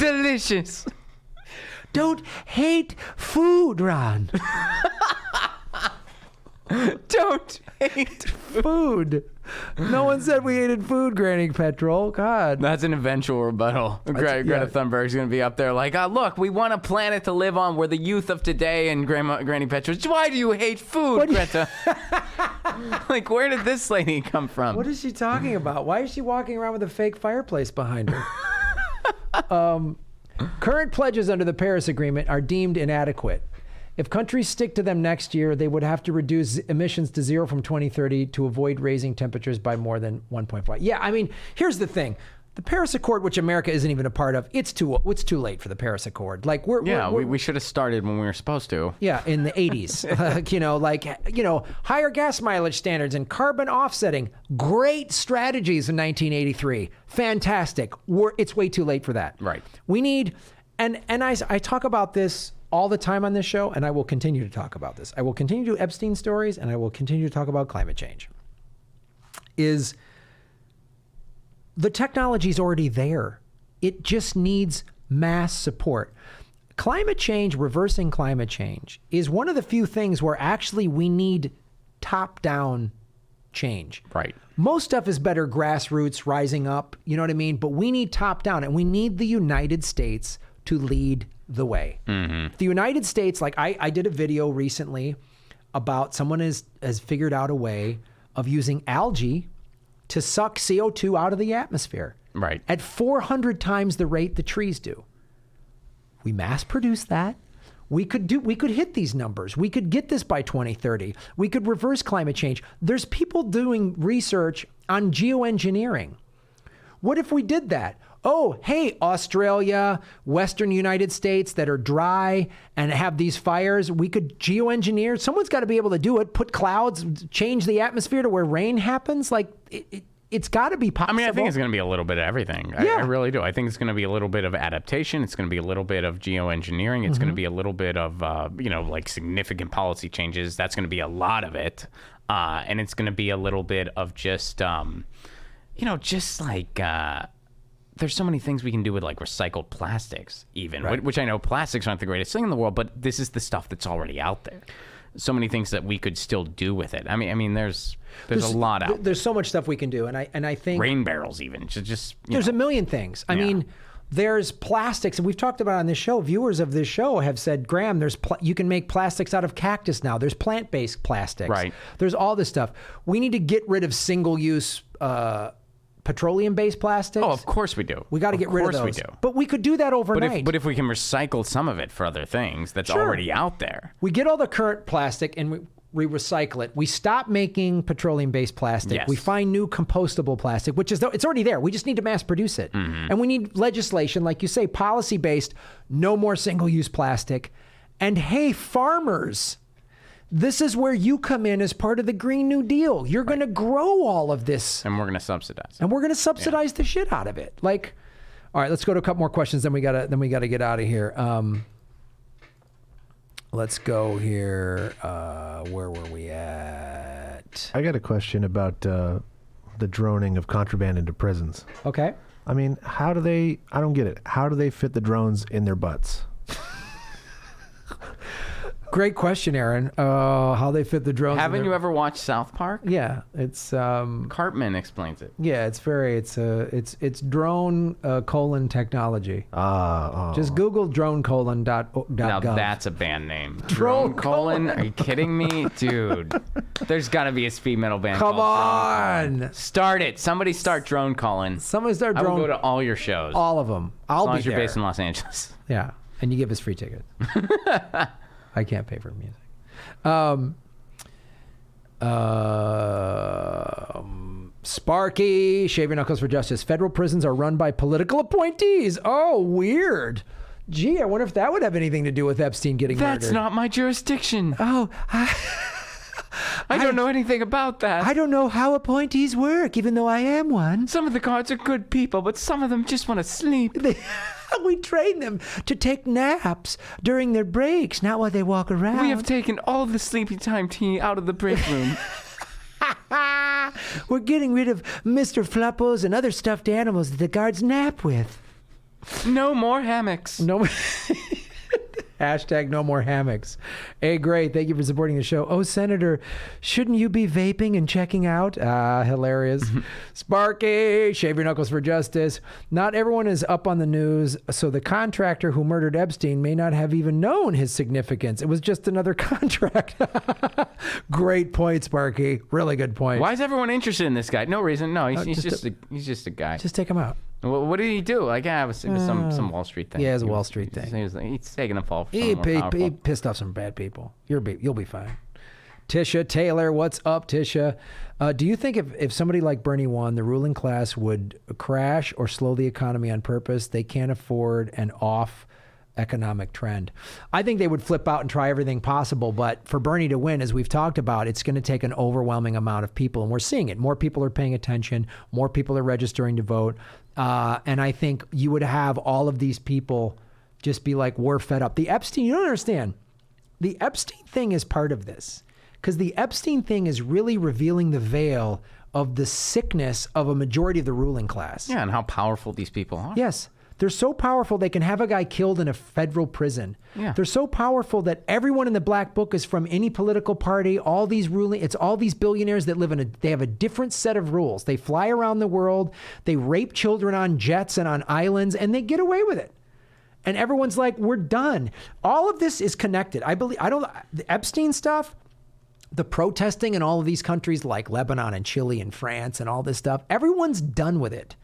Delicious. Don't hate food, Ron. Don't hate food. No one said we hated food, Granny Petrol. God. That's an eventual rebuttal. Greta Thunberg's going to be up there like, look, we want a planet to live on. We're the youth of today. And Granny Petrol, why do you hate food, Greta? Like, where did this lady come from? What is she talking about? Why is she walking around with a fake fireplace behind her? Current pledges under the Paris Agreement are deemed inadequate. If countries stick to them next year, they would have to reduce emissions to 0 from 2030 to avoid raising temperatures by more than 1.5. Yeah, I mean, here's the thing. The Paris Accord, which America isn't even a part of, it's too late for the Paris Accord. Like we should have started when we were supposed to. Yeah, in the 80s. Higher gas mileage standards and carbon offsetting. Great strategies in 1983. Fantastic. It's way too late for that. Right. We need, and I talk about this all the time on this show, and I will continue to talk about this. I will continue to do Epstein stories, and I will continue to talk about climate change. The technology is already there. It just needs mass support. Climate change, reversing climate change, is one of the few things where actually we need top-down change. Right. Most stuff is better grassroots, rising up, you know what I mean? But we need top-down, and we need the United States to lead the way. Mm-hmm. The United States, like I did a video recently about someone has figured out a way of using algae to suck CO2 out of the atmosphere. Right. At 400 times the rate the trees do. We mass produce that. We could hit these numbers. We could get this by 2030. We could reverse climate change. There's people doing research on geoengineering. What if we did that? Oh, hey, Australia, Western United States that are dry and have these fires, we could geoengineer. Someone's got to be able to do it, put clouds, change the atmosphere to where rain happens. Like, it's got to be possible. I mean, I think it's going to be a little bit of everything. Yeah. I really do. I think it's going to be a little bit of adaptation. It's going to be a little bit of geoengineering. It's going to be a little bit of, like significant policy changes. That's going to be a lot of it. And it's going to be a little bit of just, there's so many things we can do with like recycled plastics even, right. Which I know plastics aren't the greatest thing in the world, but this is the stuff that's already out there. So many things that we could still do with it. I mean, there's a lot out there. There's so much stuff we can do. And I think rain barrels even there's a million things. I mean, there's plastics, and we've talked about on this show, viewers of this show have said, Graham, you can make plastics out of cactus now. There's plant-based plastics. Right. There's all this stuff. We need to get rid of single-use petroleum-based plastics. Oh, of course we do. We got to get rid of those. Of course we do. But we could do that overnight. But if we can recycle some of it for other things that's already out there. We get all the current plastic and we recycle it. We stop making petroleum-based plastic. Yes. We find new compostable plastic, which is it's already there. We just need to mass produce it. Mm-hmm. And we need legislation, like you say, policy-based, no more single-use plastic. And hey, farmers, this is where you come in as part of the Green New Deal. You're going to grow all of this. And we're going to subsidize it. And we're going to subsidize the shit out of it. Like, all right, let's go to a couple more questions. Then we gotta get out of here. Let's go here. Where were we at? I got a question about the droning of contraband into prisons. Okay. I mean, I don't get it. How do they fit the drones in their butts? Great question, Aaron. How they fit the drones. Haven't you ever watched South Park? Yeah, it's Cartman explains it. Yeah, it's drone technology. Just Google drone:.gov. Now that's a band name. Drone:. Are you kidding me, dude? There's got to be a speed metal band. Come on, start it. Somebody start drone:. Somebody start drone. I will go to all your shows. All of them. As long as you're based in Los Angeles. Yeah, and you give us free tickets. I can't pay for music. Sparky, shave your knuckles for justice. Federal prisons are run by political appointees. Oh, weird. Gee, I wonder if that would have anything to do with Epstein getting murdered. That's not my jurisdiction. Oh, I don't know anything about that. I don't know how appointees work, even though I am one. Some of the guards are good people, but some of them just want to sleep. We train them to take naps during their breaks, not while they walk around. We have taken all the sleepy time tea out of the break room. We're getting rid of Mr. Fluppos and other stuffed animals that the guards nap with. No more hammocks. No. Hashtag no more hammocks. Hey, great. Thank you for supporting the show. Oh, Senator, shouldn't you be vaping and checking out? Hilarious. Sparky, shave your knuckles for justice. Not everyone is up on the news, so the contractor who murdered Epstein may not have even known his significance. It was just another contract. Great point, Sparky. Really good point. Why is everyone interested in this guy? No reason. No, he's just a guy. Just take him out. What did he do? Like, it was some Wall Street thing. Yeah, it was a Wall Street thing. He's taking a fall. He pissed off some bad people. You'll be fine. Tisha Taylor, what's up, Tisha? Do you think if somebody like Bernie won, the ruling class would crash or slow the economy on purpose? They can't afford an off economic trend. I think they would flip out and try everything possible. But for Bernie to win, as we've talked about, it's going to take an overwhelming amount of people. And we're seeing it. More people are paying attention. More people are registering to vote. And I think you would have all of these people just be like, we're fed up. The Epstein, you don't understand. The Epstein thing is part of this. Because the Epstein thing is really revealing the veil of the sickness of a majority of the ruling class. Yeah, and how powerful these people are. Yes. They're so powerful they can have a guy killed in a federal prison. Yeah. They're so powerful that everyone in the black book is from any political party. It's all these billionaires that they have a different set of rules. They fly around the world. They rape children on jets and on islands, and they get away with it. And everyone's like, we're done. All of this is connected. The Epstein stuff, the protesting in all of these countries like Lebanon and Chile and France and all this stuff, everyone's done with it.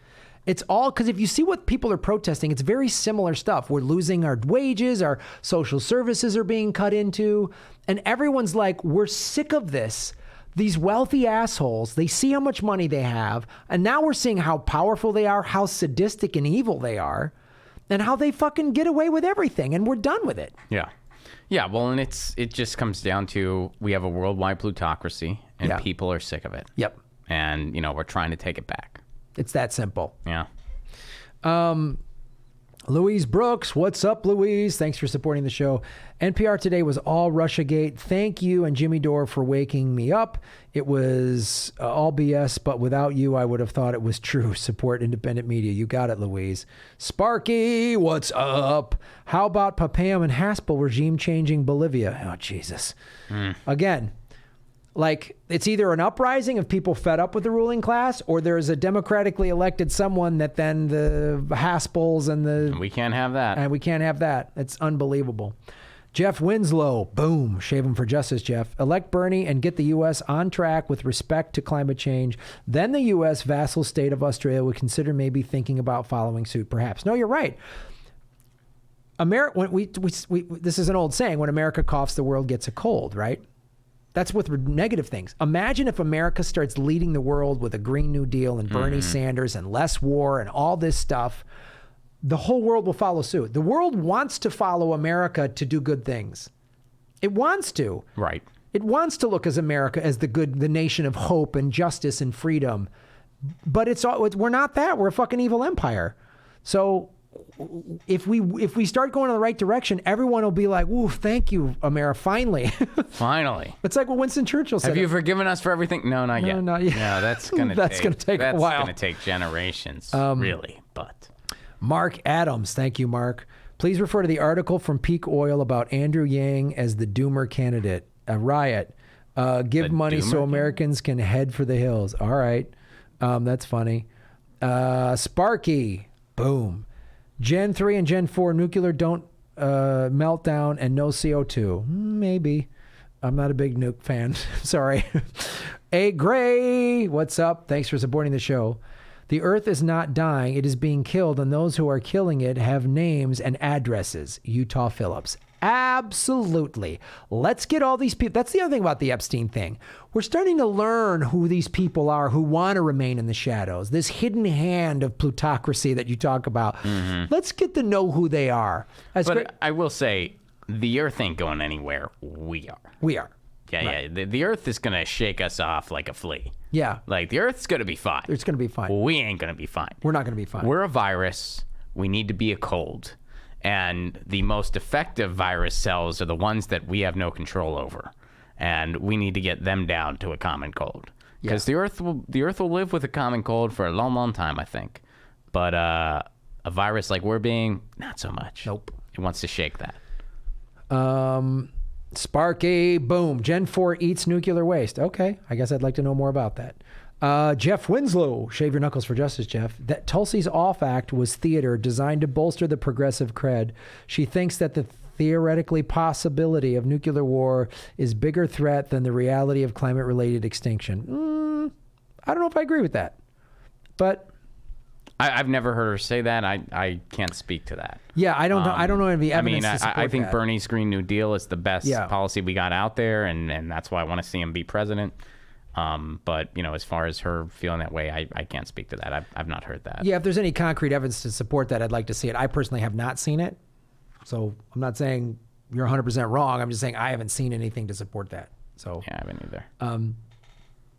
It's all because if you see what people are protesting, it's very similar stuff. We're losing our wages, our social services are being cut into, and everyone's like, we're sick of this. These wealthy assholes, they see how much money they have, and now we're seeing how powerful they are, how sadistic and evil they are, and how they fucking get away with everything, and we're done with it. Yeah. Yeah, well, and it just comes down to we have a worldwide plutocracy, and people are sick of it. Yep. And, we're trying to take it back. It's that simple. Yeah. Louise Brooks, what's up, Louise? Thanks for supporting the show. NPR today was all Russiagate. Thank you and Jimmy Dore for waking me up. It was all BS, but without you, I would have thought it was true. Support independent media. You got it, Louise. Sparky, what's up? How about Papayam and Haspel regime changing Bolivia? Oh, Jesus. Again, like, it's either an uprising of people fed up with the ruling class, or there's a democratically elected someone that then the Haspels and we can't have that. And we can't have that. It's unbelievable. Jeff Winslow, boom, shave him for justice, Jeff. Elect Bernie and get the U.S. on track with respect to climate change. Then the U.S. vassal state of Australia would consider maybe thinking about following suit, perhaps. No, you're right. This is an old saying, when America coughs, the world gets a cold, right? That's with negative things. Imagine if America starts leading the world with a Green New Deal and Bernie Sanders and less war and all this stuff. The whole world will follow suit. The world wants to follow America to do good things. It wants to. Right. It wants to look as America as the nation of hope and justice and freedom. But we're not that. We're a fucking evil empire. So if we start going in the right direction, everyone will be like, "Ooh, thank you, America, finally." Finally. It's like what Winston Churchill said. Have you forgiven us for everything? No, not yet. No, not yet. No, that's going to take a while. That's going to take generations, really, but. Mark Adams, thank you, Mark. Please refer to the article from Peak Oil about Andrew Yang as the doomer candidate. A riot. Give money so Americans can head for the hills. All right. That's funny. Sparky. Boom. Gen 3 and Gen 4 nuclear don't melt down and no CO2. Maybe. I'm not a big nuke fan. Sorry. A Gray, what's up? Thanks for supporting the show. The earth is not dying. It is being killed, and those who are killing it have names and addresses. Utah Phillips. Absolutely. Let's get all these people. That's the other thing about the Epstein thing. We're starting to learn who these people are who want to remain in the shadows. This hidden hand of plutocracy that you talk about. Let's get to know who they are. I will say, the earth ain't going anywhere. We are. We are. Yeah, right. Yeah. The earth is going to shake us off like a flea. Yeah. Like, the earth's going to be fine. It's going to be fine. We ain't going to be fine. We're not going to be fine. We're a virus. We need to be a cold. And the most effective virus cells are the ones that we have no control over. And we need to get them down to a common cold. Because the earth will live with a common cold for a long, long time, I think. But a virus like we're being, not so much. Nope. It wants to shake that. Sparky, boom. Gen 4 eats nuclear waste. Okay, I guess I'd like to know more about that. Jeff Winslow, shave your knuckles for justice, Jeff. That Tulsi's Off Act was theater designed to bolster the progressive cred. She thinks that the theoretically possibility of nuclear war is bigger threat than the reality of climate-related extinction. I don't know if I agree with that, but I've never heard her say that. I can't speak to that. yeah, I don't know. I don't know any evidence to support I think that. Bernie's Green New Deal is the best policy we got out there, and that's why I want to see him be president. But as far as her feeling that way, I can't speak to that. I've not heard that. Yeah, if there's any concrete evidence to support that, I'd like to see it. I personally have not seen it. So I'm not saying you're 100% wrong. I'm just saying I haven't seen anything to support that. So Yeah, I haven't either.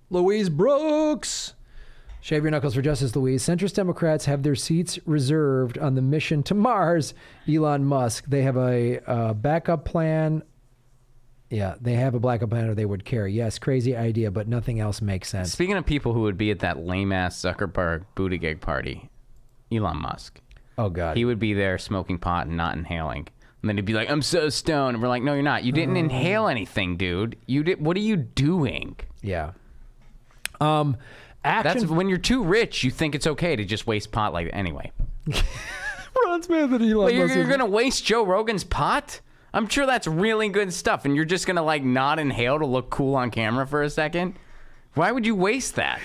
Louise Brooks. Shave your knuckles for justice, Louise. Centrist Democrats have their seats reserved on the mission to Mars. Elon Musk. They have a backup plan. Yeah, they have a backup plan or they would care. Yes, crazy idea, but nothing else makes sense. Speaking of people who would be at that lame-ass Zuckerberg Buttigieg party, Elon Musk. Oh, God. He would be there smoking pot and not inhaling. And then he'd be like, I'm so stoned. And we're like, no, you're not. You didn't inhale anything, dude. What are you doing? Yeah. That's when you're too rich, you think it's okay to just waste pot like anyway. Ron Smith and Elon But Musk. you're going to waste Joe Rogan's pot? I'm sure that's really good stuff. And you're just going to not inhale to look cool on camera for a second? Why would you waste that?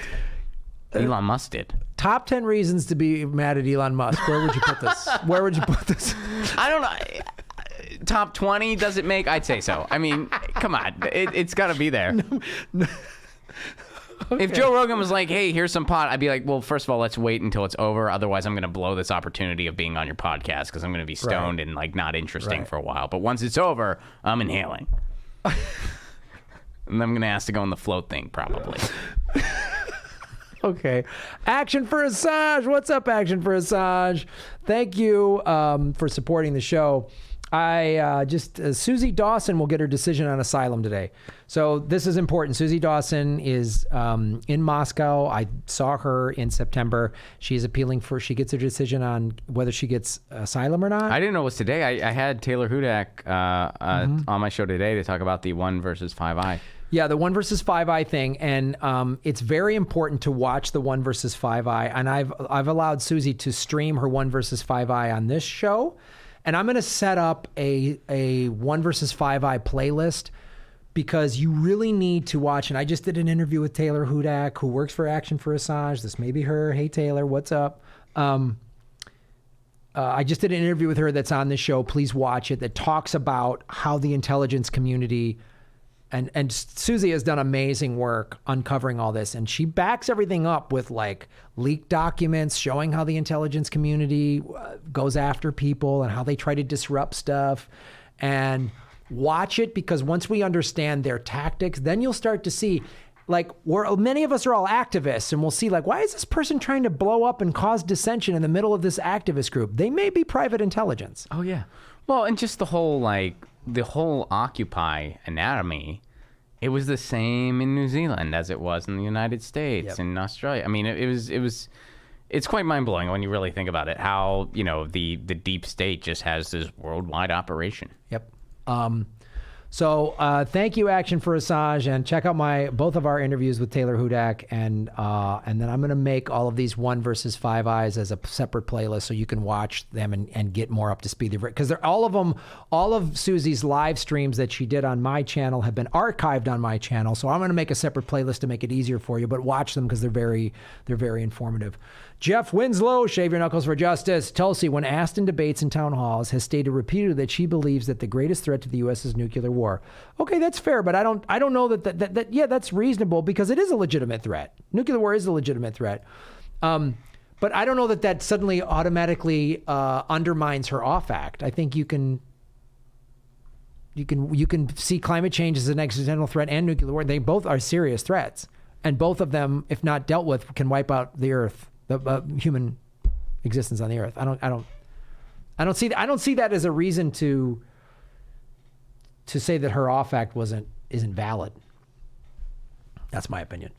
Elon Musk did. Top 10 reasons to be mad at Elon Musk. Where would you put this? Where would you put this? I don't know. Top 20, does it make? I'd say so. I mean, come on. It's got to be there. No. Okay. If Joe Rogan was like, hey, here's some pot, I'd be like, well, first of all, let's wait until it's over. Otherwise, I'm going to blow this opportunity of being on your podcast because I'm going to be stoned and not interesting for a while. But once it's over, I'm inhaling. And I'm going to ask to go on the float thing, probably. Okay. Action for Assange. What's up, Action for Assange? Thank you for supporting the show. Susie Dawson will get her decision on asylum today. So this is important. Susie Dawson is in Moscow. I saw her in September. She gets her decision on whether she gets asylum or not. I didn't know it was today. I had Taylor Hudak on my show today to talk about the 1 versus 5i. Yeah, the 1 versus 5i thing, and it's very important to watch the 1 versus 5i. And I've allowed Susie to stream her 1 versus 5i on this show, and I'm going to set up a 1 versus 5i playlist because you really need to watch. And I just did an interview with Taylor Hudak, who works for Action for Assange. This may be her. Hey, Taylor, what's up? I just did an interview with her that's on this show. Please watch it. That talks about how the intelligence community. And Susie has done amazing work uncovering all this. And she backs everything up with leaked documents showing how the intelligence community goes after people and how they try to disrupt stuff. And watch it, because once we understand their tactics, then you'll start to see, many of us are all activists, and we'll see, why is this person trying to blow up and cause dissension in the middle of this activist group? They may be private intelligence. Oh, yeah. Well, and just the whole Occupy anatomy, it was the same in New Zealand as it was in the United States and Australia. I mean, it's quite mind-blowing when you really think about it, how, the deep state just has this worldwide operation. Yep. So thank you, Action for Assange, and check out both of our interviews with Taylor Hudak, and then I'm going to make all of these 1 versus 5i's as a separate playlist so you can watch them and get more up to speed. Because all of Susie's live streams that she did on my channel have been archived on my channel, so I'm going to make a separate playlist to make it easier for you. But watch them because they're very informative. Jeff Winslow, shave your knuckles for justice. Tulsi, when asked in debates and town halls, has stated repeatedly that she believes that the greatest threat to the U.S. is nuclear war. Okay, that's fair, but I don't know that that's reasonable, because it is a legitimate threat. Nuclear war is a legitimate threat. But I don't know that suddenly automatically undermines her Off Act. I think you can see climate change as an existential threat and nuclear war. They both are serious threats, and both of them, if not dealt with, can wipe out the Earth. The human existence on the Earth. I don't see that as a reason to say that her Off Act isn't valid. That's my opinion.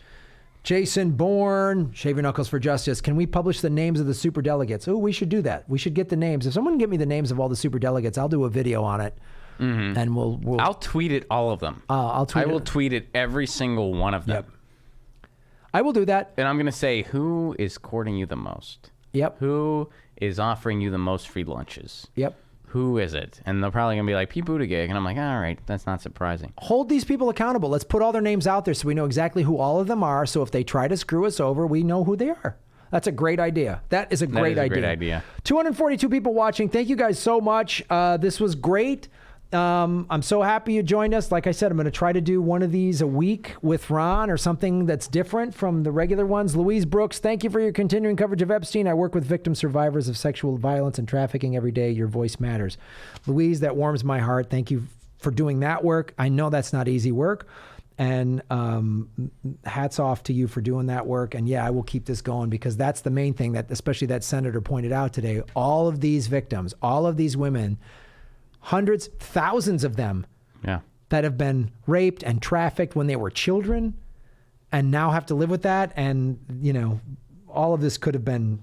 Jason Bourne, shave your knuckles for justice. Can we publish the names of the superdelegates? Oh, we should do that. We should get the names. If someone can get me the names of all the superdelegates, I'll do a video on it. and we'll I'll tweet it, all of them. I'll tweet I will it. tweet it, every single one of them. Yep. I will do that. And I'm going to say, who is courting you the most? Yep. Who is offering you the most free lunches? Yep. Who is it? And they're probably going to be like, Pete Buttigieg. And I'm like, all right, that's not surprising. Hold these people accountable. Let's put all their names out there so we know exactly who all of them are. So if they try to screw us over, we know who they are. That's a great idea. That is a great idea. 242 people watching. Thank you guys so much. This was great. I'm so happy you joined us. Like I said, I'm going to try to do one of these a week with Ron or something that's different from the regular ones. Louise Brooks, thank you for your continuing coverage of Epstein. I work with victim survivors of sexual violence and trafficking every day. Your voice matters. Louise, that warms my heart. Thank you for doing that work. I know that's not easy work. And hats off to you for doing that work. And yeah, I will keep this going because that's the main thing that especially that senator pointed out today. All of these victims, all of these women, hundreds, thousands of them that have been raped and trafficked when they were children and now have to live with that. And, you know, all of this could have been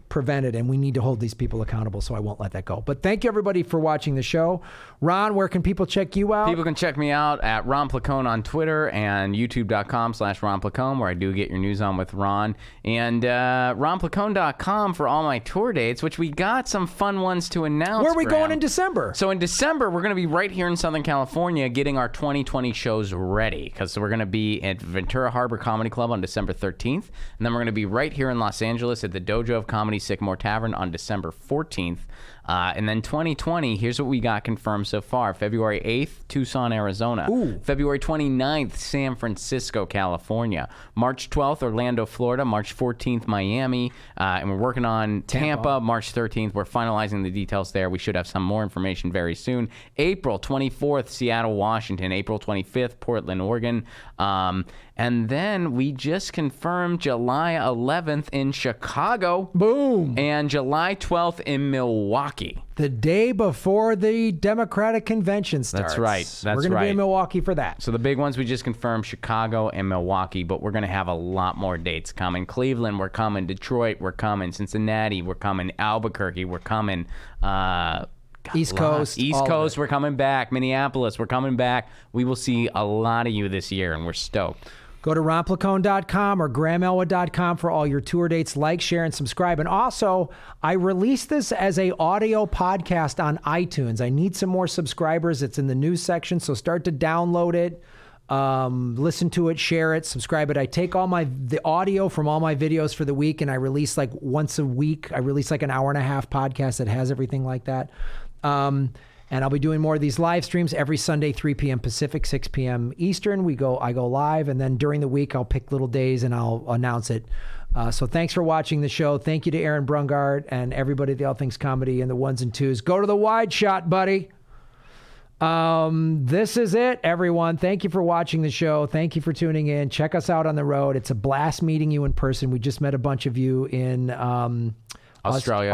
prevented, and we need to hold these people accountable, so I won't let that go. But thank you, everybody, for watching the show. Ron, where can people check you out? People can check me out at Ron Placone on Twitter and youtube.com/Ron Placone, where I do get your news on with Ron. And ronplacone.com for all my tour dates, which we got some fun ones to announce. Where are we Graham. going in December? So in December, we're going to be right here in Southern California getting our 2020 shows ready, because we're going to be at Ventura Harbor Comedy Club on December 13th, and then we're going to be right here in Los Angeles at the Dojo of Comedy Sycamore Tavern on December 14th. And then 2020, here's what we got confirmed so far. February 8th, Tucson, Arizona. Ooh. February 29th, San Francisco, California. March 12th, Orlando, Florida. March 14th, Miami. And we're working on Tampa. March 13th. We're finalizing the details there. We should have some more information very soon. April 24th, Seattle, Washington. April 25th, Portland, Oregon. And then we just confirmed July 11th in Chicago. Boom. And July 12th in Milwaukee. The day before the Democratic convention starts. That's right. We're going to be in Milwaukee for that. So the big ones we just confirmed, Chicago and Milwaukee, but we're going to have a lot more dates coming. Cleveland, we're coming. Detroit, we're coming. Cincinnati, we're coming. Albuquerque, we're coming. East Coast. East Coast, we're coming back. Minneapolis, we're coming back. We will see a lot of you this year, and we're stoked. Go to ronplacone.com or grahamelwood.com for all your tour dates. Like, share, and subscribe. And also, I released this as a audio podcast on iTunes. I need some more subscribers. It's in the news section, so start to download it. Listen to it, share it, subscribe it. I take all the audio from all my videos for the week, and I release like once a week. I release like an hour-and-a-half podcast that has everything like that. And I'll be doing more of these live streams every Sunday, 3 p.m. Pacific, 6 p.m. Eastern. I go live, and then during the week, I'll pick little days and I'll announce it. So thanks for watching the show. Thank you to Aaron Brungart and everybody at the All Things Comedy and the ones and twos. Go to the wide shot, buddy. This is it, everyone. Thank you for watching the show. Thank you for tuning in. Check us out on the road. It's a blast meeting you in person. We just met a bunch of you in Australia.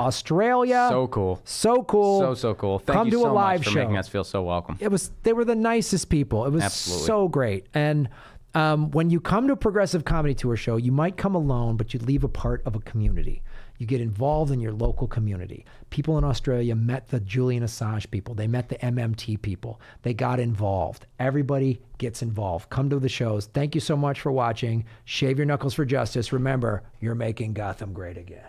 So cool. So cool. So cool. Thank Come you to so a live much for show. making us feel so welcome. They were the nicest people. It was Absolutely. so great. And when you come to a progressive comedy tour show, you might come alone, but you leave a part of a community. You get involved in your local community. People in Australia met the Julian Assange people. They met the MMT people. They got involved. Everybody gets involved. Come to the shows. Thank you so much for watching. Shave your knuckles for justice. Remember, you're making Gotham great again.